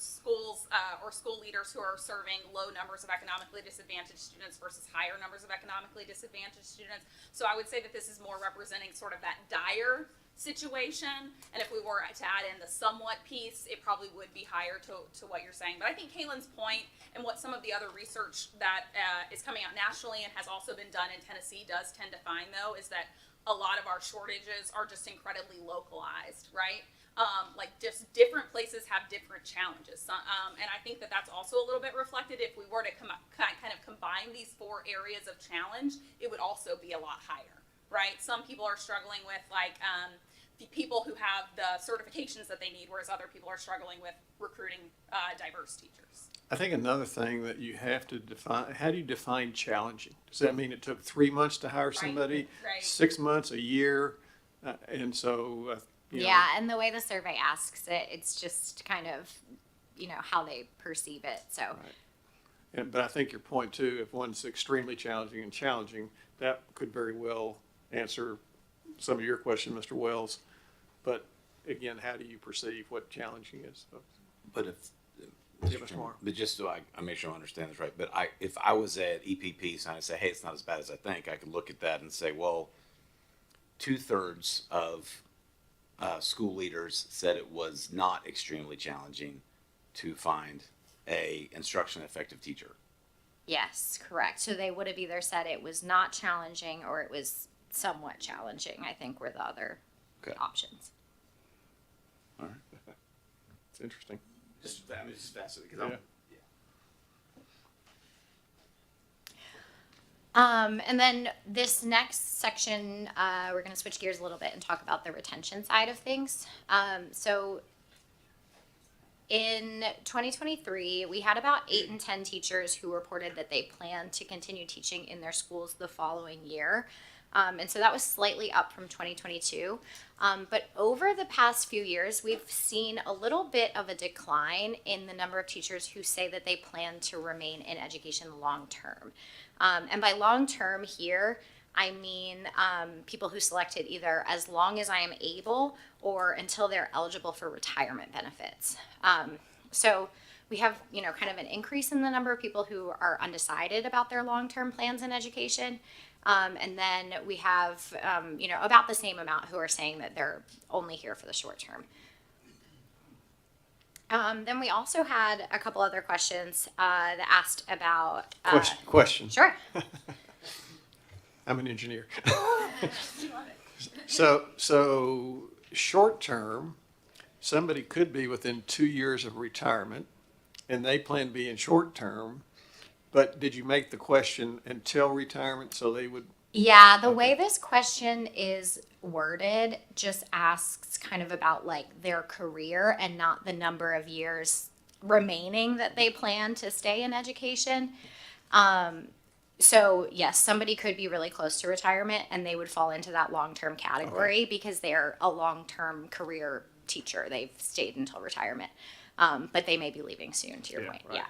schools or school leaders who are serving low numbers of economically disadvantaged students versus higher numbers of economically disadvantaged students. So I would say that this is more representing sort of that dire situation, and if we were to add in the somewhat piece, it probably would be higher to what you're saying. But I think Kaylin's point and what some of the other research that is coming out nationally and has also been done in Tennessee does tend to find, though, is that a lot of our shortages are just incredibly localized, right? Just different places have different challenges. And I think that that's also a little bit reflected. If we were to kind of combine these four areas of challenge, it would also be a lot higher, right? Some people are struggling with the people who have the certifications that they need, whereas other people are struggling with recruiting diverse teachers. I think another thing that you have to define, how do you define challenging? Does that mean it took 3 months to hire somebody? Right. 6 months, a year? And so, Yeah, and the way the survey asks it, it's just kind of, how they perceive it. So, But I think your point too, if one's extremely challenging, that could very well answer some of your question, Mr. Wells. But again, how do you perceive what challenging is? So, But give us more. But just so I make sure I understand this right, but if I was at EPP and I say, hey, it's not as bad as I think, I could look at that and say, well, 2/3 of school leaders said it was not extremely challenging to find a instruction effective teacher. Yes, correct. So they would have either said it was not challenging or it was somewhat challenging, I think were the other Okay. options. All right. It's interesting. Just, I mean, it's fascinating, Yeah. And then this next section, we're going to switch gears a little bit and talk about the retention side of things. So in 2023, we had about 8 in 10 teachers who reported that they plan to continue teaching in their schools the following year. And so that was slightly up from 2022. But over the past few years, we've seen a little bit of a decline in the number of teachers who say that they plan to remain in education long term. And by long term here, I mean people who selected either as long as I am able or until they're eligible for retirement benefits. So we have, kind of an increase in the number of people who are undecided about their long-term plans in education. And then we have, about the same amount who are saying that they're only here for the short term. Then we also had a couple other questions that asked about. Question. Sure. I'm an engineer. So short term, somebody could be within 2 years of retirement and they plan to be in short term, but did you make the question until retirement so they would? Yeah, the way this question is worded just asks kind of about like their career and not the number of years remaining that they plan to stay in education. So yes, somebody could be really close to retirement and they would fall into that long-term category because they're a long-term career teacher. They've stayed until retirement. But they may be leaving soon, to your point. Right. Yeah.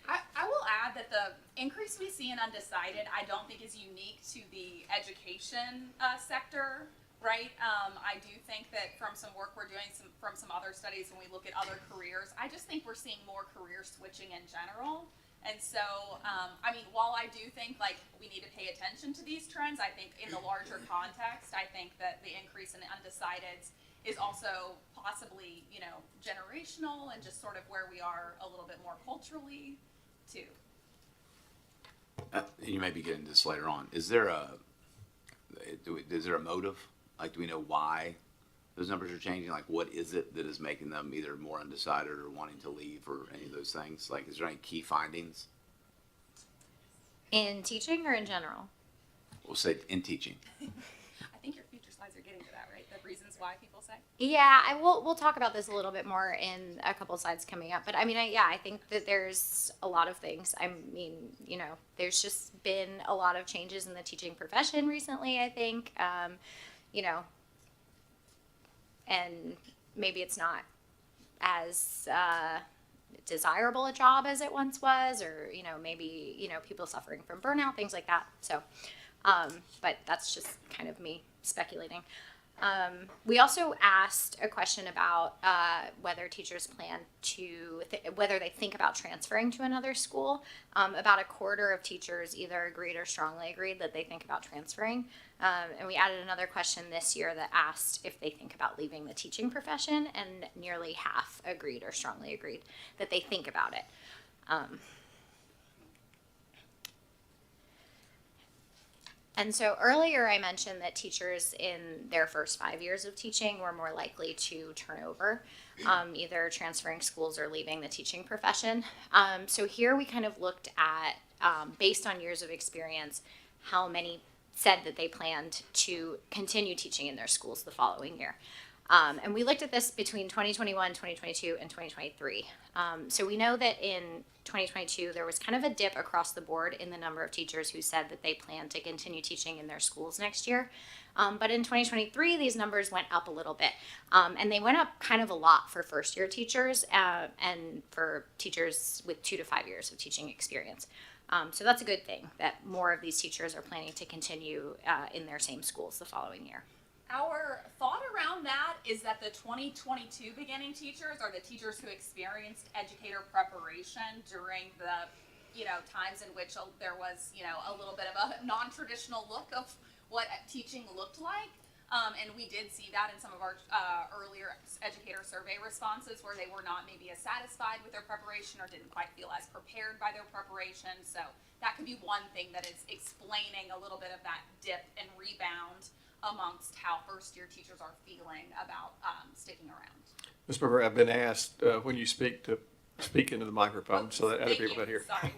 I will add that the increase we see in undecided, I don't think is unique to the education sector, right? I do think that from some work we're doing, from some other studies, when we look at other careers, I just think we're seeing more career switching in general. And so, while I do think like we need to pay attention to these trends, I think in the larger context, I think that the increase in undecideds is also possibly, generational and just sort of where we are a little bit more culturally too. You may be getting this later on. Is there a motive? Like, do we know why those numbers are changing? Like, what is it that is making them either more undecided or wanting to leave or any of those things? Like, is there any key findings? In teaching or in general? We'll say in teaching. I think your future slides are getting to that, right? The reasons why people say. Yeah, we'll talk about this a little bit more in a couple slides coming up. But I think that there's a lot of things. There's just been a lot of changes in the teaching profession recently, I think. And maybe it's not as desirable a job as it once was, or, maybe, people suffering from burnout, things like that. So, but that's just kind of me speculating. We also asked a question about whether teachers plan to, whether they think about transferring to another school. About a quarter of teachers either agreed or strongly agreed that they think about transferring. And we added another question this year that asked if they think about leaving the teaching profession, and nearly half agreed or strongly agreed that they think about it. And so earlier I mentioned that teachers in their first 5 years of teaching were more likely to turn over, either transferring schools or leaving the teaching profession. So here we kind of looked at, based on years of experience, how many said that they planned to continue teaching in their schools the following year. And we looked at this between 2021, 2022, and 2023. So we know that in 2022, there was kind of a dip across the board in the number of teachers who said that they plan to continue teaching in their schools next year. But in 2023, these numbers went up a little bit. And they went up kind of a lot for first-year teachers and for teachers with 2 to 5 years of teaching experience. So that's a good thing, that more of these teachers are planning to continue in their same schools the following year. Our thought around that is that the 2022 beginning teachers are the teachers who experienced educator preparation during the, times in which there was, a little bit of a non-traditional look of what teaching looked like. And we did see that in some of our earlier educator survey responses where they were not maybe as satisfied with their preparation or didn't quite feel as prepared by their preparation. So that could be one thing that is explaining a little bit of that dip and rebound amongst how first year teachers are feeling about sticking around. Ms. Brewer, I've been asked when you speak into the microphone so that other people can hear. Sorry.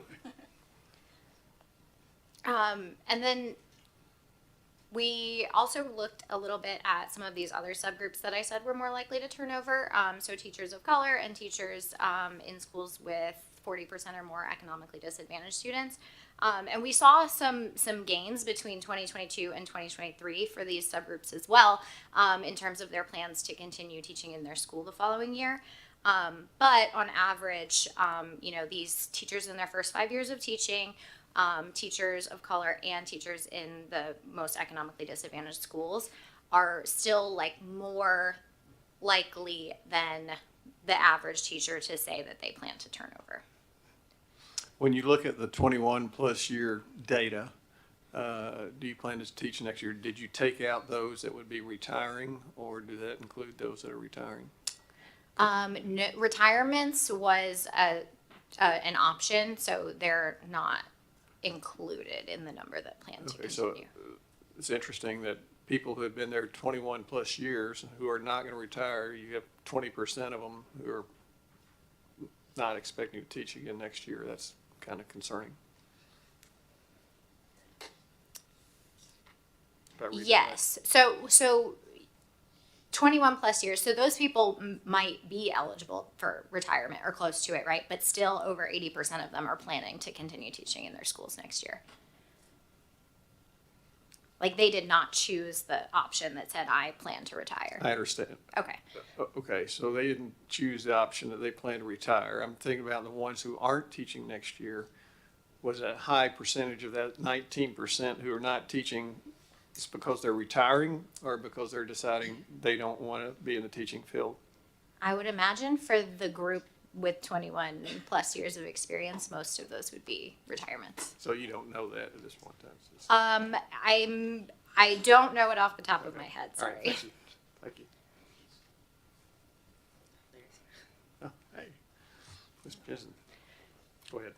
And then we also looked a little bit at some of these other subgroups that I said were more likely to turn over. So teachers of color and teachers in schools with 40% or more economically disadvantaged students. And we saw some gains between 2022 and 2023 for these subgroups as well, in terms of their plans to continue teaching in their school the following year. But on average, these teachers in their first 5 years of teaching, teachers of color and teachers in the most economically disadvantaged schools are still more likely than the average teacher to say that they plan to turn over. When you look at the 21 plus year data, do you plan to teach next year? Did you take out those that would be retiring, or do that include those that are retiring? No, retirements was an option, so they're not included in the number that plan to Okay, so continue. it's interesting that people who have been there 21 plus years who are not going to retire, you have 20% of them who are not expecting to teach again next year. That's kind of concerning. If I read that right. Yes, so 21 plus years, so those people might be eligible for retirement or close to it, right? But still over 80% of them are planning to continue teaching in their schools next year. Like, they did not choose the option that said, I plan to retire. I understand. Okay. Okay, so they didn't choose the option that they plan to retire. I'm thinking about the ones who aren't teaching next year. Was a high percentage of that 19% who are not teaching, it's because they're retiring or because they're deciding they don't want to be in the teaching field? I would imagine for the group with 21 plus years of experience, most of those would be retirements. So you don't know that at this point in time? I don't know it off the top of my head, All right, sorry. thank you. Thank you. Oh, hey, Mr. Jensen, go ahead.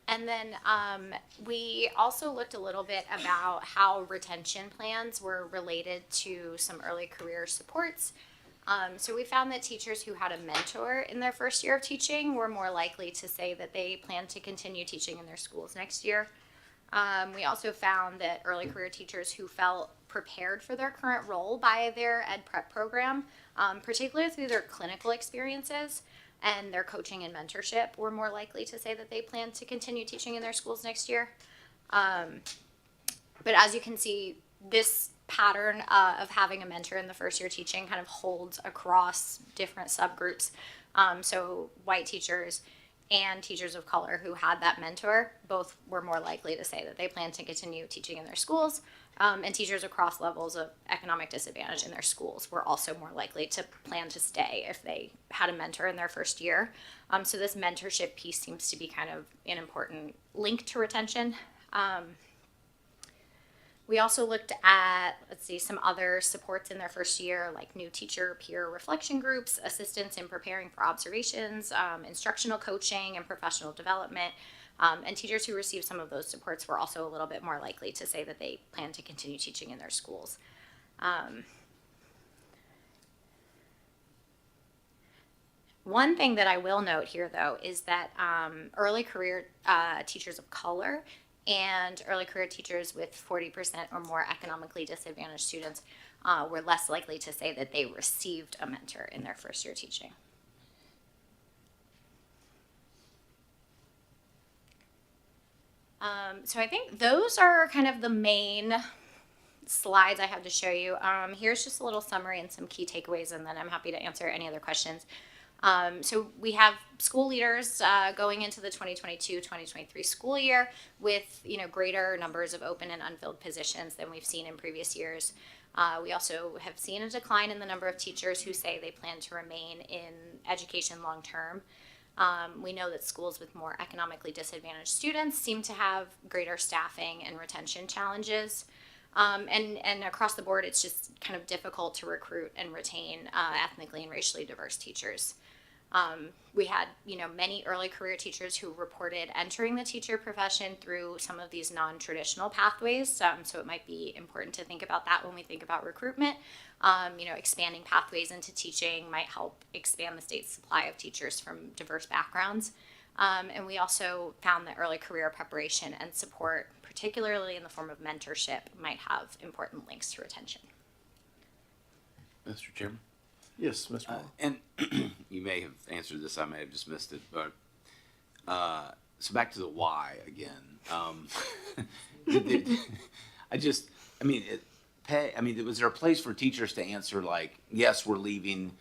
And then we also looked a little bit about how retention plans were related to some early career supports. So we found that teachers who had a mentor in their first year of teaching were more likely to say that they plan to continue teaching in their schools next year. We also found that early career teachers who felt prepared for their current role by their ed prep program, particularly through their clinical experiences and their coaching and mentorship, were more likely to say that they plan to continue teaching in their schools next year. But as you can see, this pattern of having a mentor in the first year teaching kind of holds across different subgroups. So white teachers and teachers of color who had that mentor both were more likely to say that they plan to continue teaching in their schools. And teachers across levels of economic disadvantage in their schools were also more likely to plan to stay if they had a mentor in their first year. So this mentorship piece seems to be kind of an important link to retention. We also looked at, some other supports in their first year, like new teacher peer reflection groups, assistance in preparing for observations, instructional coaching and professional development. And teachers who received some of those supports were also a little bit more likely to say that they plan to continue teaching in their schools. One thing that I will note here, though, is that early career teachers of color and early career teachers with 40% or more economically disadvantaged students were less likely to say that they received a mentor in their first year teaching. So I think those are kind of the main slides I have to show you. Here's just a little summary and some key takeaways, and then I'm happy to answer any other questions. So we have school leaders going into the 2022-2023 school year with greater numbers of open and unfilled positions than we've seen in previous years. We also have seen a decline in the number of teachers who say they plan to remain in education long term. We know that schools with more economically disadvantaged students seem to have greater staffing and retention challenges. And across the board, it's just kind of difficult to recruit and retain ethnically and racially diverse teachers. We had, many early career teachers who reported entering the teacher profession through some of these non-traditional pathways. So it might be important to think about that when we think about recruitment. Expanding pathways into teaching might help expand the state's supply of teachers from diverse backgrounds. And we also found that early career preparation and support, particularly in the form of mentorship, might have important links to retention. Mr. Chairman? Yes, Mr. Moore. And you may have answered this, I may have just missed it, but, so back to the why again. Was there a place for teachers to answer like, yes, we're leaving,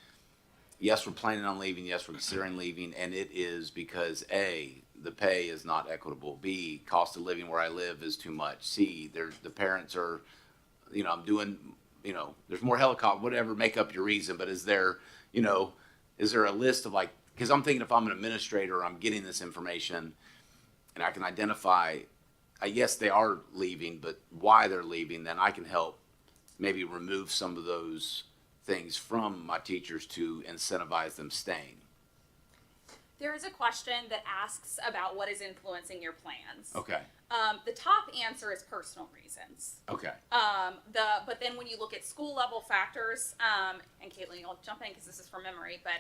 yes, we're planning on leaving, yes, we're considering leaving, and it is because A, the pay is not equitable, B, cost of living where I live is too much, C, the parents are, I'm doing, there's more helicopter, whatever, make up your reason, but is there a list of like, because I'm thinking if I'm an administrator, I'm getting this information and I can identify, yes, they are leaving, but why they're leaving, then I can help maybe remove some of those things from my teachers to incentivize them staying. There is a question that asks about what is influencing your plans. Okay. The top answer is personal reasons. Okay. But then when you look at school level factors, and Caitlin, you'll jump in because this is from memory, but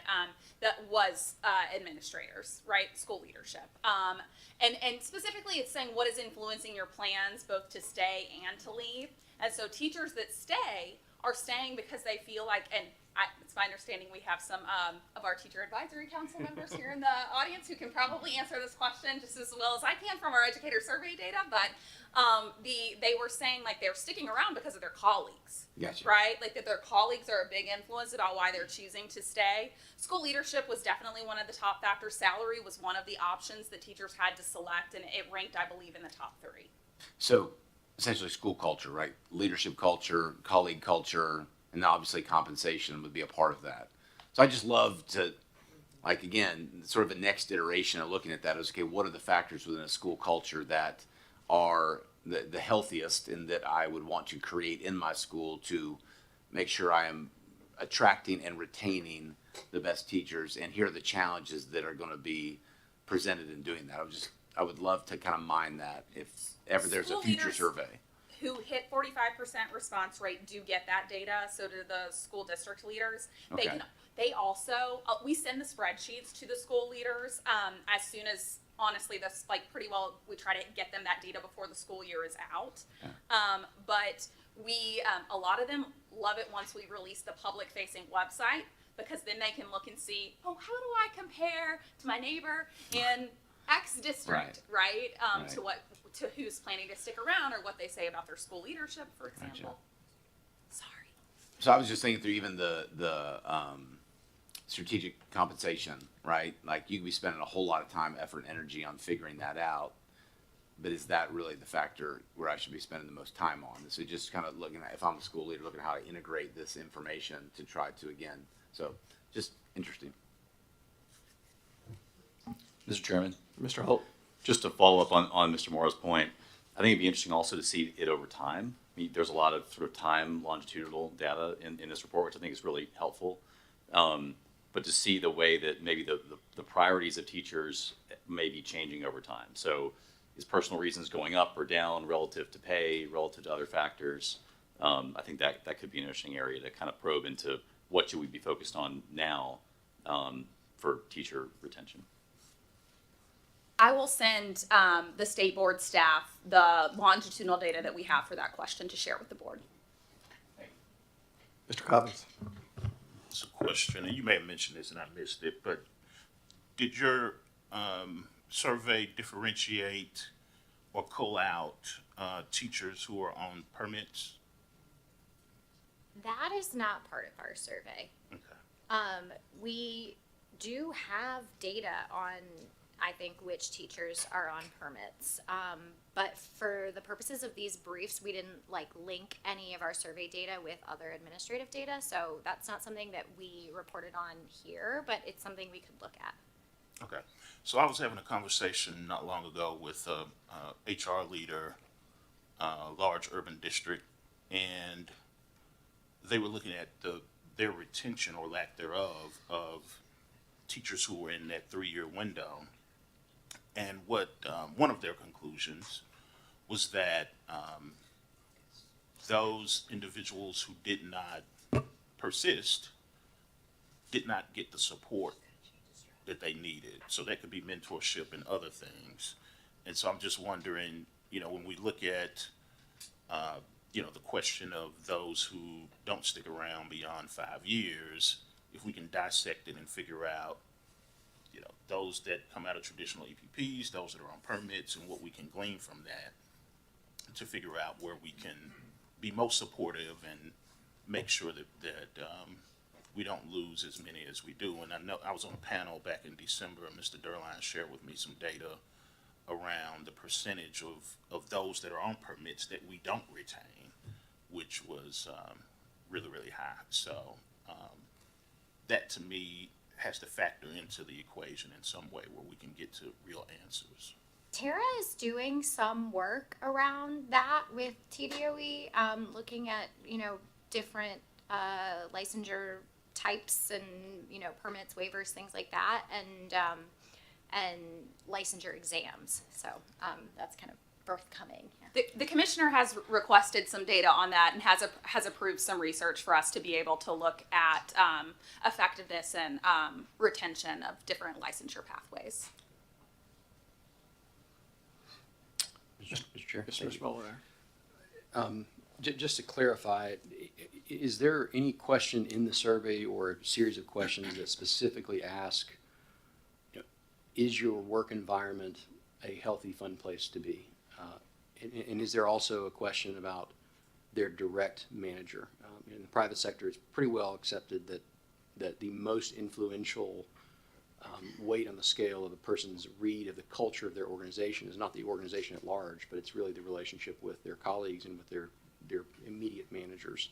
that was administrators, right? School leadership. And specifically it's saying what is influencing your plans both to stay and to leave. And so teachers that stay are staying because they feel like, it's my understanding we have some of our teacher advisory council members here in the audience who can probably answer this question just as well as I can from our educator survey data, but they were saying like they're sticking around because of their colleagues. Gotcha. Right? Like that their colleagues are a big influence about why they're choosing to stay. School leadership was definitely one of the top factors. Salary was one of the options that teachers had to select, and it ranked, I believe, in the top 3. So essentially school culture, right? Leadership culture, colleague culture, and obviously compensation would be a part of that. So I just love to, like, again, sort of a next iteration of looking at that is, okay, what are the factors within a school culture that are the healthiest and that I would want to create in my school to make sure I am attracting and retaining the best teachers, and here are the challenges that are going to be presented in doing that. I would love to kind of mine that if ever there's a future survey. Who hit 45% response rate do get that data. So do the school district leaders. Okay. They also, we send the spreadsheets to the school leaders as soon as, honestly, that's like pretty well, we try to get them that data before the school year is out. Yeah. But we, a lot of them love it once we release the public facing website, because then they can look and see, how do I compare to my neighbor in X district, right? To who's planning to stick around, or what they say about their school leadership, for example. Gotcha. Sorry. So I was just thinking through even the strategic compensation, right? Like you could be spending a whole lot of time, effort, and energy on figuring that out, but is that really the factor where I should be spending the most time on? So just kind of looking at, if I'm a school leader, looking at how to integrate this information to try to, again, so just interesting. Mr. Chairman, Mr. Holt. just to follow up on Mr. Morrow's point, I think it'd be interesting also to see it over time. I mean, there's a lot of sort of time longitudinal data in this report, which I think is really helpful. But to see the way that maybe the priorities of teachers may be changing over time. So is personal reasons going up or down relative to pay, relative to other factors? I think that could be an interesting area to kind of probe into what should we be focused on now for teacher retention. I will send the state board staff the longitudinal data that we have for that question to share with the board. Mr. Cobbins. It's a question, and you may have mentioned this and I missed it, but did your survey differentiate or call out teachers who are on permits? That is not part of our survey. Okay. We do have data on, I think, which teachers are on permits. But for the purposes of these briefs, we didn't link any of our survey data with other administrative data. So that's not something that we reported on here, but it's something we could look at. Okay. So I was having a conversation not long ago with a HR leader, large urban district, and they were looking at their retention or lack thereof of teachers who were in that 3-year window. And what one of their conclusions was that those individuals who did not persist did not get the support that they needed. So that could be mentorship and other things. And so I'm just wondering, when we look at, the question of those who don't stick around beyond 5 years, if we can dissect it and figure out, those that come out of traditional EPPs, those that are on permits, and what we can glean from that to figure out where we can be most supportive and make sure that we don't lose as many as we do. And I know I was on a panel back in December, and Mr. Durline shared with me some data around the percentage of those that are on permits that we don't retain, which was really, really high. So that to me has to factor into the equation in some way where we can get to real answers. Tara is doing some work around that with TDOE, looking at, different licensure types and, permits, waivers, things like that, and licensure exams. So that's kind of forthcoming. Yeah. The commissioner has requested some data on that and has approved some research for us to be able to look at effectiveness and retention of different licensure pathways. Mr. Chair. Mr. Smoller. Just to clarify, is there any question in the survey or a series of questions that specifically ask, is your work environment a healthy, fun place to be? And is there also a question about their direct manager? In the private sector, it's pretty well accepted that the most influential weight on the scale of a person's read of the culture of their organization is not the organization at large, but it's really the relationship with their colleagues and with their immediate managers.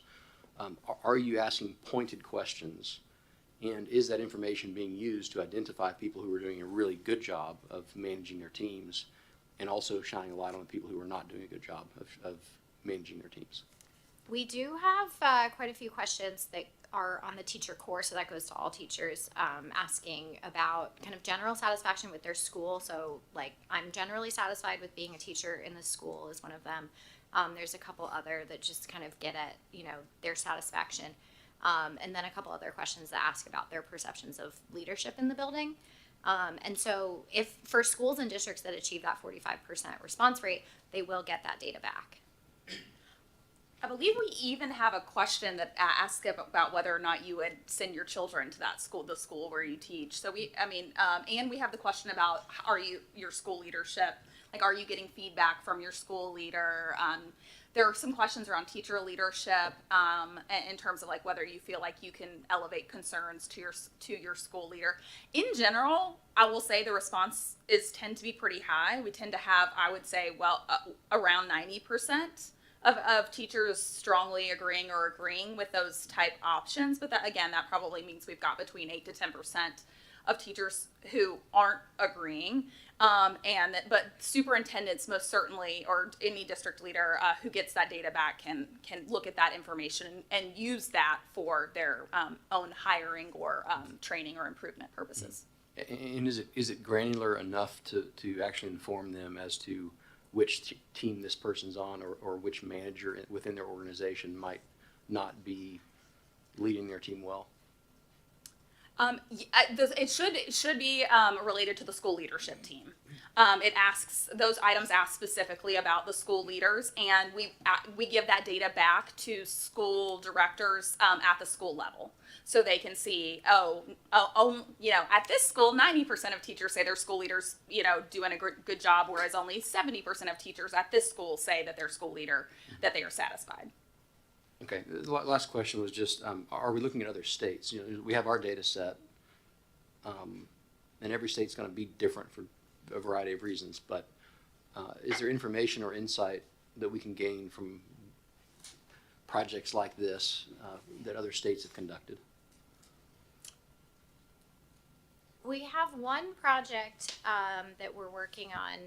Are you asking pointed questions? And is that information being used to identify people who are doing a really good job of managing their teams and also shining a light on the people who are not doing a good job of managing their teams? We do have quite a few questions that are on the teacher core, so that goes to all teachers, asking about kind of general satisfaction with their school. So, like, I'm generally satisfied with being a teacher in this school is one of them. There's a couple other that just kind of get at, their satisfaction. And then a couple other questions that ask about their perceptions of leadership in the building. And so if for schools and districts that achieve that 45% response rate, they will get that data back. I believe we even have a question that asks about whether or not you would send your children to that school, the school where you teach. So and we have the question about your school leadership? Like, are you getting feedback from your school leader? There are some questions around teacher leadership in terms of like whether you feel like you can elevate concerns to your school leader. In general, I will say the response tend to be pretty high. We tend to have, I would say, around 90% of teachers strongly agreeing with those type options. But that probably means we've got between 8 to 10% of teachers who aren't agreeing. But superintendents most certainly, or any district leader who gets that data back can look at that information and use that for their own hiring or training or improvement purposes. And is it granular enough to actually inform them as to which team this person's on, or which manager within their organization might not be leading their team well? It should be related to the school leadership team. Those items ask specifically about the school leaders, and we give that data back to school directors at the school level, so they can see, at this school, 90% of teachers say their school leaders, doing a good job, whereas only 70% of teachers at this school say that their school leader, that they are satisfied. Okay, the last question was just, are we looking at other states? We have our data set, and every state's going to be different for a variety of reasons, but is there information or insight that we can gain from projects like this that other states have conducted? We have one project that we're working on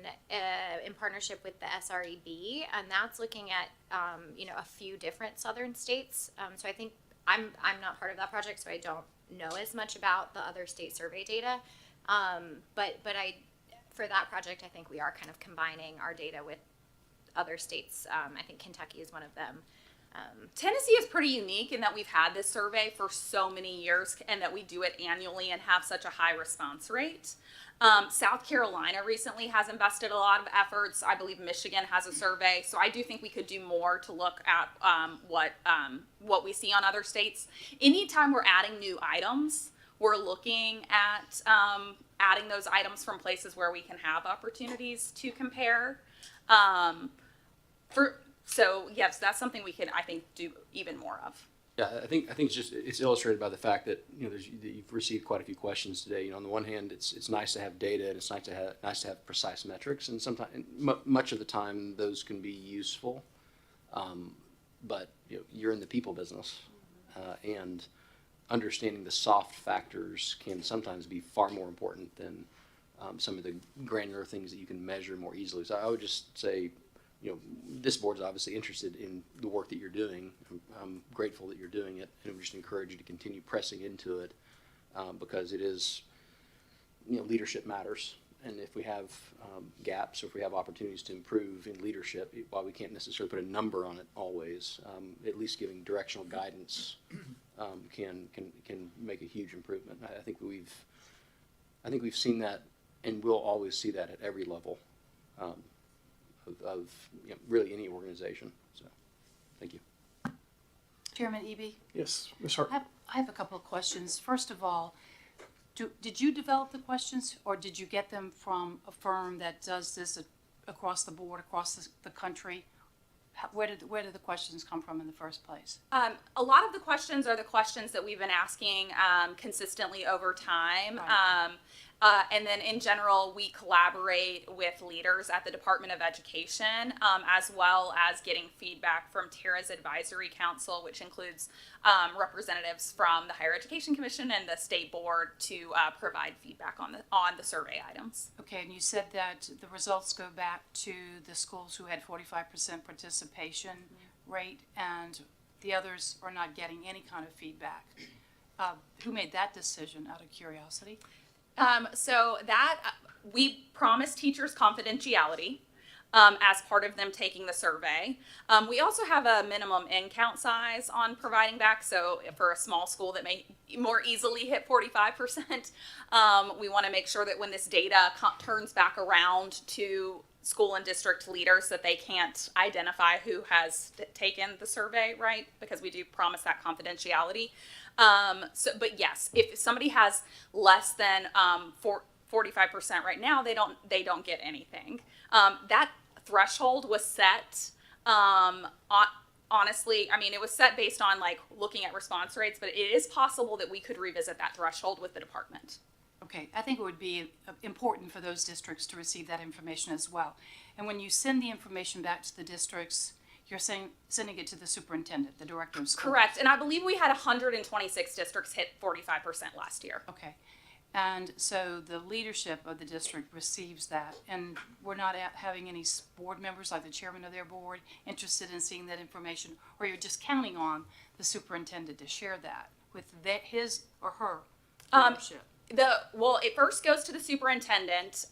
in partnership with the SREB, and that's looking at a few different southern states. So I think I'm not part of that project, so I don't know as much about the other state survey data. But I for that project, I think we are kind of combining our data with other states. I think Kentucky is one of them. Tennessee is pretty unique in that we've had this survey for so many years and that we do it annually and have such a high response rate. South Carolina recently has invested a lot of efforts. I believe Michigan has a survey. So I do think we could do more to look at what we see on other states. Anytime we're adding new items, we're looking at adding those items from places where we can have opportunities to compare. So yes, that's something we can, I think, do even more of. Yeah, I think it's illustrated by the fact that you've received quite a few questions today. On the one hand, it's nice to have data and it's nice to have precise metrics, and sometimes much of the time those can be useful. But you're in the people business, and understanding the soft factors can sometimes be far more important than some of the granular things that you can measure more easily. So I would just say, this board's obviously interested in the work that you're doing. I'm grateful that you're doing it, and we just encourage you to continue pressing into it, because it is, leadership matters. And if we have gaps, or if we have opportunities to improve in leadership, while we can't necessarily put a number on it always, at least giving directional guidance can make a huge improvement. I think we've seen that, and we'll always see that at every level of really any organization. So, thank you. Chairman Eby? Yes, Ms. Hart. I have a couple of questions. First of all, did you develop the questions, or did you get them from a firm that does this across the board, across the country? Where did the questions come from in the first place? A lot of the questions are the questions that we've been asking consistently over time. Right. And then in general, we collaborate with leaders at the Department of Education, as well as getting feedback from Tara's Advisory Council, which includes representatives from the Higher Education Commission and the State Board to provide feedback on the survey items. Okay, and you said that the results go back to the schools who had 45% participation rate, and the others are not getting any kind of feedback. Who made that decision, out of curiosity? So that we promise teachers confidentiality as part of them taking the survey. We also have a minimum in count size on providing back. So for a small school that may more easily hit 45%, we want to make sure that when this data turns back around to school and district leaders, that they can't identify who has taken the survey, right? Because we do promise that confidentiality. But yes, if somebody has less than 45% right now, they don't get anything. That threshold was set. Honestly, I mean, it was set based on looking at response rates, but it is possible that we could revisit that threshold with the department. Okay, I think it would be important for those districts to receive that information as well. And when you send the information back to the districts, you're sending it to the superintendent, the director of schools. Correct, and I believe we had 126 districts hit 45% last year. Okay, and so the leadership of the district receives that, and we're not having any board members, like the chairman of their board, interested in seeing that information, or you're just counting on the superintendent to share that with his or her leadership? It first goes to the superintendent,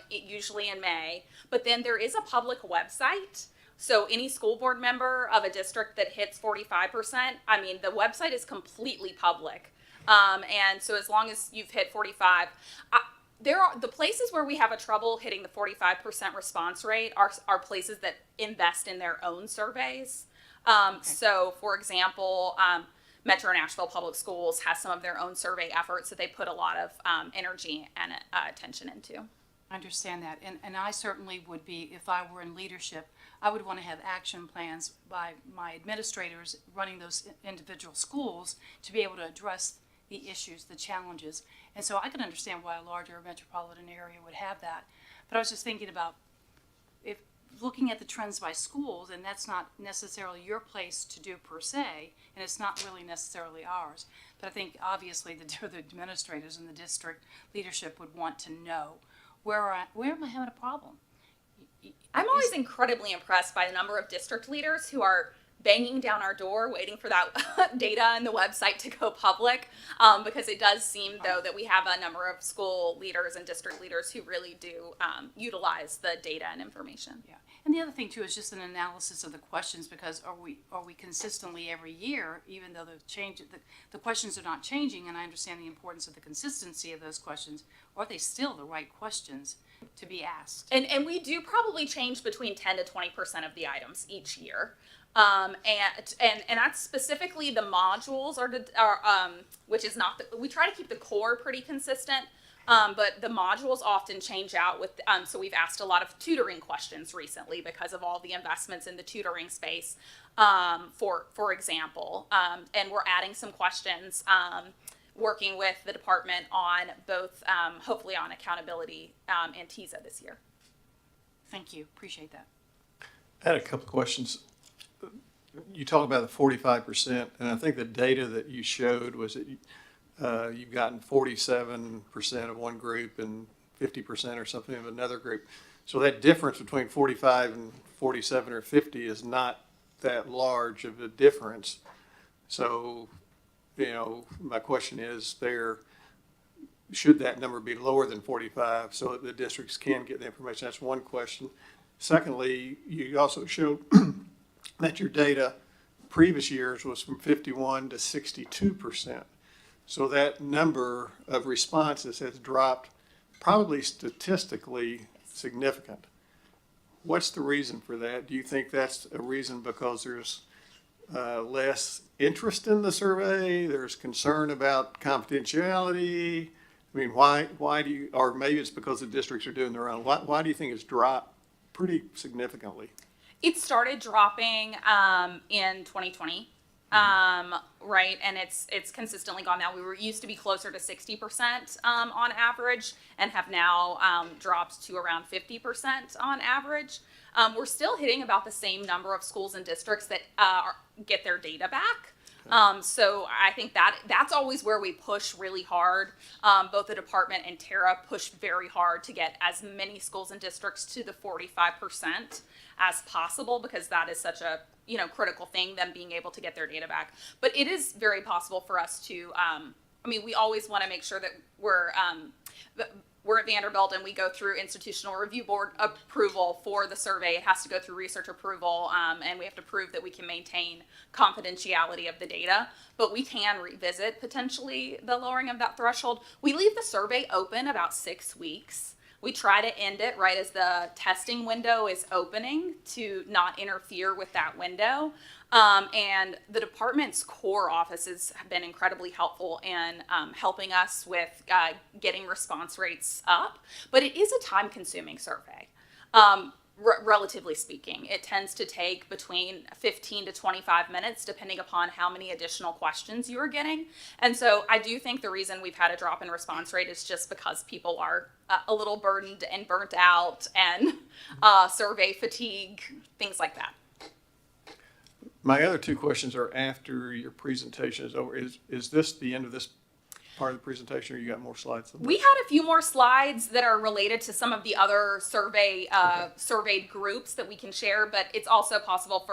usually in May, but then there is a public website. So any school board member of a district that hits 45%, I mean, the website is completely public. And so as long as you've hit 45, there are the places where we have a trouble hitting the 45% response rate are places that invest in their own surveys. Okay. So for example, Metro Nashville Public Schools has some of their own survey efforts that they put a lot of energy and attention into. I understand that, and I certainly would be, if I were in leadership, I would want to have action plans by my administrators running those individual schools to be able to address the issues, the challenges. And so I can understand why a larger metropolitan area would have that. But I was just thinking about, if looking at the trends by schools, and that's not necessarily your place to do per se, and it's not really necessarily ours. But I think obviously the administrators and the district leadership would want to know, where am I having a problem? I'm always incredibly impressed by the number of district leaders who are banging down our door waiting for that data and the website to go public, because it does seem, though, that we have a number of school leaders and district leaders who really do utilize the data and information. Yeah. And the other thing too is just an analysis of the questions, because are we consistently every year, even though the questions are not changing, and I understand the importance of the consistency of those questions, are they still the right questions to be asked? And we do probably change between 10 to 20% of the items each year. And that's specifically the modules which is not, we try to keep the core pretty consistent. But the modules often change out with, so we've asked a lot of tutoring questions recently because of all the investments in the tutoring space, for example. And we're adding some questions, working with the department on both, hopefully on accountability and TISA this year. Thank you, appreciate that. I had a couple of questions. You talk about the 45%, and I think the data that you showed was that you've gotten 47% of one group and 50% or something of another group. So that difference between 45 and 47 or 50 is not that large of a difference. So, my question is should that number be lower than 45 so that the districts can get the information? That's one question. Secondly, you also showed that your data previous years was from 51 to 62%. So that number of responses has dropped probably statistically significant. What's the reason for that? Do you think that's a reason because there's less interest in the survey? There's concern about confidentiality? I mean, why do you, or maybe it's because the districts are doing their own. Why do you think it's dropped pretty significantly? It started dropping in 2020. Right, and it's consistently gone down. We used to be closer to 60% on average, and have now dropped to around 50% on average. We're still hitting about the same number of schools and districts that get their data back. So I think that's always where we push really hard. Both the department and Tara push very hard to get as many schools and districts to the 45% as possible, because that is such a critical thing, them being able to get their data back. But it is very possible for us to, we always want to make sure that we're at Vanderbilt and we go through institutional review board approval for the survey. It has to go through research approval, and we have to prove that we can maintain confidentiality of the data. But we can revisit potentially the lowering of that threshold. We leave the survey open about 6 weeks. We try to end it right as the testing window is opening to not interfere with that window. And the department's core offices have been incredibly helpful in helping us with getting response rates up. But it is a time-consuming survey. Relatively speaking, it tends to take between 15 to 25 minutes, depending upon how many additional questions you are getting. And so I do think the reason we've had a drop in response rate is just because people are a little burdened and burnt out, and survey fatigue, things like that. My other two questions are after your presentation is over. Is this the end of this part of the presentation, or you got more slides? We had a few more slides that are related to some of the other surveyed groups that we can share, but it's also possible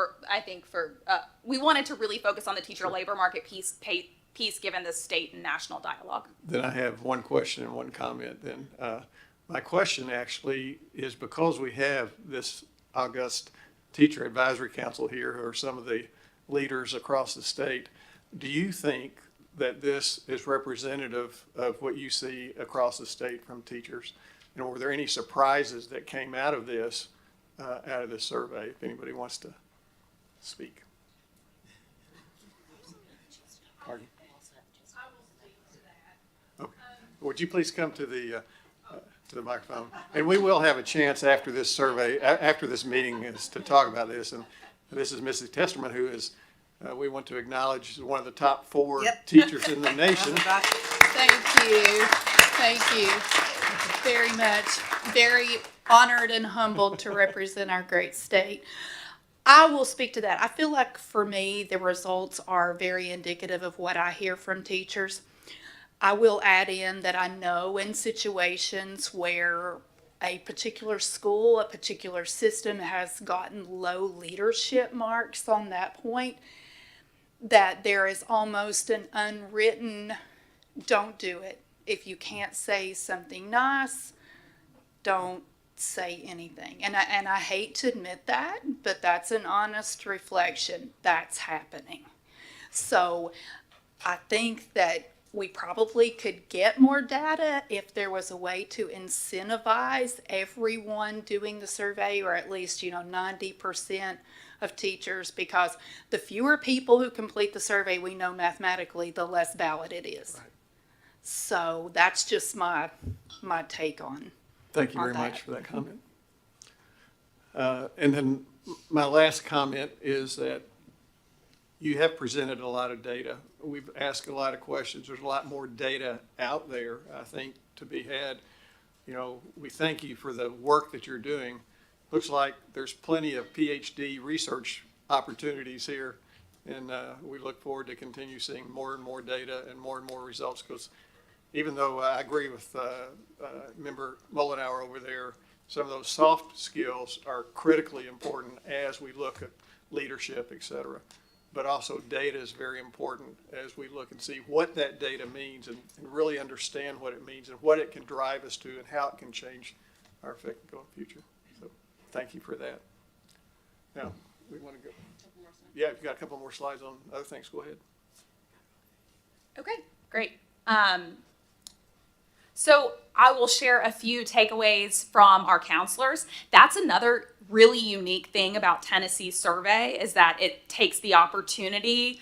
we wanted to really focus on the teacher labor market piece given the state and national dialogue. Then I have one question and one comment then. My question actually is, because we have this august teacher advisory council here, who are some of the leaders across the state, do you think that this is representative of what you see across the state from teachers? Were there any surprises that came out of this survey, if anybody wants to speak? Pardon? Okay. Would you please come to the microphone? And we will have a chance after this survey, after this meeting, is to talk about this. And this is Mrs. Testerman, who is, we want to acknowledge, one of the top 4 teachers in the nation. Thank you. Thank you. very much. Very honored and humbled to represent our great state. I will speak to that. I feel like for me, the results are very indicative of what I hear from teachers. I will add in that I know in situations where a particular school, a particular system has gotten low leadership marks on that point, that there is almost an unwritten, don't do it. If you can't say something nice, don't say anything. And I hate to admit that, but that's an honest reflection. That's happening. So I think that we probably could get more data if there was a way to incentivize everyone doing the survey, or at least, 90% of teachers, because the fewer people who complete the survey, we know mathematically, the less valid it is. Right. So that's just my take on. Thank you very much for that comment. And then my last comment is that you have presented a lot of data. We've asked a lot of questions. There's a lot more data out there, I think, to be had. We thank you for the work that you're doing. Looks like there's plenty of PhD research opportunities here, and we look forward to continue seeing more and more data and more results, because even though I agree with Member Mullenhour over there, some of those soft skills are critically important as we look at leadership, et cetera. But also data is very important as we look and see what that data means, and really understand what it means and what it can drive us to and how it can change our effect going future. So thank you for that. Now, we want to go. Yeah, if you've got a couple more slides on other things, go ahead. Okay, great. So I will share a few takeaways from our counselors. That's another really unique thing about Tennessee's survey, is that it takes the opportunity.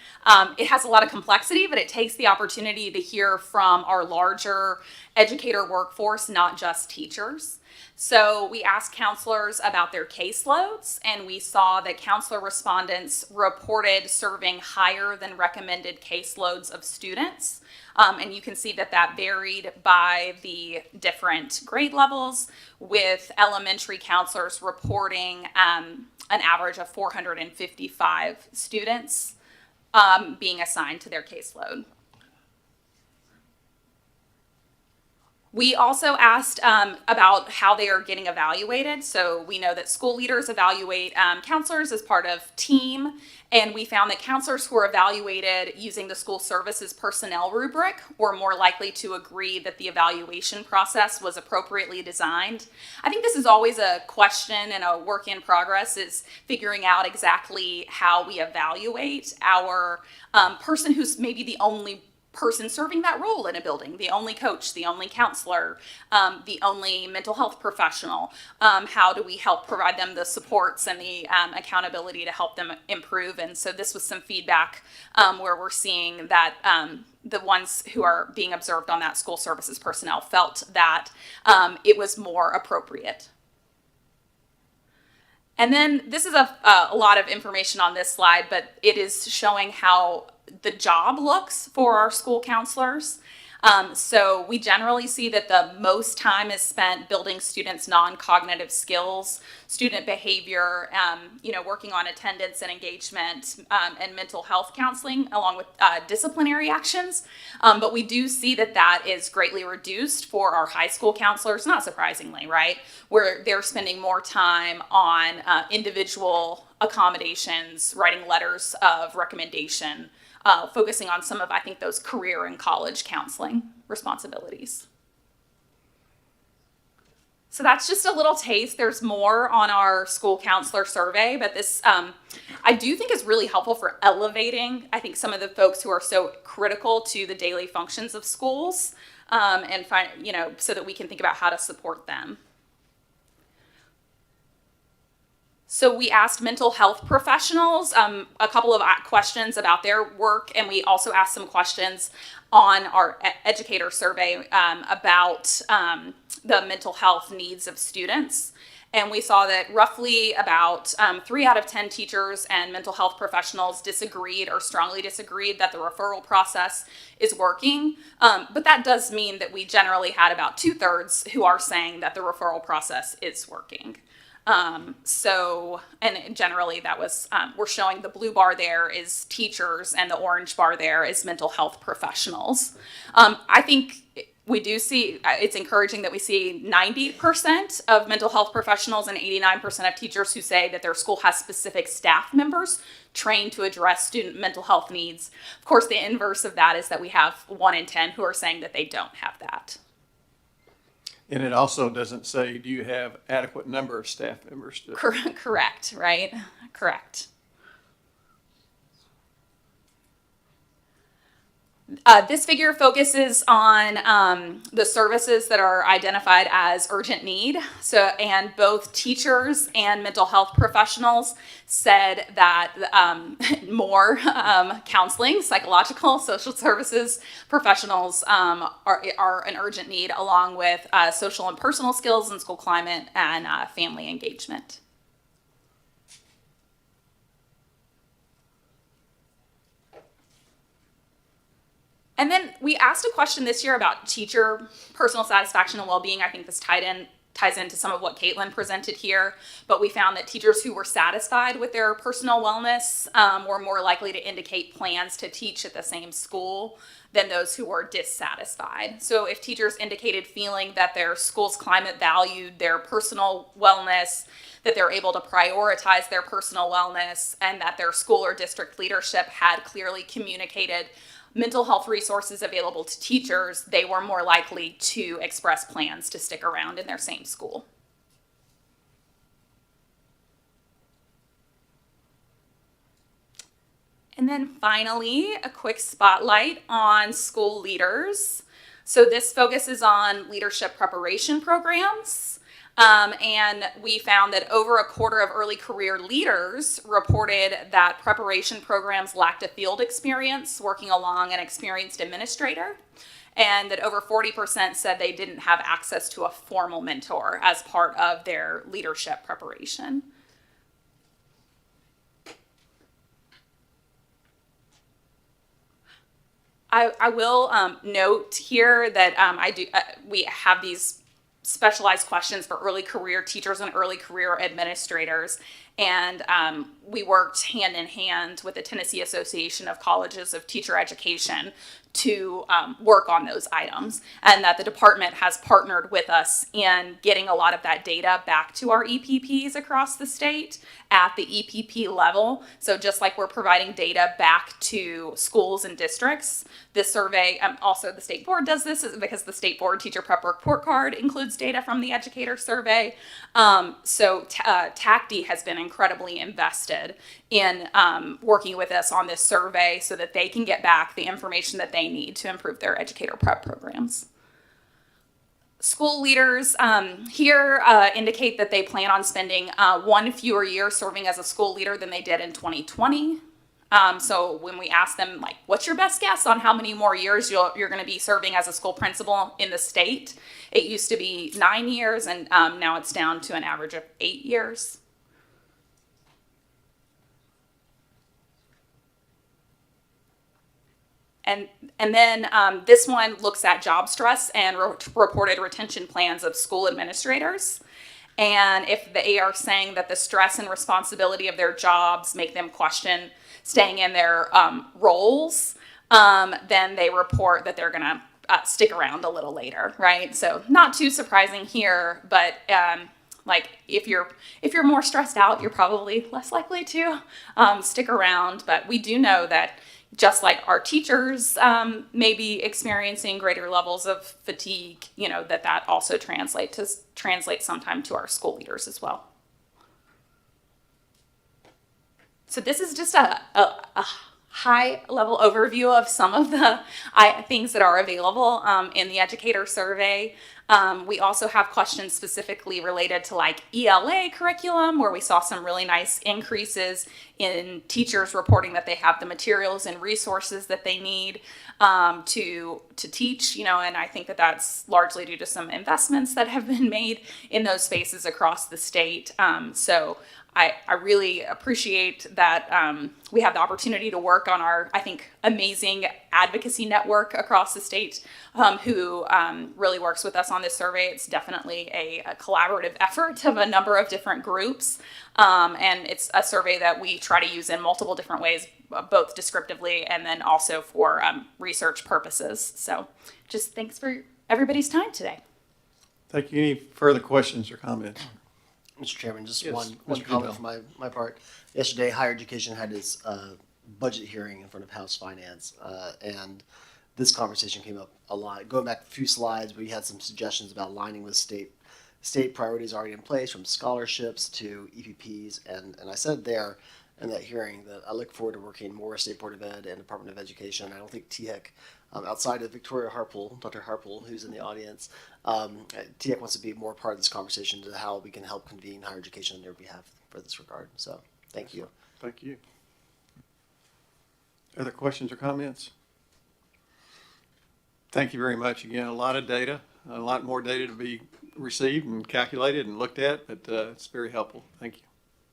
It has a lot of complexity, but it takes the opportunity to hear from our larger educator workforce, not just teachers. So we asked counselors about their caseloads, and we saw that counselor respondents reported serving higher than recommended caseloads of students. And you can see that varied by the different grade levels, with elementary counselors reporting an average of 455 students being assigned to their caseload. We also asked about how they are getting evaluated. So we know that school leaders evaluate counselors as part of team, and we found that counselors who were evaluated using the school services personnel rubric were more likely to agree that the evaluation process was appropriately designed. I think this is always a question and a work in progress, is figuring out exactly how we evaluate our person who's maybe the only person serving that role in a building, the only coach, the only counselor, the only mental health professional. How do we help provide them the supports and the accountability to help them improve? And so this was some feedback where we're seeing that the ones who are being observed on that school services personnel felt that it was more appropriate. And then this is a lot of information on this slide, but it is showing how the job looks for our school counselors. So we generally see that the most time is spent building students' non-cognitive skills, student behavior, working on attendance and engagement, and mental health counseling, along with disciplinary actions. But we do see that is greatly reduced for our high school counselors, not surprisingly, right? Where they're spending more time on individual accommodations, writing letters of recommendation, focusing on some of, I think, those career and college counseling responsibilities. So that's just a little taste. There's more on our school counselor survey, but this I do think is really helpful for elevating, I think, some of the folks who are so critical to the daily functions of schools, and so that we can think about how to support them. So we asked mental health professionals a couple of questions about their work, and we also asked some questions on our educator survey about the mental health needs of students. And we saw that roughly about 3 out of 10 teachers and mental health professionals disagreed or strongly disagreed that the referral process is working. But that does mean that we generally had about 2/3 who are saying that the referral process is working. And generally that was, we're showing the blue bar there is teachers and the orange bar there is mental health professionals. I think we do see, it's encouraging that we see 90% of mental health professionals and 89% of teachers who say that their school has specific staff members trained to address student mental health needs. Of course, the inverse of that is that we have 1 in 10 who are saying that they don't have that. And it also doesn't say, do you have adequate number of staff members to? Correct, right? Correct. This figure focuses on the services that are identified as urgent need. And both teachers and mental health professionals said that more counseling, psychological, social services professionals are an urgent need, along with social and personal skills and school climate and family engagement. And then we asked a question this year about teacher personal satisfaction and well-being. I think this ties into some of what Caitlin presented here, but we found that teachers who were satisfied with their personal wellness were more likely to indicate plans to teach at the same school than those who were dissatisfied. So if teachers indicated feeling that their school's climate valued their personal wellness, that they're able to prioritize their personal wellness, and that their school or district leadership had clearly communicated mental health resources available to teachers, they were more likely to express plans to stick around in their same school. And then finally, a quick spotlight on school leaders. So this focuses on leadership preparation programs. And we found that over a quarter of early career leaders reported that preparation programs lacked a field experience working along an experienced administrator, and that over 40% said they didn't have access to a formal mentor as part of their leadership preparation. I will note here that we have these specialized questions for early career teachers and early career administrators. And we worked hand in hand with the Tennessee Association of Colleges of Teacher Education to work on those items, and that the department has partnered with us in getting a lot of that data back to our EPPs across the state at the EPP level. So just like we're providing data back to schools and districts, this survey, also the state board does this because the state board teacher prep report card includes data from the educator survey. So TACD has been incredibly invested in working with us on this survey so that they can get back the information that they need to improve their educator prep programs. School leaders here indicate that they plan on spending 1 fewer year serving as a school leader than they did in 2020. So when we ask them, like, what's your best guess on how many more years you're going to be serving as a school principal in the state? It used to be 9 years, and now it's down to an average of 8 years. And then this one looks at job stress and reported retention plans of school administrators. And if they are saying that the stress and responsibility of their jobs make them question staying in their roles, then they report that they're going to stick around a little later, right? So not too surprising here, but like if you're more stressed out, you're probably less likely to stick around. But we do know that just like our teachers may be experiencing greater levels of fatigue, you know, that also translates sometime to our school leaders as well. So this is just a high-level overview of some of the things that are available in the educator survey. We also have questions specifically related to like ELA curriculum, where we saw some really nice increases in teachers reporting that they have the materials and resources that they need to teach, and I think that that's largely due to some investments that have been made in those spaces across the state. So I really appreciate that we have the opportunity to work on our, I think, amazing advocacy network across the state who really works with us on this survey. It's definitely a collaborative effort of a number of different groups. And it's a survey that we try to use in multiple different ways, both descriptively and then also for research purposes. So just thanks for everybody's time today. Thank you. Any further questions or comments? Mr. Chairman, just Yes, one Mr. comment Goodell. from my part. Yesterday, Higher Education had its budget hearing in front of House Finance, and this conversation came up a lot. Going back a few slides, we had some suggestions about aligning with state priorities already in place, from scholarships to EPPs, and I said there in that hearing that I look forward to working more with State Board of Ed and Department of Education. I don't think THEC, outside of Victoria Harpel, Dr. Harpel, who's in the audience, THEC wants to be more part of this conversation to how we can help convene higher education on their behalf for this regard. So, thank you. Thank you. Other questions or comments? Thank you very much. Again, a lot of data, a lot more data to be received and calculated and looked at, but it's very helpful. Thank you.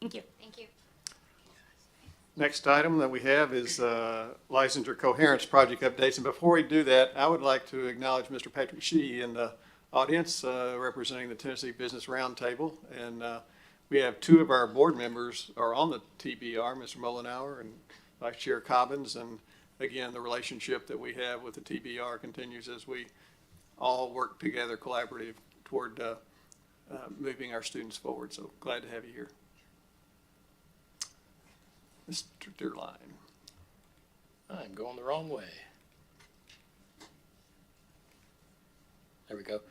Thank you. Thank you. Next item that we have is licensure coherence project updates. And before we do that, I would like to acknowledge Mr. Patrick Sheehy in the audience representing the Tennessee Business Roundtable. And we have two of our board members are on the TBR, Mr. Mullenhour and Vice Chair Cobbins. And again, the relationship that we have with the TBR continues as we all work together collaborative toward moving our students forward. So glad to have you here. Mr. Dearline. I'm going the wrong way. There we go.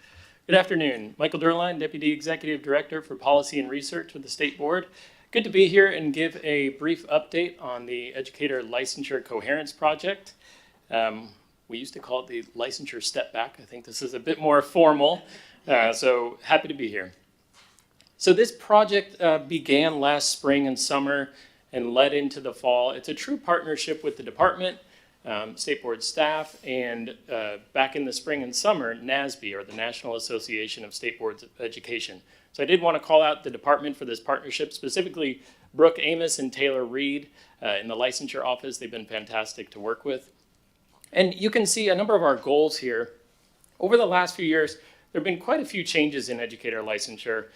Good afternoon. Michael Durline, Deputy Executive Director for Policy and Research with the State Board. Good to be here and give a brief update on the Educator Licensure Coherence Project. We used to call it the Licensure Step Back. I think this is a bit more formal, so happy to be here. So this project began last spring and summer and led into the fall. It's a true partnership with the department, State Board staff, and back in the spring and summer, NASB, or the National Association of State Boards of Education. So I did want to call out the department for this partnership, specifically Brooke Amos and Taylor Reed in the licensure office. They've been fantastic to work with. And you can see a number of our goals here. Over the last few years, there have been quite a few changes in educator licensure,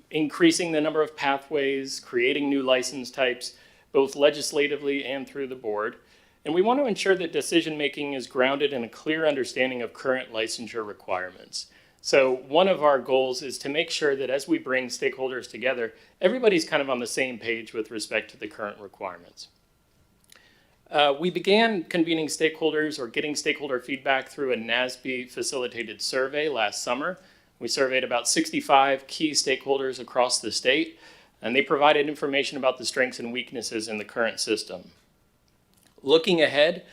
increasing the number of pathways, creating new license types, both legislatively and through the board. And we want to ensure that decision-making is grounded in a clear understanding of current licensure requirements. So one of our goals is to make sure that as we bring stakeholders together, everybody's kind of on the same page with respect to the current requirements. We began convening stakeholders or getting stakeholder feedback through a NASB facilitated survey last summer. We surveyed about 65 key stakeholders across the state, and they provided information about the strengths and weaknesses in the current system. Looking ahead,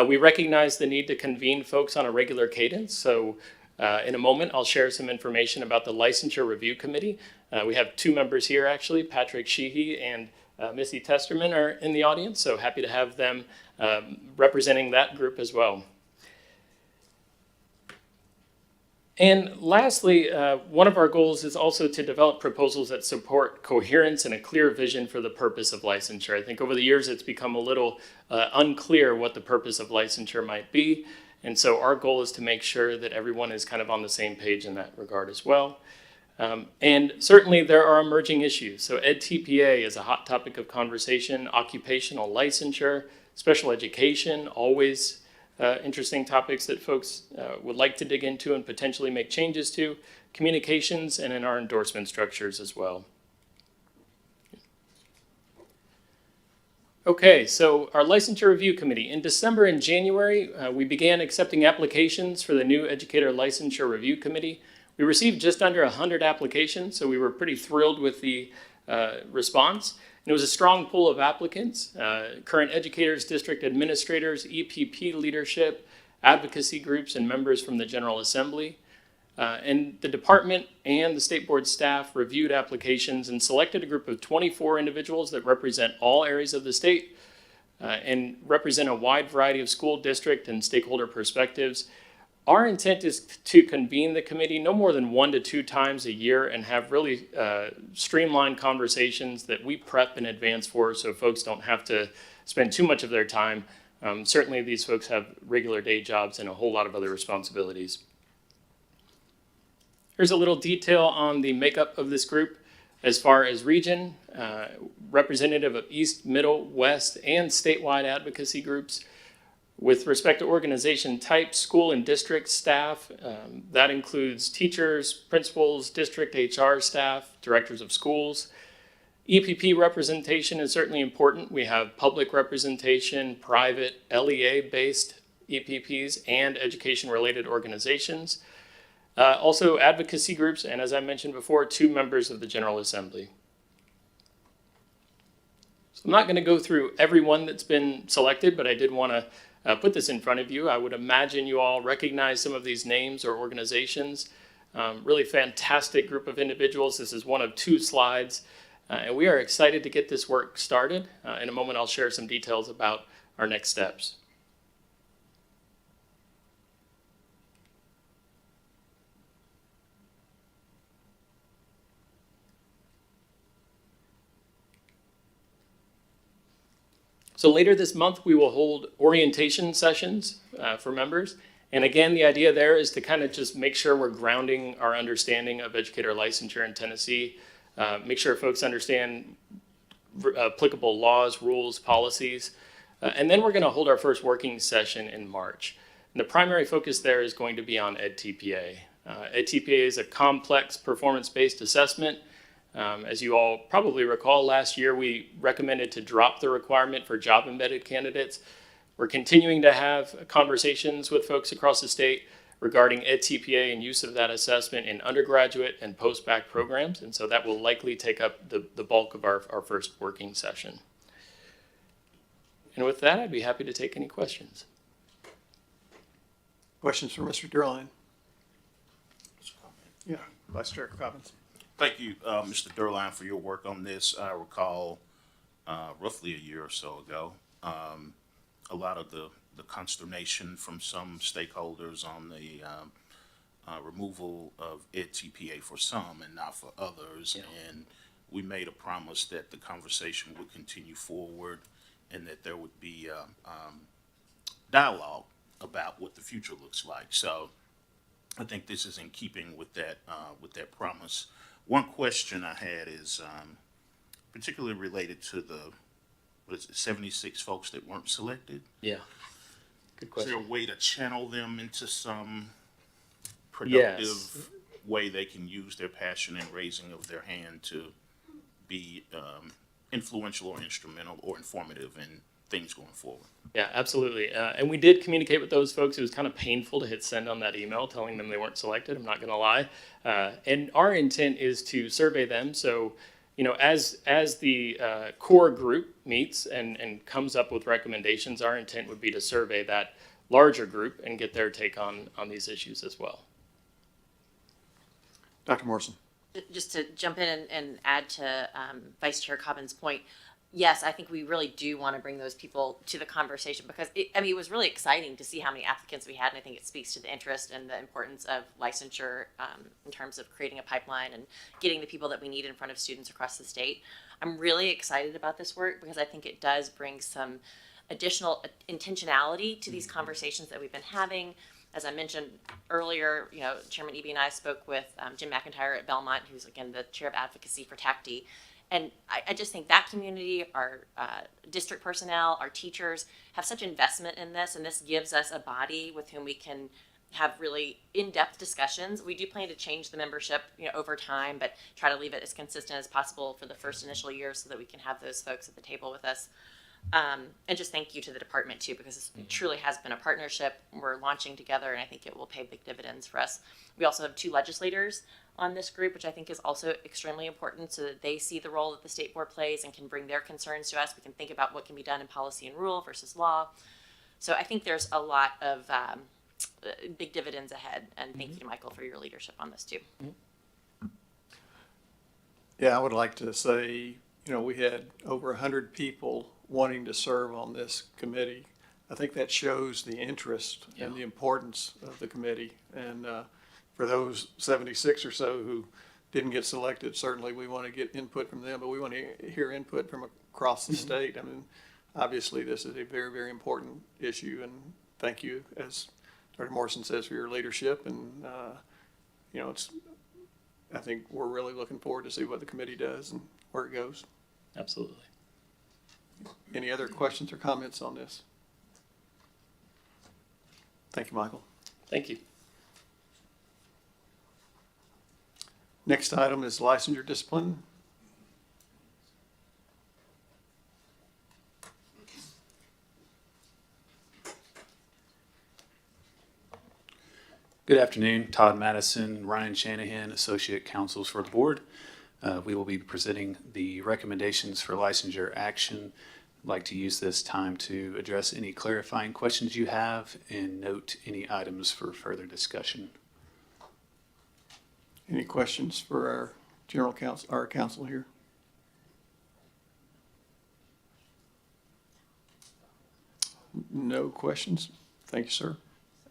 we recognize the need to convene folks on a regular cadence. So in a moment, I'll share some information about the Licensure Review Committee. We have two members here, actually. Patrick Sheehy and Missy Testerman are in the audience, so happy to have them representing that group as well. And lastly, one of our goals is also to develop proposals that support coherence and a clear vision for the purpose of licensure. I think over the years it's become a little unclear what the purpose of licensure might be. And so our goal is to make sure that everyone is kind of on the same page in that regard as well. And certainly there are emerging issues. So EdTPA is a hot topic of conversation, occupational licensure, special education, always interesting topics that folks would like to dig into and potentially make changes to, communications, and in our endorsement structures as well. Okay, so our Licensure Review Committee. In December and January, we began accepting applications for the new Educator Licensure Review Committee. We received just under 100 applications, so we were pretty thrilled with the response. And it was a strong pool of applicants, current educators, district administrators, EPP leadership, advocacy groups, and members from the General Assembly. And the department and the state board staff reviewed applications and selected a group of 24 individuals that represent all areas of the state and represent a wide variety of school district and stakeholder perspectives. Our intent is to convene the committee no more than 1 to 2 times a year and have really streamlined conversations that we prep in advance for, so folks don't have to spend too much of their time. Certainly these folks have regular day jobs and a whole lot of other responsibilities. Here's a little detail on the makeup of this group as far as region, representative of East, Middle, West, and statewide advocacy groups. With respect to organization type, school and district staff, that includes teachers, principals, district HR staff, directors of schools. EPP representation is certainly important. We have public representation, private, LEA-based EPPs, and education-related organizations. Also advocacy groups, and as I mentioned before, 2 members of the General Assembly. So I'm not going to go through every one that's been selected, but I did want to put this in front of you. I would imagine you all recognize some of these names or organizations. Really fantastic group of individuals. This is one of 2 slides, and we are excited to get this work started. In a moment, I'll share some details about our next steps. So later this month, we will hold orientation sessions for members. And again, the idea there is to kind of just make sure we're grounding our understanding of educator licensure in Tennessee, make sure folks understand applicable laws, rules, policies. And then we're going to hold our first working session in March. And the primary focus there is going to be on EdTPA. EdTPA is a complex performance-based assessment. As you all probably recall, last year we recommended to drop the requirement for job-embedded candidates. We're continuing to have conversations with folks across the state regarding EdTPA and use of that assessment in undergraduate and post-bac programs, and so that will likely take up the bulk of our first working session. And with that, I'd be happy to take any questions. Questions for Mr. Durline? Yeah, Vice Chair Cobbins. Thank you, Mr. Durline, for your work on this. I recall roughly a year or so ago, a lot of the consternation from some stakeholders on the removal of EdTPA for some and not for others. Yeah. And we made a promise that the conversation would continue forward and that there would be dialogue about what the future looks like. So I think this is in keeping with that promise. One question I had is particularly related to the 76 folks that weren't selected. Yeah, good question. Is there a way to channel them into some productive way they can use their passion and raising of their hand to be influential or instrumental or informative in things going forward? Yeah, absolutely. And we did communicate with those folks. It was kind of painful to hit send on that email telling them they weren't selected. I'm not going to lie. And our intent is to survey them. So, you know, as the core group meets and comes up with recommendations, our intent would be to survey that larger group and get their take on these issues as well. Dr. Morrison. Just to jump in and add to Vice Chair Cobbins' point, yes, I think we really do want to bring those people to the conversation because it was really exciting to see how many applicants we had, and I think it speaks to the interest and the importance of licensure in terms of creating a pipeline and getting the people that we need in front of students across the state. I'm really excited about this work because I think it does bring some additional intentionality to these conversations that we've been having. As I mentioned earlier, you know, Chairman Eby and I spoke with Jim McIntyre at Belmont, who's again the chair of advocacy for TACTI. And I just think that community, our district personnel, our teachers have such investment in this, and this gives us a body with whom we can have really in-depth discussions. We do plan to change the membership, you know, over time, but try to leave it as consistent as possible for the first initial year so that we can have those folks at the table with us. And just thank you to the department too, because it truly has been a partnership. We're launching together, and I think it will pay big dividends for us. We also have 2 legislators on this group, which I think is also extremely important so that they see the role that the state board plays and can bring their concerns to us. We can think about what can be done in policy and rule versus law. So I think there's a lot of big dividends ahead. And thank you to Michael for your leadership on this too. Yeah, I would like to say, we had over 100 people wanting to serve on this committee. I think that shows the interest and the importance of the committee. And for those 76 or so who didn't get selected, certainly we want to get input from them, but we want to hear input from across the state. I mean, obviously this is a very, very important issue, and thank you, as Dr. Morrison says, for your leadership. And, I think we're really looking forward to see what the committee does and where it goes. Absolutely. Any other questions or comments on this? Thank you, Michael. Thank you. Next item is licensure discipline. Good afternoon, Todd Madison, Ryan Shanahan, Associate Counsels for the Board. We will be presenting the recommendations for licensure action. I'd like to use this time to address any clarifying questions you have and note any items for further discussion. Any questions for our general counsel, our counsel here? No questions? Thank you, sir.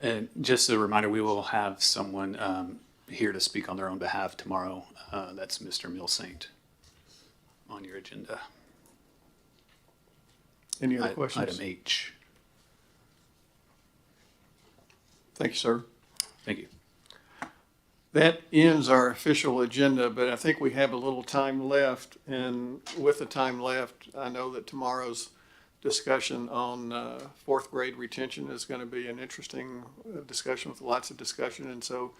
And just a reminder, we will have someone here to speak on their own behalf tomorrow. That's Mr. Milsaint on your agenda. Any other questions? Item H. Thank you, sir. Thank you. That ends our official agenda, but I think we have a little time left. And with the time left, I know that tomorrow's discussion on fourth grade retention is going to be an interesting discussion with lots of discussion. And so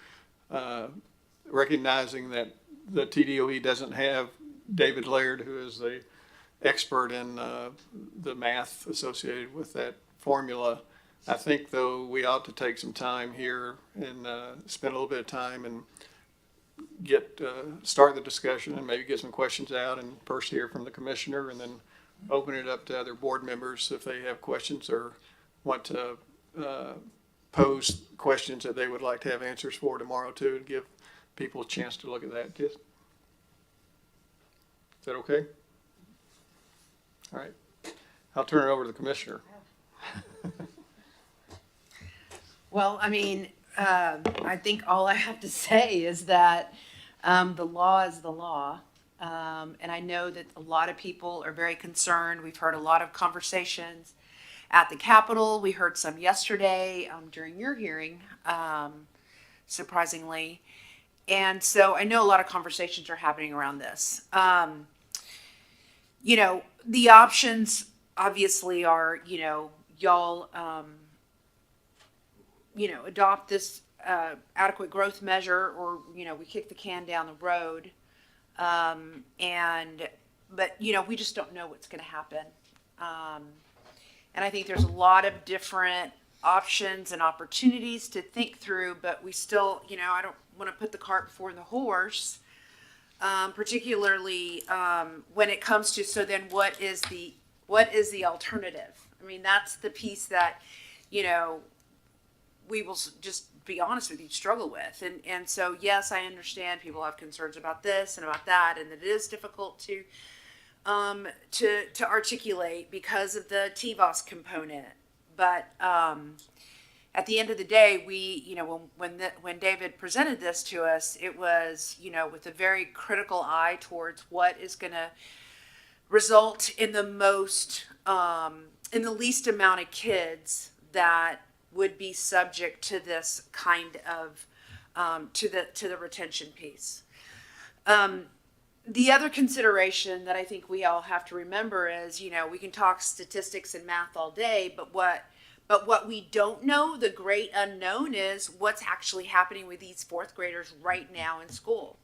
recognizing that the TDOE doesn't have David Laird, who is the expert in the math associated with that formula, I think, though, we ought to take some time here and spend a little bit of time and start the discussion and maybe get some questions out and first hear from the commissioner and then open it up to other board members if they have questions or want to pose questions that they would like to have answers for tomorrow too, and give people a chance to look at that. Is that okay? All right. I'll turn it over to the commissioner. Well, I mean, I think all I have to say is that the law is the law. And I know that a lot of people are very concerned. We've heard a lot of conversations at the Capitol. We heard some yesterday during your hearing, surprisingly. And so I know a lot of conversations are happening around this. The options obviously are, y'all, adopt this adequate growth measure, or, we kick the can down the road. But we just don't know what's going to happen. And I think there's a lot of different options and opportunities to think through, but we still, I don't want to put the cart before the horse, particularly, when it comes to, so then what is the alternative? I mean, that's the piece that, we will just be honest with you, struggle with. And so, yes, I understand people have concerns about this and about that, and it is difficult to articulate because of the TVOS component. But at the end of the day, we, when David presented this to us, it was, with a very critical eye towards what is going to result in the most, in the least amount of kids that would be subject to this kind of, to the retention piece. The other consideration that I think we all have to remember is, we can talk statistics and math all day, but what we don't know, the great unknown, is what's actually happening with these fourth graders right now in school.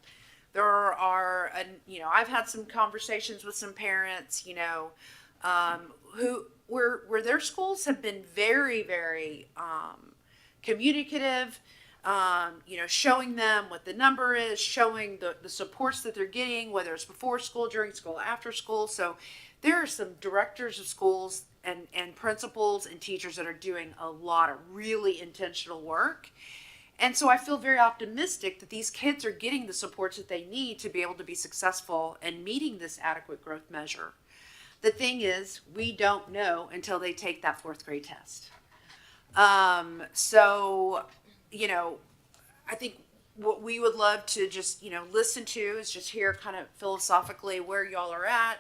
There are, I've had some conversations with some parents, where their schools have been very, very communicative. showing them what the number is, showing the supports that they're getting, whether it's before school, during school, after school. So there are some directors of schools and principals and teachers that are doing a lot of really intentional work. And so I feel very optimistic that these kids are getting the supports that they need to be able to be successful in meeting this adequate growth measure. The thing is, we don't know until they take that 4th grade test. I think what we would love to just, listen to is just hear kind of philosophically where y'all are at.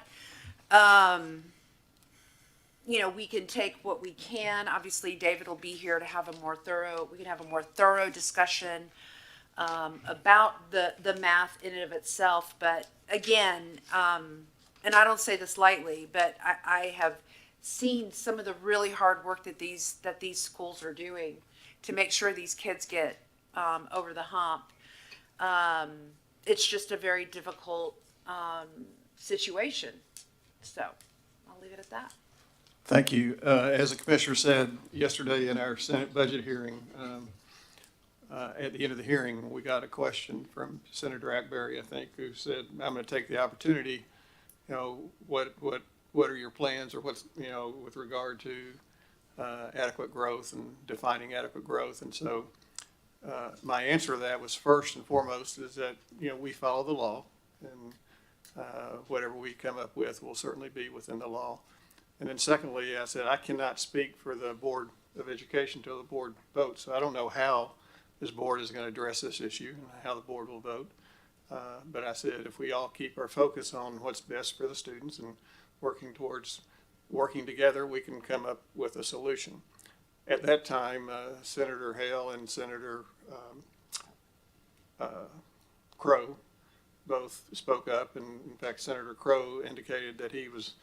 We can take what we can. Obviously, David will be here to have a more thorough discussion about the math in and of itself. But again, and I don't say this lightly, but I have seen some of the really hard work that these schools are doing to make sure these kids get over the hump. It's just a very difficult situation. So I'll leave it at that. Thank you. As the commissioner said yesterday in our Senate budget hearing, at the end of the hearing, we got a question from Senator Ackberry, I think, who said, I'm going to take the opportunity, what are your plans, or what's, with regard to adequate growth and defining adequate growth. And so my answer to that was, first and foremost, is that, we follow the law, and whatever we come up with will certainly be within the law. And then secondly, I said, I cannot speak for the Board of Education until the board votes. So I don't know how this board is going to address this issue and how the board will vote. But I said, if we all keep our focus on what's best for the students and working together, we can come up with a solution. At that time, Senator Hale and Senator Crow both spoke up. And in fact, Senator Crow indicated that he was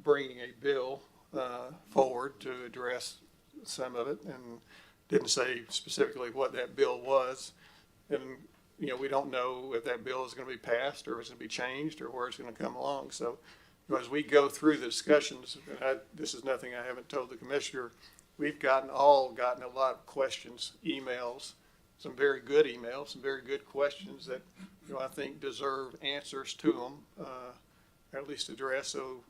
bringing a bill forward to address some of it, and didn't say specifically what that bill was. And we don't know if that bill is going to be passed, or if it's going to be changed, or where it's going to come along. So as we go through the discussions, and this is nothing I haven't told the commissioner, we've gotten a lot of questions, emails, some very good emails, some very good questions that I think deserve answers to them, or at least address, so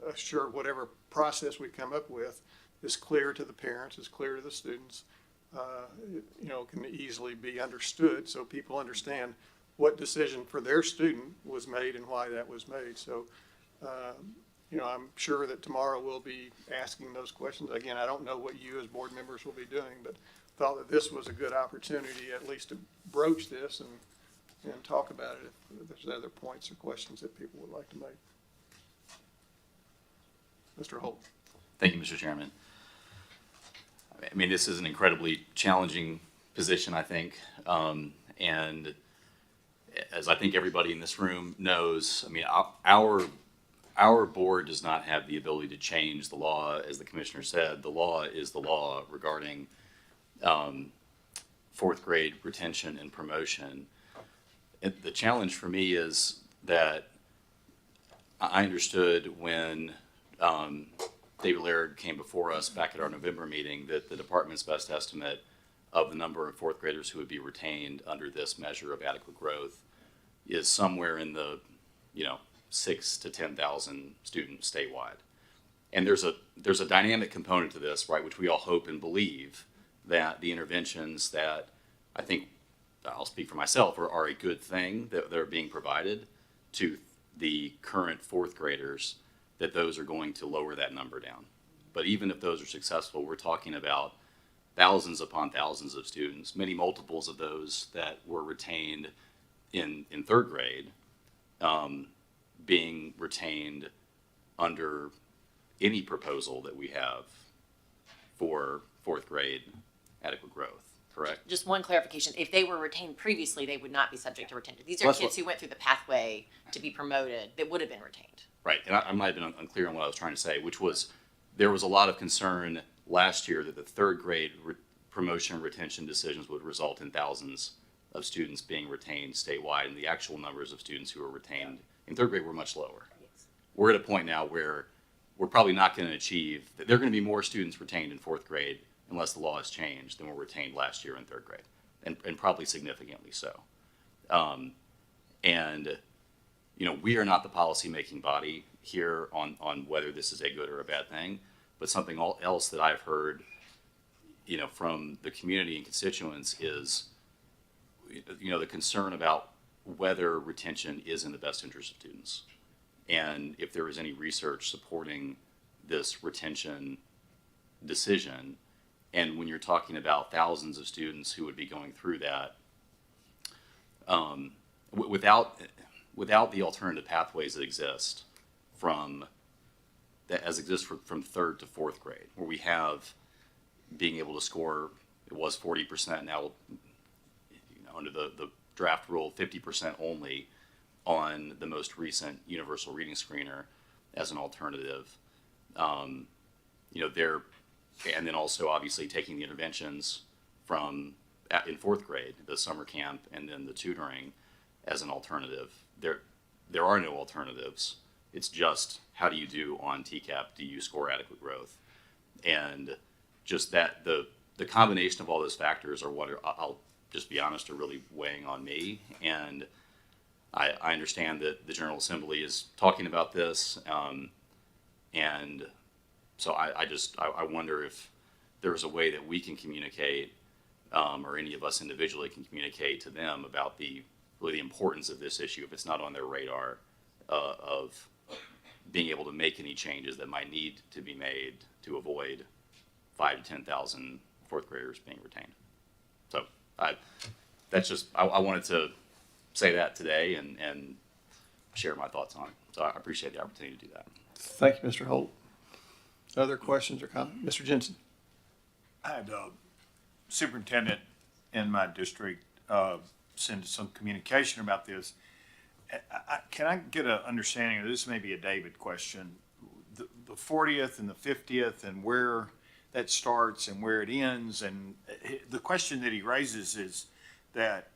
assure whatever process we come up with is clear to the parents, is clear to the students, can easily be understood, so people understand what decision for their student was made and why that was made. So I'm sure that tomorrow we'll be asking those questions. Again, I don't know what you as board members will be doing, but thought that this was a good opportunity at least to broach this and talk about it if there's other points or questions that people would like to make. Mr. Holt. Thank you, Mr. Chairman. I mean, this is an incredibly challenging position, I think. And as I think everybody in this room knows, I mean, our board does not have the ability to change the law. As the commissioner said, the law is the law regarding 4th grade retention and promotion. The challenge for me is that I understood when David Laird came before us back at our November meeting that the department's best estimate of the number of 4th graders who would be retained under this measure of adequate growth is somewhere in the 6,000 to 10,000 students statewide. And there's a dynamic component to this, right, which we all hope and believe that the interventions that I think, I'll speak for myself, are a good thing that are being provided to the current 4th graders, that those are going to lower that number down. But even if those are successful, we're talking about thousands upon thousands of students, many multiples of those that were retained in 3rd grade, being retained under any proposal that we have for 4th grade adequate growth. Correct. Just one clarification. If they were retained previously, they would not be subject to retention. These are kids who went through the pathway to be promoted that would have been retained. Right. And I might have been unclear on what I was trying to say, which was there was a lot of concern last year that the 3rd grade promotion retention decisions would result in thousands of students being retained statewide, and the actual numbers of students who were retained in 3rd grade were much lower. Yes. We're at a point now where we're probably not going to achieve that. There are going to be more students retained in 4th grade unless the law has changed than were retained last year in 3rd grade. and probably significantly so. And, you know, we are not the policy-making body here on whether this is a good or a bad thing, but something else that I've heard, you know, from the community and constituents is, you know, the concern about whether retention is in the best interest of students. And if there is any research supporting this retention decision, and when you're talking about thousands of students who would be going through that, without the alternative pathways that exist from third to fourth grade, where we have being able to score, it was 40%, now, you know, under the draft rule, 50% only on the most recent universal reading screener as an alternative. You know, and then also obviously taking the interventions in fourth grade, the summer camp, and then the tutoring as an alternative. There are no alternatives. It's just, how do you do on TCAP? Do you score adequate growth? And just that the combination of all those factors are what I'll just be honest, are really weighing on me. And I understand that the General Assembly is talking about this. And so I wonder if there's a way that we can communicate, or any of us individually can communicate to them about really the importance of this issue, if it's not on their radar, of being able to make any changes that might need to be made to avoid 5,000 to 10,000 fourth graders being retained. So I wanted to say that today and share my thoughts on it. So I appreciate the opportunity to do that. Thank you, Mr. Holt. Other questions or comments? Mr. Jensen? I had a superintendent in my district send some communication about this. Can I get an understanding, or this may be a David question, the 40th and the 50th and where that starts and where it ends? And the question that he raises is that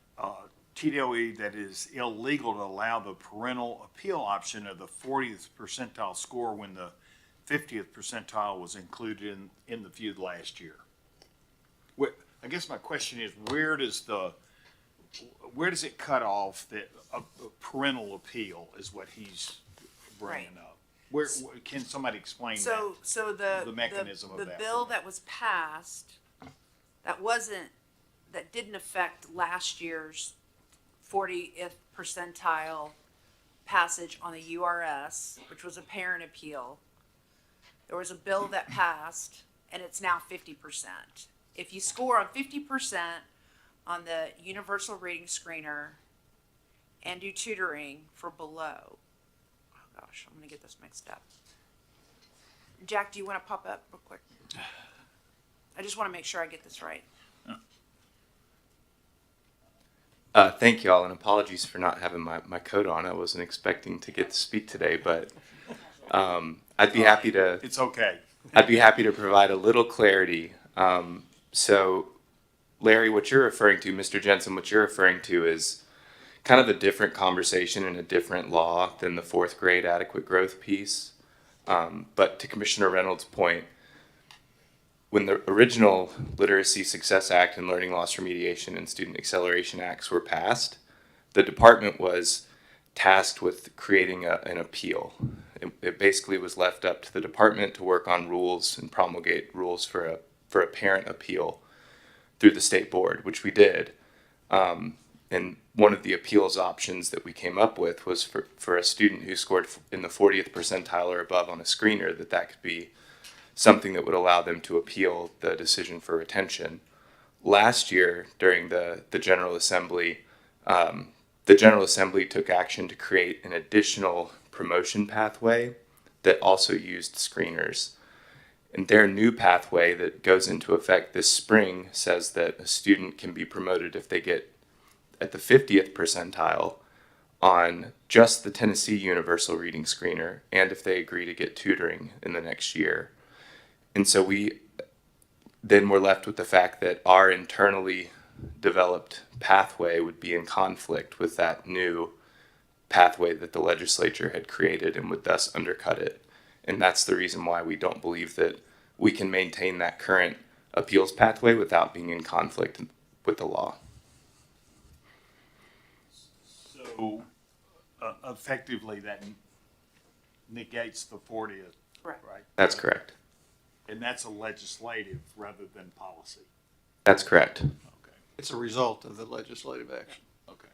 TDOE, that is illegal to allow the parental appeal option of the 40th percentile score when the 50th percentile was included in the feud last year. I guess my question is, where does it cut off that a parental appeal is what he's bringing up? Where can somebody explain So the mechanism of that? The bill that was passed, that didn't affect last year's 40th percentile passage on the URS, which was a parent appeal. There was a bill that passed, and it's now 50%. If you score on 50% on the universal reading screener and do tutoring for below, oh gosh, I'm gonna get this mixed up. Jack, do you want to pop up real quick? I just want to make sure I get this right. Thank you all, and apologies for not having my coat on. I wasn't expecting to get to speak today, but I'd be happy to. It's okay. I'd be happy to provide a little clarity. So, Larry, what you're referring to, Mr. Jensen, what you're referring to is kind of a different conversation and a different law than the fourth grade adequate growth piece. But to Commissioner Reynolds' point, when the original Literacy Success Act and Learning Loss Remediation and Student Acceleration Acts were passed, the department was tasked with creating an appeal. It basically was left up to the department to work on rules and promulgate rules for a parent appeal through the state board, which we did. And one of the appeals options that we came up with was for a student who scored in the 40th percentile or above on a screener, that could be something that would allow them to appeal the decision for retention. Last year, during the General Assembly, took action to create an additional promotion pathway that also used screeners. And their new pathway that goes into effect this spring says that a student can be promoted if they get at the 50th percentile on just the Tennessee Universal Reading Screener, and if they agree to get tutoring in the next year. And so we're left with the fact that our internally developed pathway would be in conflict with that new pathway that the legislature had created and would thus undercut it. And that's the reason why we don't believe that we can maintain that current appeals pathway without being in conflict with the law. So effectively, that negates the 40th, Right. right? That's correct. And that's a legislative rather than policy. That's correct. It's a result of the legislative action. Okay.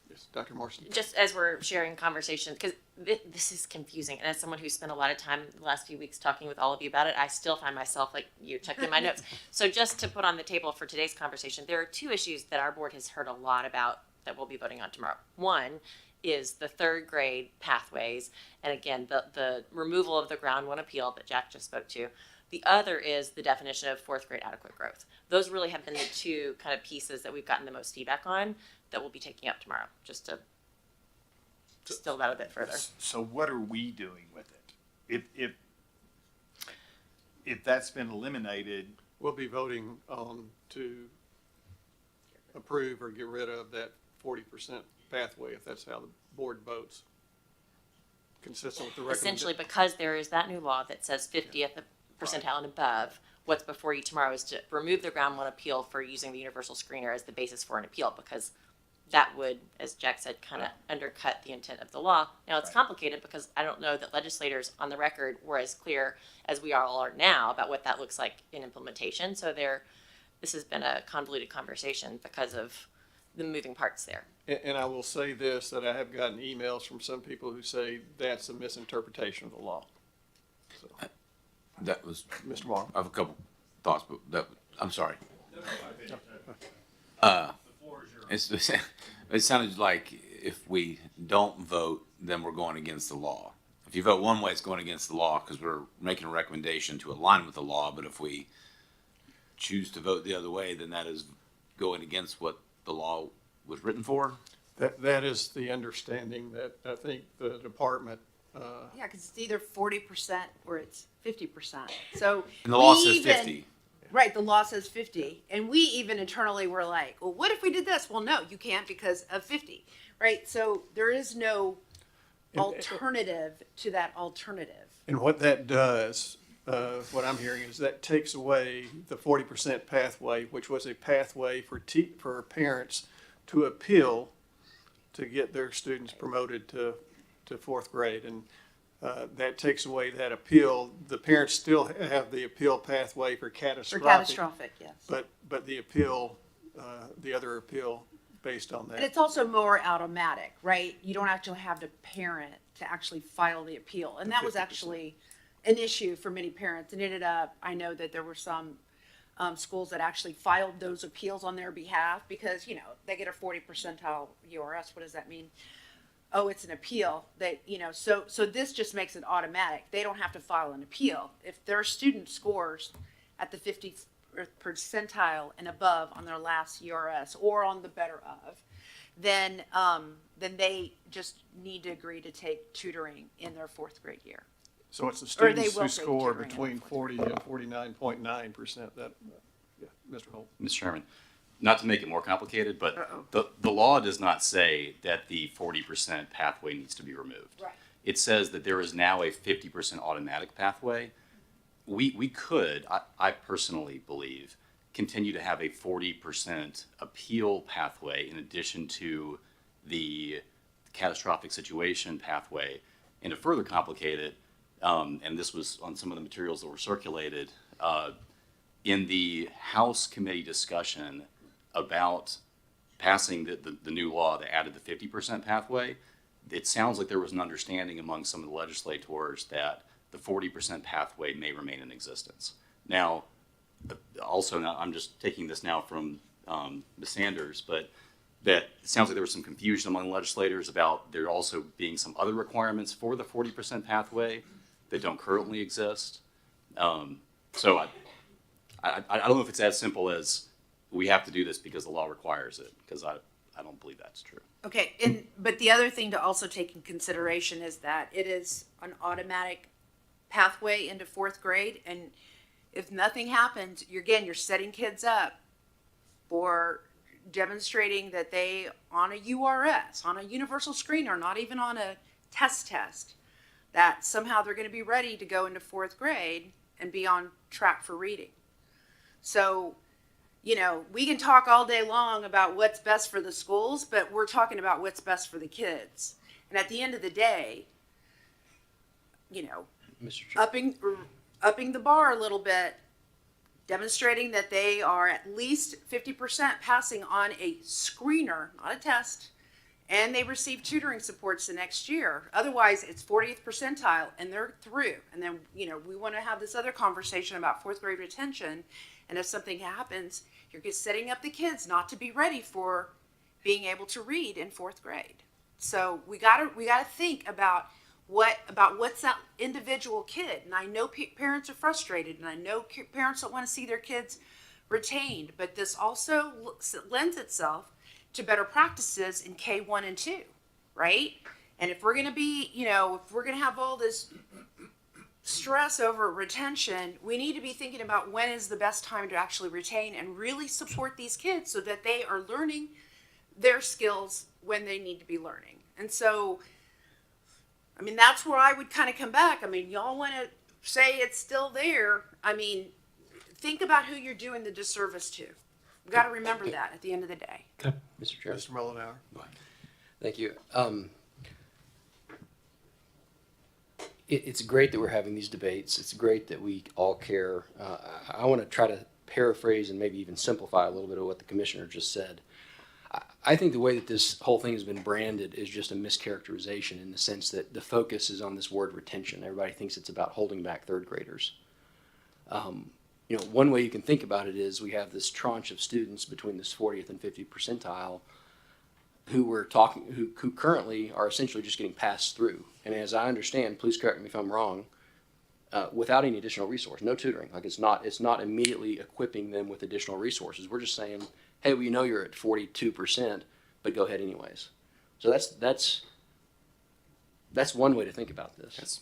Yes, Dr. Morrison. Just as we're sharing conversations, because this is confusing, and as someone who's spent a lot of time the last few weeks talking with all of you about it, I still find myself like you checking my notes. So just to put on the table for today's conversation, there are two issues that our board has heard a lot about that we'll be voting on tomorrow. One is the third grade pathways, and again, the removal of the ground one appeal that Jack just spoke to. The other is the definition of fourth grade adequate growth. Those really have been the two kind of pieces that we've gotten the most feedback on that we'll be taking up tomorrow, just to distill that a bit further. So what are we doing with it? If that's been eliminated, We'll be voting on to approve or get rid of that 40% pathway, if that's how the board votes. Consistent with the recommendation. Essentially, because there is that new law that says 50th percentile and above, what's before you tomorrow is to remove the ground one appeal for using the universal screener as the basis for an appeal, because that would, as Jack said, kind of undercut the intent of the law. Now, it's complicated because I don't know that legislators on the record were as clear as we all are now about what that looks like in implementation. So this has been a convoluted conversation because of the moving parts there. And I will say this, that I have gotten emails from some people who say that's a misinterpretation of the law. So, That was, Mr. Wong. I have a couple thoughts, but I'm sorry. It sounded like if we don't vote, then we're going against the law. If you vote one way, it's going against the law because we're making a recommendation to align with the law. But if we choose to vote the other way, then that is going against what the law was written for. That is the understanding that I think the department, Yeah, because it's either 40% or it's 50%. So And the law we says even- 50. Right, the law says 50, and we even internally were like, well, what if we did this? Well, no, you can't because of 50, right? So there is no alternative to that alternative. and what that does, what I'm hearing is that takes away the 40% pathway, which was a pathway for parents to appeal to get their students promoted to fourth grade. And that takes away that appeal. The parents still have the appeal pathway for catastrophic. For catastrophic, yes. But the appeal, the other appeal based on that. And it's also more automatic, right? You don't actually have to parent to actually file the appeal. And that was 50%. actually an issue for many parents. And ended up, I know that there were some schools that actually filed those appeals on their behalf because, you know, they get a 40 percentile URS. What does that mean? Oh, it's an appeal that, you know, so this just makes it automatic. They don't have to file an appeal. If their student scores at the 50th percentile and above on their last URS or on the better of, then they just need to agree to take tutoring in their fourth grade year. So it's the Or they students will who take score tutoring in between 40 and 49.9%. That, yeah, Mr. Holt. Mr. Chairman, not to make it more complicated, but the law does not say that the 40% pathway needs to be removed. Right. It says that there is now a 50% automatic pathway. We could, I personally believe, continue to have a 40% appeal pathway in addition to the catastrophic situation pathway. And to further complicate it, and this was on some of the materials that were circulated, in the House committee discussion about passing the new law that added the 50% pathway, it sounds like there was an understanding among some of the legislators that the 40% pathway may remain in existence. Now, also, now I'm just taking this now from Ms. Sanders, but that it sounds like there was some confusion among legislators about there also being some other requirements for the 40% pathway that don't currently exist. So I don't know if it's as simple as we have to do this because the law requires it, because I don't believe that's true. Okay, but the other thing to also take in consideration is that it is an automatic pathway into fourth grade, and if nothing happens, you're setting kids up for demonstrating that they, on a URS, on a universal screener, not even on a test, that somehow they're going to be ready to go into fourth grade and be on track for reading. So you know, we can talk all day long about what's best for the schools, but we're talking about what's best for the kids. And at the end of the day, you know, Mr. Chair. upping the bar a little bit, demonstrating that they are at least 50% passing on a screener, not a test, and they receive tutoring supports the next year. Otherwise, it's 40th percentile and they're through. And then, you know, we want to have this other conversation about fourth grade retention. And if something happens, you're just setting up the kids not to be ready for being able to read in fourth grade. So we gotta think about what's that individual kid. And I know parents are frustrated, and I know parents don't want to see their kids retained, but this also lends itself to better practices in K1 and 2, right? And if we're going to be, you know, if we're going to have all this stress over retention, we need to be thinking about when is the best time to actually retain and really support these kids so that they are learning their skills when they need to be learning. And so, I mean, that's where I would kind of come back. I mean, y'all want to say it's still there. I mean, think about who you're doing the disservice to. We've got to remember that at the end of the day. Mr. Chair. Mr. Mullenhour. Thank you. It's great that we're having these debates. It's great that we all care. I want to try to paraphrase and maybe even simplify a little bit of what the commissioner just said. I think the way that this whole thing has been branded is just a mischaracterization in the sense that the focus is on this word retention. Everybody thinks it's about holding back third graders. You know, one way you can think about it is we have this tranche of students between this 40th and 50th percentile who currently are essentially just getting passed through. And as I understand, please correct me if I'm wrong, without any additional resource, no tutoring. Like it's not immediately equipping them with additional resources. We're just saying, hey, we know you're at 42%, but go ahead anyways. So that's one way to think about this.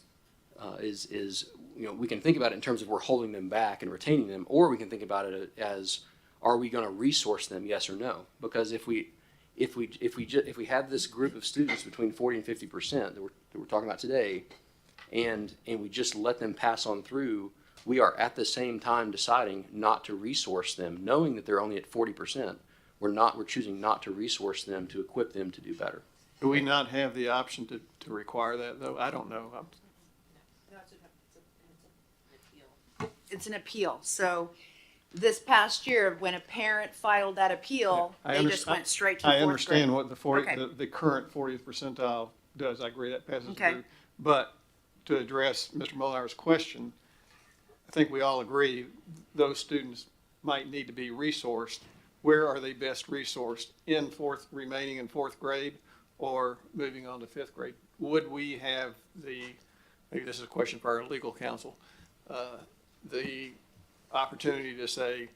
Is you know, we can think about it in terms of we're holding them back and retaining them, or we can think about it as, are we going to resource them, yes or no? Because if we have this group of students between 40 and 50% that we're talking about today, and we just let them pass on through, we are at the same time deciding not to resource them, knowing that they're only at 40%. We're choosing not to resource them to equip them to do better. Do we not have the option to require that, though? I don't know. It's an appeal. So this past year, when a parent filed that appeal, they just went straight to fourth grade. I understand what Okay. the current 40th percentile does. I agree that passes Okay. through. But to address Mr. Mullenhour's question, I think we all agree those students might need to be resourced. Where are they best resourced? Remaining in fourth grade or moving on to fifth grade? Would we have maybe this is a question for our legal counsel, the opportunity to say,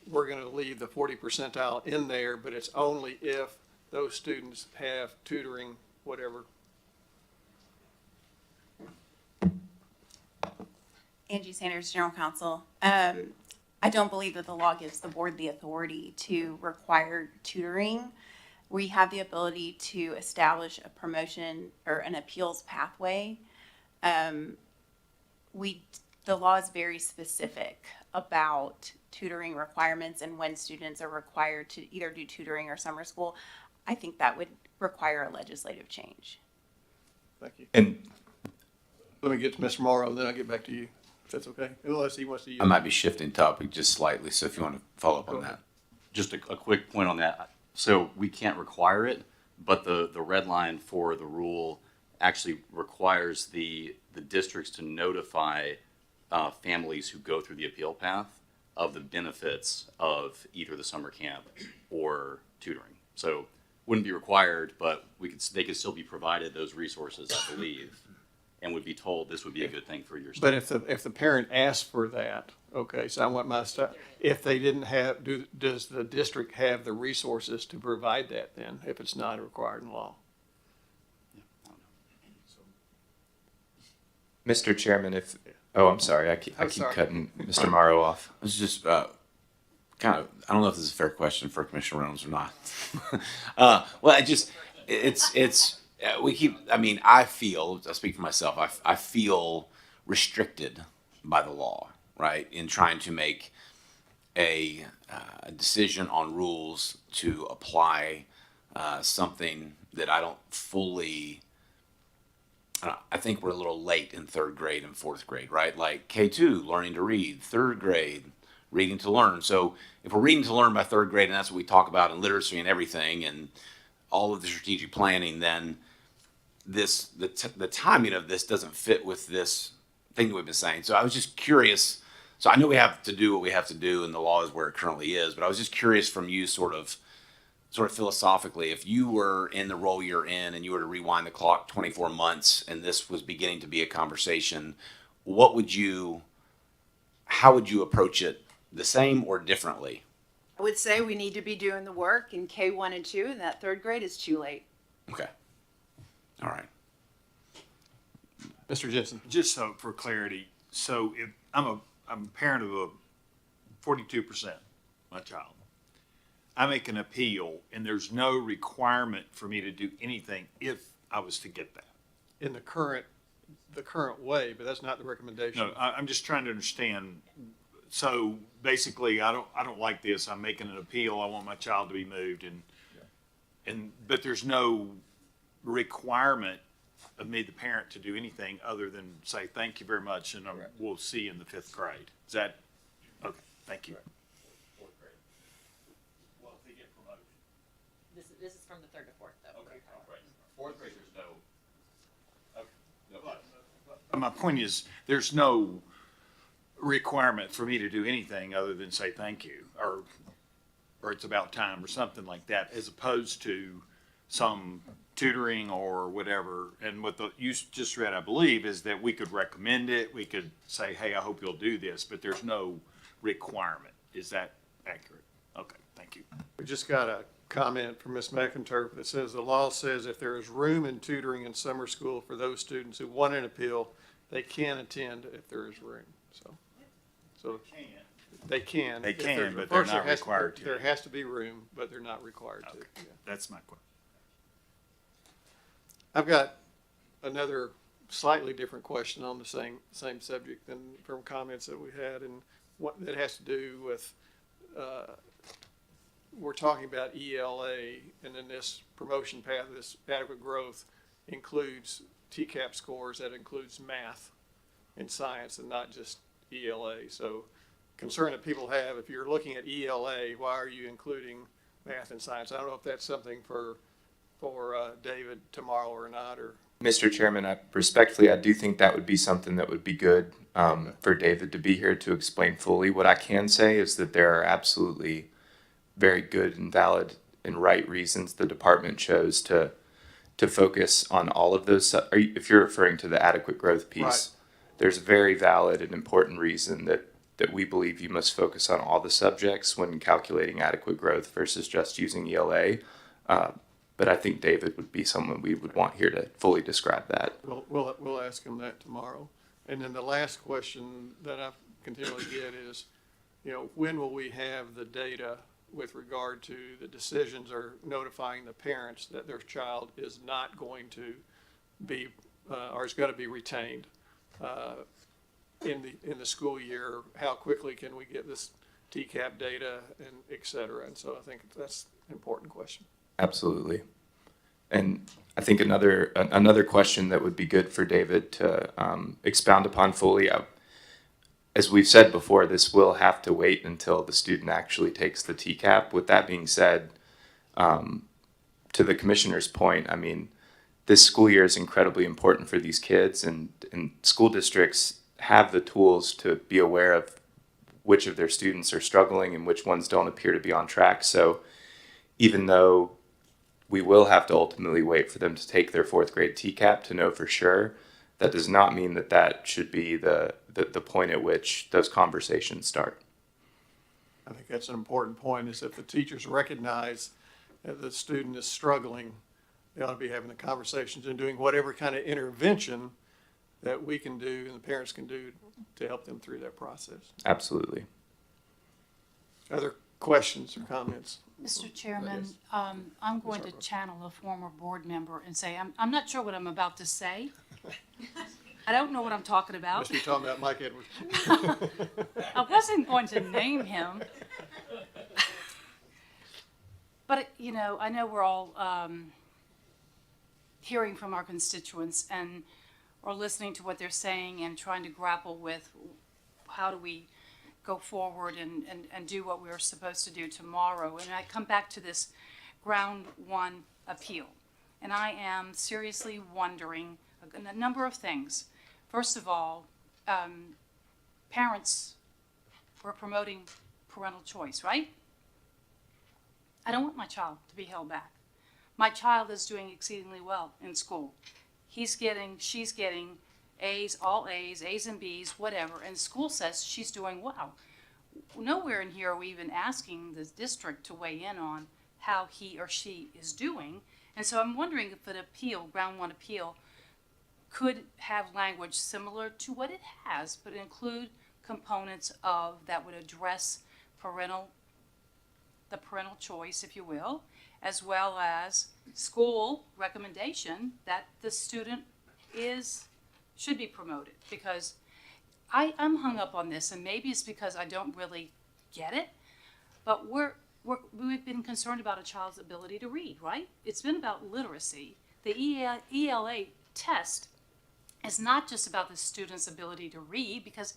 we're going to leave the 40 percentile in there, but it's only if those students have tutoring, whatever. Angie Sanders, General Counsel. I don't believe that the law gives the board the authority to require tutoring. We have the ability to establish a promotion or an appeals pathway. The law is very specific about tutoring requirements and when students are required to either do tutoring or summer school. I think that would require a legislative change. Thank you. And let me get to Mr. Morrow, then I'll get back to you, if that's okay, unless he wants to use. I might be shifting topic just slightly, so if you want to follow up on that. Just a quick point on that. So we can't require it, but the red line for the rule actually requires the districts to notify families who go through the appeal path of the benefits of either the summer camp or tutoring. So wouldn't be required, but they could still be provided those resources, I believe, and would be told this would be a good thing for your But student. if the parent asks for that, okay, so I want my stuff, if they didn't have, does the district have the resources to provide that then, if it's not required in law? Mr. Chairman, I'm sorry, I keep cutting Mr. Morrow off. It's just kind of, I don't know if this is a fair question for Commissioner Reynolds or not. Well, I feel, I speak for myself, I feel restricted by the law, right, in trying to make a decision on rules to apply something that I don't fully. I think we're a little late in third grade and fourth grade, right? Like K2, learning to read, third grade, reading to learn. So if we're reading to learn by third grade, and that's what we talk about in literacy and everything, and all of the strategic planning, then the timing of this doesn't fit with this thing that we've been saying. So I was just curious. So I know we have to do what we have to do, and the law is where it currently is. But I was just curious from you, sort of philosophically, if you were in the role you're in, and you were to rewind the clock 24 months, and this was beginning to be a conversation, how would you approach it? The same or differently? I would say we need to be doing the work in K1 and 2, and that third grade is too late. Okay. All right. Mr. Jensen. Just so for clarity, so if I'm a parent of a 42%, my child. I make an appeal, and there's no requirement for me to do anything if I was to get that. In the current way, but that's not the recommendation. No, I'm just trying to understand. So basically, I don't like this. I'm making an appeal. I want my child to be moved, but there's no requirement of me, the parent, to do anything other than say thank you very much, and we'll see you in the 5th grade. Is that okay? Thank you. Fourth grade. Well, if they get promoted. This is from the 3rd to 4th, though. Okay. Fourth grade, there's no. Okay. But my point is, there's no requirement for me to do anything other than say thank you, or it's about time, or something like that, as opposed to some tutoring or whatever. And what you just read, I believe, is that we could recommend it. We could say, hey, I hope you'll do this, but there's no requirement. Is that accurate? Okay, thank you. We just got a comment from Ms. McInturf that says the law says if there is room in tutoring in summer school for those students who want an appeal, they can attend if there is room. So they can. They can, but they're not required to. There has to be room, but they're not required to. Yeah. That's my question. I've got another slightly different question on the same subject than from comments that we had, and what that has to do with, we're talking about ELA, and then this promotion path, this adequate growth includes TCAP scores, that includes math and science and not just ELA. So concern that people have, if you're looking at ELA, why are you including math and science? I don't know if that's something for David tomorrow or not, or. Mr. Chairman, I do think that would be something that would be good for David to be here to explain fully. What I can say is that there are absolutely very good and valid and right reasons the department chose to focus on all of those. If you're referring to the adequate growth piece, right. There's a very valid and important reason that we believe you must focus on all the subjects when calculating adequate growth versus just using ELA. But I think David would be someone we would want here to fully describe that. We'll ask him that tomorrow. And then the last question that I continually get is, when will we have the data with regard to the decisions or notifying the parents that their child is not going to be or is going to be retained in the school year? How quickly can we get this TCAP data and et cetera? And so I think that's an important question. Absolutely. And I think another question that would be good for David to expound upon fully, as we've said before, this will have to wait until the student actually takes the TCAP. With that being said, to the commissioner's point, I mean, this school year is incredibly important for these kids, and school districts have the tools to be aware of which of their students are struggling and which ones don't appear to be on track. So even though we will have to ultimately wait for them to take their 4th grade TCAP to know for sure, that does not mean that should be the point at which those conversations start. I think that's an important point, is if the teachers recognize that the student is struggling, they ought to be having the conversations and doing whatever kind of intervention that we can do and the parents can do to help them through that process. Absolutely. Other questions or comments? Mr. Chairman, I'm going to channel a former board member and say, I'm not sure what I'm about to say. I don't know what I'm talking about. Must be talking about Mike Edwards. I wasn't going to name him. But, you know, I know we're all hearing from our constituents and or listening to what they're saying and trying to grapple with how do we go forward and do what we're supposed to do tomorrow. And I come back to this ground one appeal. And I am seriously wondering a number of things. First of all, parents were promoting parental choice, right? I don't want my child to be held back. My child is doing exceedingly well in school. She's getting A's, all A's and B's, whatever, and school says she's doing well. Nowhere in here are we even asking the district to weigh in on how he or she is doing. And so I'm wondering if an appeal, ground one appeal, could have language similar to what it has, but include components of that would address the parental choice, if you will, as well as school recommendation that the student should be promoted. Because I'm hung up on this, and maybe it's because I don't really get it, but we've been concerned about a child's ability to read, right? It's been about literacy. The ELA test is not just about the student's ability to read, because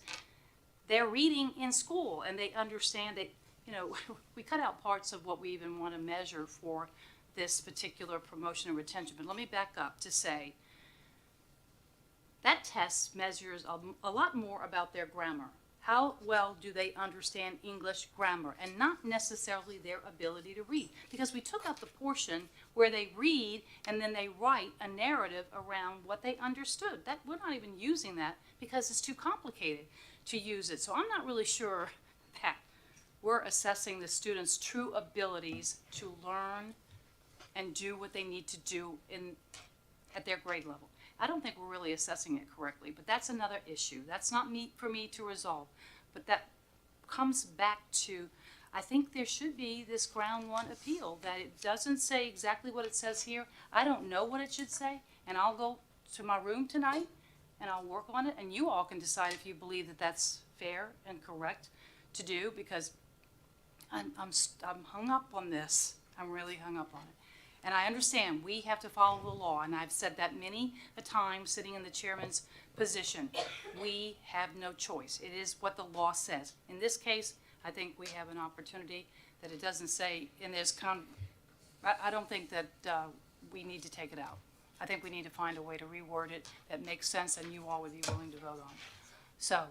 they're reading in school and they understand that, you know, we cut out parts of what we even want to measure for this particular promotion and retention. But let me back up to say that test measures a lot more about their grammar. How well do they understand English grammar, and not necessarily their ability to read? Because we took out the portion where they read and then they write a narrative around what they understood. That we're not even using that because it's too complicated to use it. So I'm not really sure that we're assessing the students' true abilities to learn and do what they need to do at their grade level. I don't think we're really assessing it correctly, but that's another issue. That's not for me to resolve. But that comes back to, I think there should be this ground one appeal, that it doesn't say exactly what it says here. I don't know what it should say, and I'll go to my room tonight and I'll work on it, and you all can decide if you believe that that's fair and correct to do, because I'm hung up on this. I'm really hung up on it. And I understand we have to follow the law, and I've said that many a time sitting in the chairman's position. We have no choice. It is what the law says. In this case, I think we have an opportunity that it doesn't say in this I don't think that we need to take it out. I think we need to find a way to reword it that makes sense and you all would be willing to vote on. So,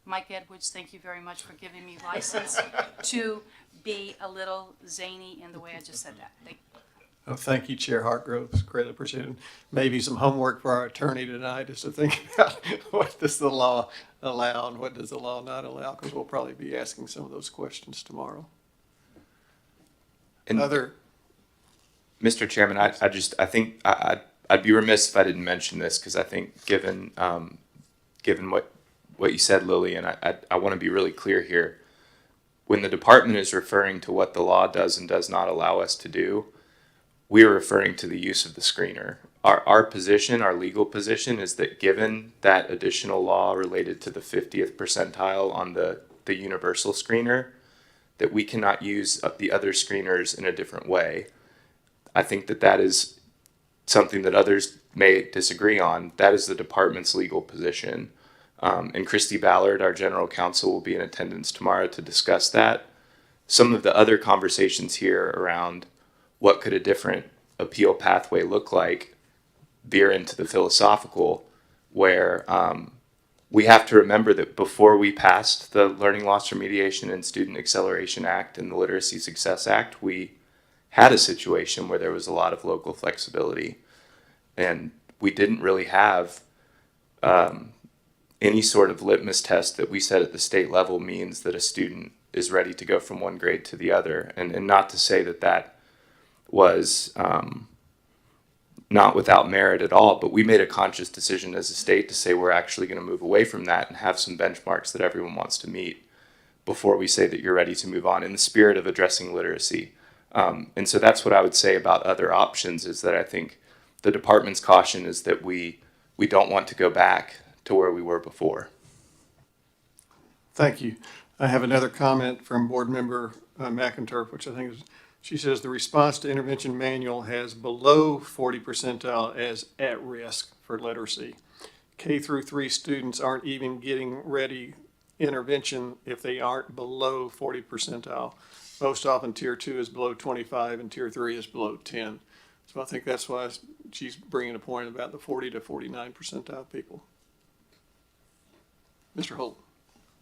Mike Edwards, thank you very much for giving me license to be a little zany in the way I just said that. Thank you. Well, thank you, Chair Hartgrove. It's greatly appreciated. Maybe some homework for our attorney tonight is to think about what does the law allow and what does the law not allow, because we'll probably be asking some of those questions tomorrow. And Mr. Chairman, I think I'd be remiss if I didn't mention this, because I think given what you said, Lily, and I want to be really clear here. When the department is referring to what the law does and does not allow us to do, we are referring to the use of the screener. Our position, our legal position, is that given that additional law related to the 50th percentile on the universal screener, that we cannot use the other screeners in a different way. I think that is something that others may disagree on. That is the department's legal position. And Christy Ballard, our general counsel, will be in attendance tomorrow to discuss that. Some of the other conversations here around what could a different appeal pathway look like veer into the philosophical, where we have to remember that before we passed the Learning Loss Remediation and Student Acceleration Act and the Literacy Success Act, we had a situation where there was a lot of local flexibility, and we didn't really have any sort of litmus test that we said at the state level means that a student is ready to go from one grade to the other. And not to say that was not without merit at all, but we made a conscious decision as a state to say we're actually going to move away from that and have some benchmarks that everyone wants to meet before we say that you're ready to move on, in the spirit of addressing literacy. And so that's what I would say about other options, is that I think the department's caution is that we don't want to go back to where we were before. Thank you. I have another comment from Board Member McInturf, which I think is, she says the response to intervention manual has below 40 percentile as at risk for literacy. K through 3 students aren't even getting ready intervention if they aren't below 40 percentile. Most often tier 2 is below 25 and tier 3 is below 10. So I think that's why she's bringing a point about the 40 to 49 percentile people. Mr. Holt.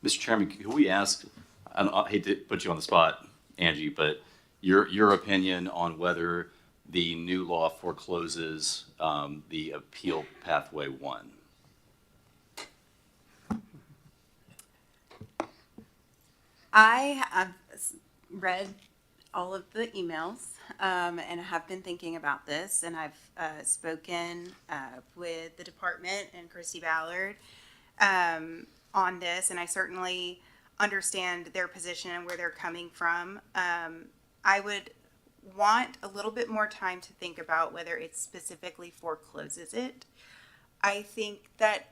Mr. Chairman, can we ask, I hate to put you on the spot, Angie, but your opinion on whether the new law forecloses the appeal pathway 1? I have read all of the emails and have been thinking about this, and I've spoken with the department and Christy Ballard on this, and I certainly understand their position and where they're coming from. I would want a little bit more time to think about whether it specifically forecloses it. I think that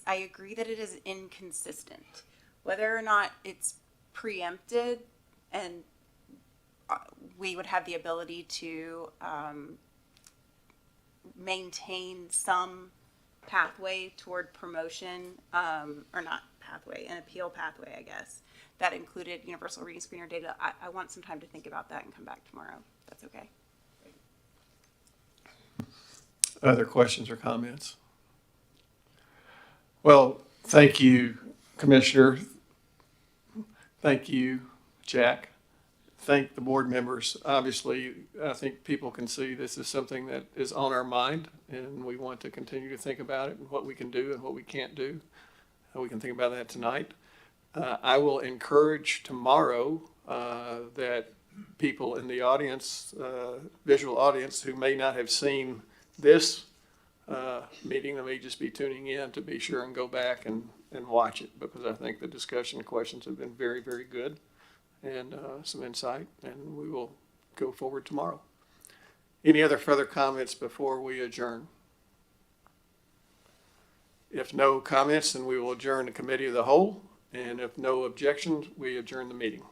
I agree that it is inconsistent. Whether or not it's preempted and we would have the ability to maintain some pathway toward promotion, or not pathway, an appeal pathway, I guess, that included universal reading screener data. I want some time to think about that and come back tomorrow. That's okay. Other questions or comments? Well, thank you, Commissioner. Thank you, Jack. Thank the board members. Obviously, I think people can see this is something that is on our mind, and we want to continue to think about it and what we can do and what we can't do. We can think about that tonight. I will encourage tomorrow that people in the audience, visual audience, who may not have seen this meeting, that may just be tuning in, to be sure and go back and watch it, because I think the discussion and questions have been very, very good, and some insight, and we will go forward tomorrow. Any other further comments before we adjourn? If no comments, then we will adjourn the committee of the whole, and if no objections, we adjourn the meeting.